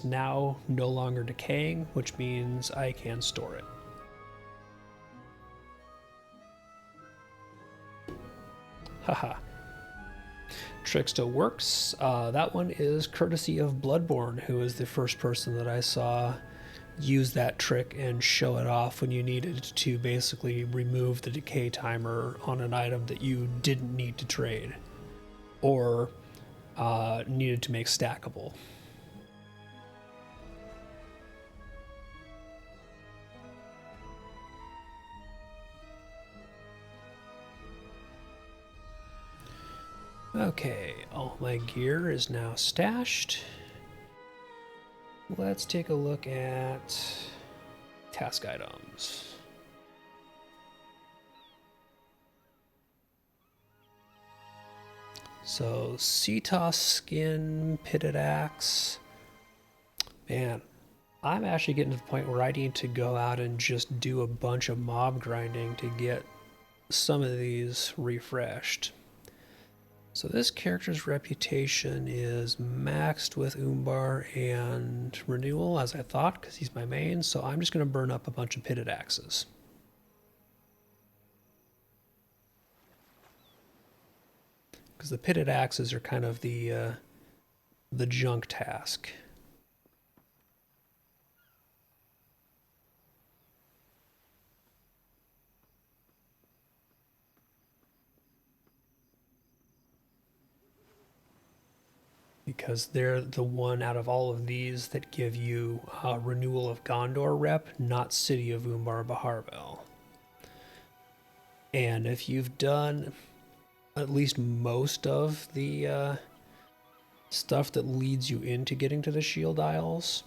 now no longer decaying, which means I can store it. Haha. Trick still works. That one is courtesy of Bloodborne, who is the first person that I saw use that trick and show it off when you needed to basically remove the decay timer on an item that you didn't need to trade or needed to make stackable. Okay, all my gear is now stashed. Let's take a look at task items. So, Cetos skin, pitted axe. Man, I'm actually getting to the point where I need to go out and just do a bunch of mob grinding to get some of these refreshed. So this character's reputation is maxed with Umbar and Renewal, as I thought, because he's my main, so I'm just going to burn up a bunch of pitted axes. Because the pitted axes are kind of the junk task. Because they're the one out of all of these that give you Renewal of Gondor rep, not City of Umbar Baharvel. And if you've done at least most of the stuff that leads you into getting to the Shield Isles,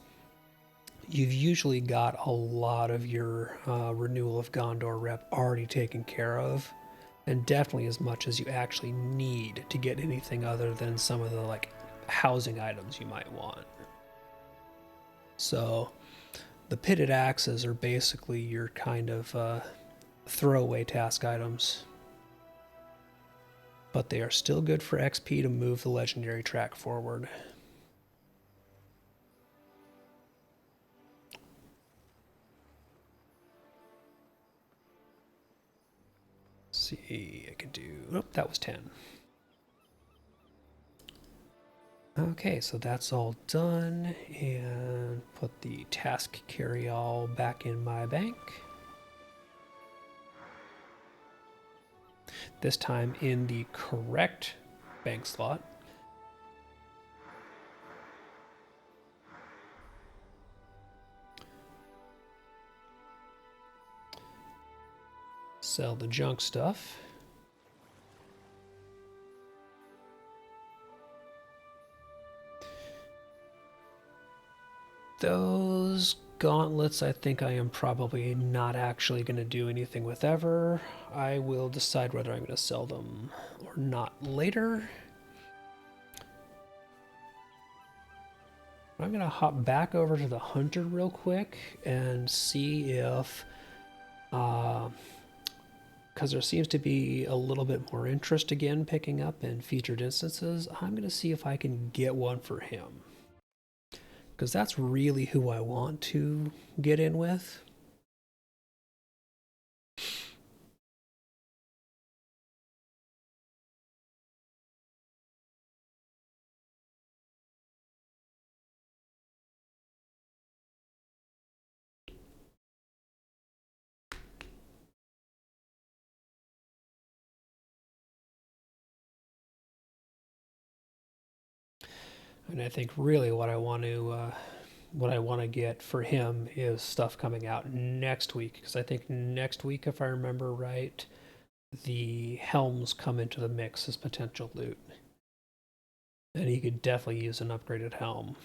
you've usually got a lot of your Renewal of Gondor rep already taken care of, and definitely as much as you actually need to get anything other than some of the like housing items you might want. So the pitted axes are basically your kind of throwaway task items, but they are still good for XP to move the legendary track forward. Let's see, I can do, oh, that was 10. Okay, so that's all done, and put the task carry-all back in my bank. This time in the correct bank slot. Sell the junk stuff. Those gauntlets, I think I am probably not actually going to do anything with ever. I will decide whether I'm going to sell them or not later. I'm going to hop back over to the hunter real quick and see if, because there seems to be a little bit more interest again picking up in featured instances, I'm going to see if I can get one for him. Because that's really who I want to get in with. And I think really what I want to get for him is stuff coming out next week, because I think next week, if I remember right, the helms come into the mix as potential loot. And he could definitely use an upgraded helm.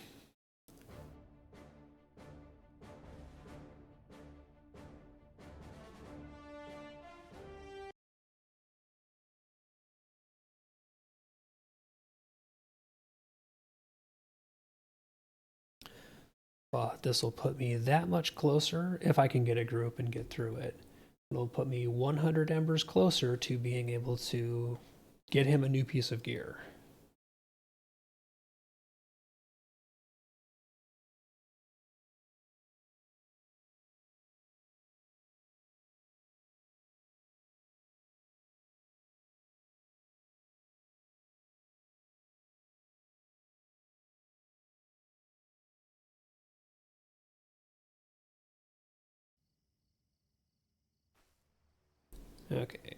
But this will put me that much closer, if I can get a group and get through it. It'll put me 100 embers closer to being able to get him a new piece of gear. Okay.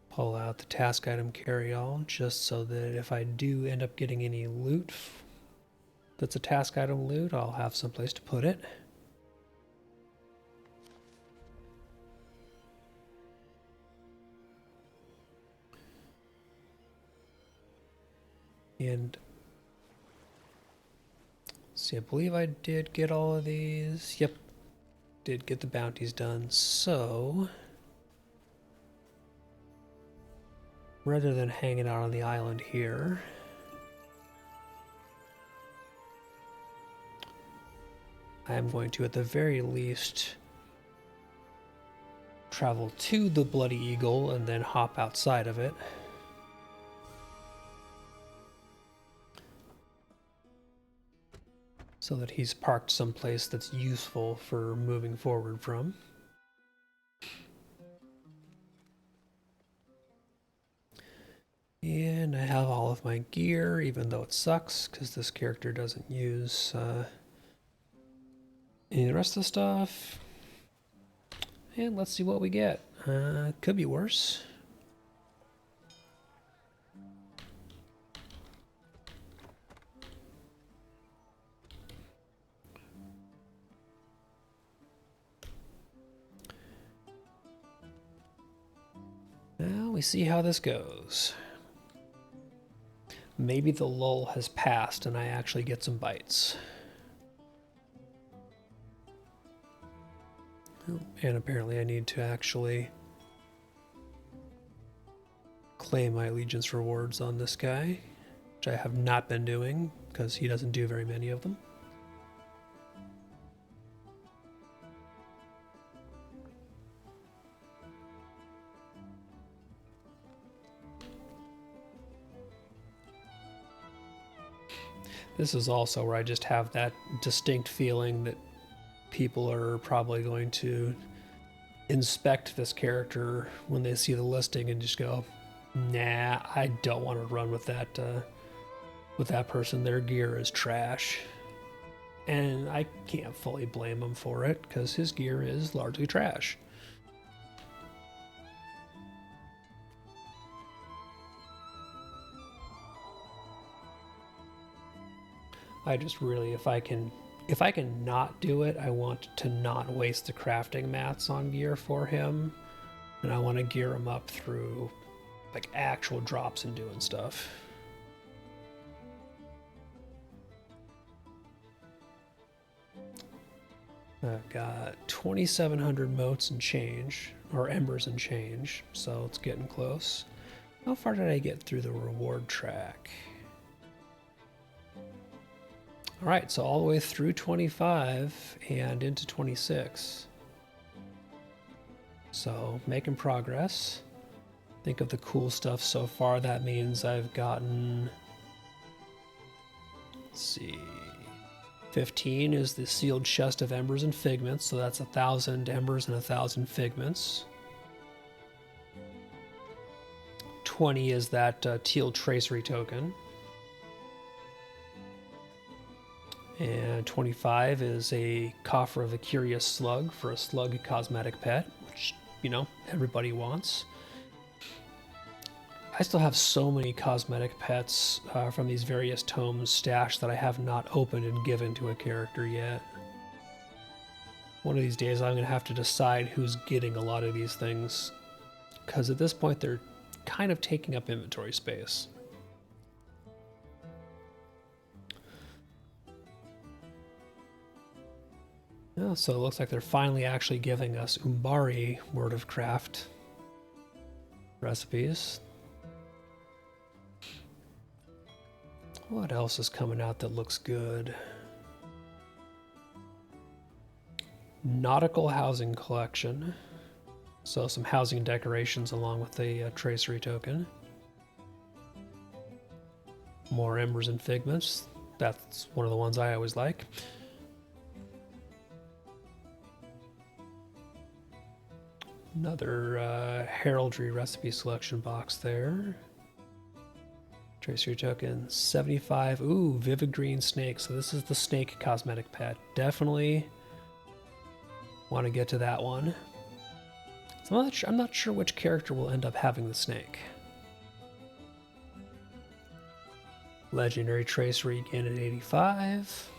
Pull out the task item carry-all, just so that if I do end up getting any loot that's a task item loot, I'll have someplace to put it. And see, I believe I did get all of these. Yep, did get the bounties done. So rather than hanging out on the island here, I am going to, at the very least, travel to the Bloody Eagle and then hop outside of it. So that he's parked someplace that's useful for moving forward from. And I have all of my gear, even though it sucks, because this character doesn't use any of the rest of the stuff. And let's see what we get. Could be worse. Now we see how this goes. Maybe the lull has passed and I actually get some bites. And apparently I need to actually claim my allegiance rewards on this guy, which I have not been doing because he doesn't do very many of them. This is also where I just have that distinct feeling that people are probably going to inspect this character when they see the listing and just go, nah, I don't want to run with that person. Their gear is trash. And I can't fully blame him for it, because his gear is largely trash. I just really, if I can not do it, I want to not waste the crafting mats on gear for him. And I want to gear him up through like actual drops and doing stuff. I've got 2,700 motes and change, or embers and change, so it's getting close. How far did I get through the reward track? All right, so all the way through 25 and into 26. So making progress. Think of the cool stuff so far. That means I've gotten, let's see, 15 is the sealed chest of embers and figments, so that's 1,000 embers and 1,000 figments. 20 is that teal tracery token. And 25 is a coffer of a curious slug for a slug cosmetic pet, which you know, everybody wants. I still have so many cosmetic pets from these various tomes stashed that I have not opened and given to a character yet. One of these days I'm going to have to decide who's getting a lot of these things, because at this point they're kind of taking up inventory space. Yeah, so it looks like they're finally actually giving us Umbari Word of Craft recipes. What else is coming out that looks good? Nautical Housing Collection. So some housing decorations along with the tracery token. More Embers and Figments. That's one of the ones I always like. Another heraldry recipe selection box there. Tracery token 75. Ooh, Vivid Green Snake. So this is the snake cosmetic pet. Definitely want to get to that one. So I'm not sure which character will end up having the snake. Legendary Tracery again at 85.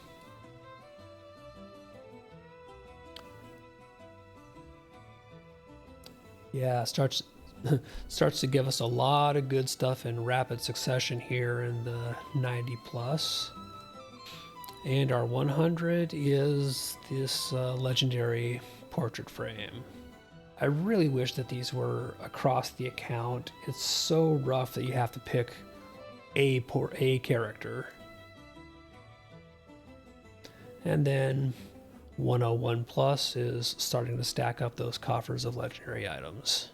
Yeah, starts to give us a lot of good stuff in rapid succession here in the 90 plus. And our 100 is this legendary portrait frame. I really wish that these were across the account. It's so rough that you have to pick a character. And then 101 plus is starting to stack up those coffers of legendary items.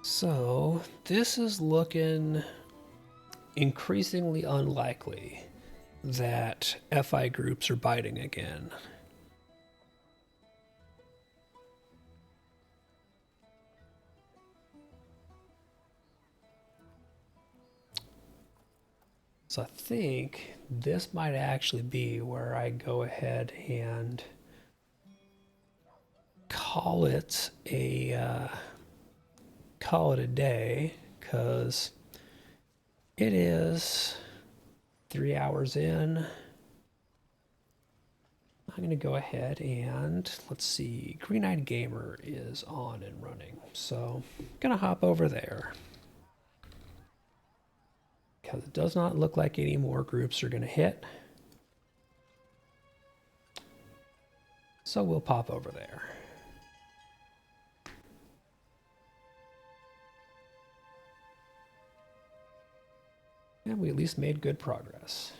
So this is looking increasingly unlikely that FI groups are biting again. So I think this might actually be where I go ahead and call it a day, because it is 3 hours in. I'm going to go ahead and let's see. Green Eyed Gamer is on and running, so I'm going to hop over there, because it does not look like any more groups are going to hit. So we'll pop over there. And we at least made good progress.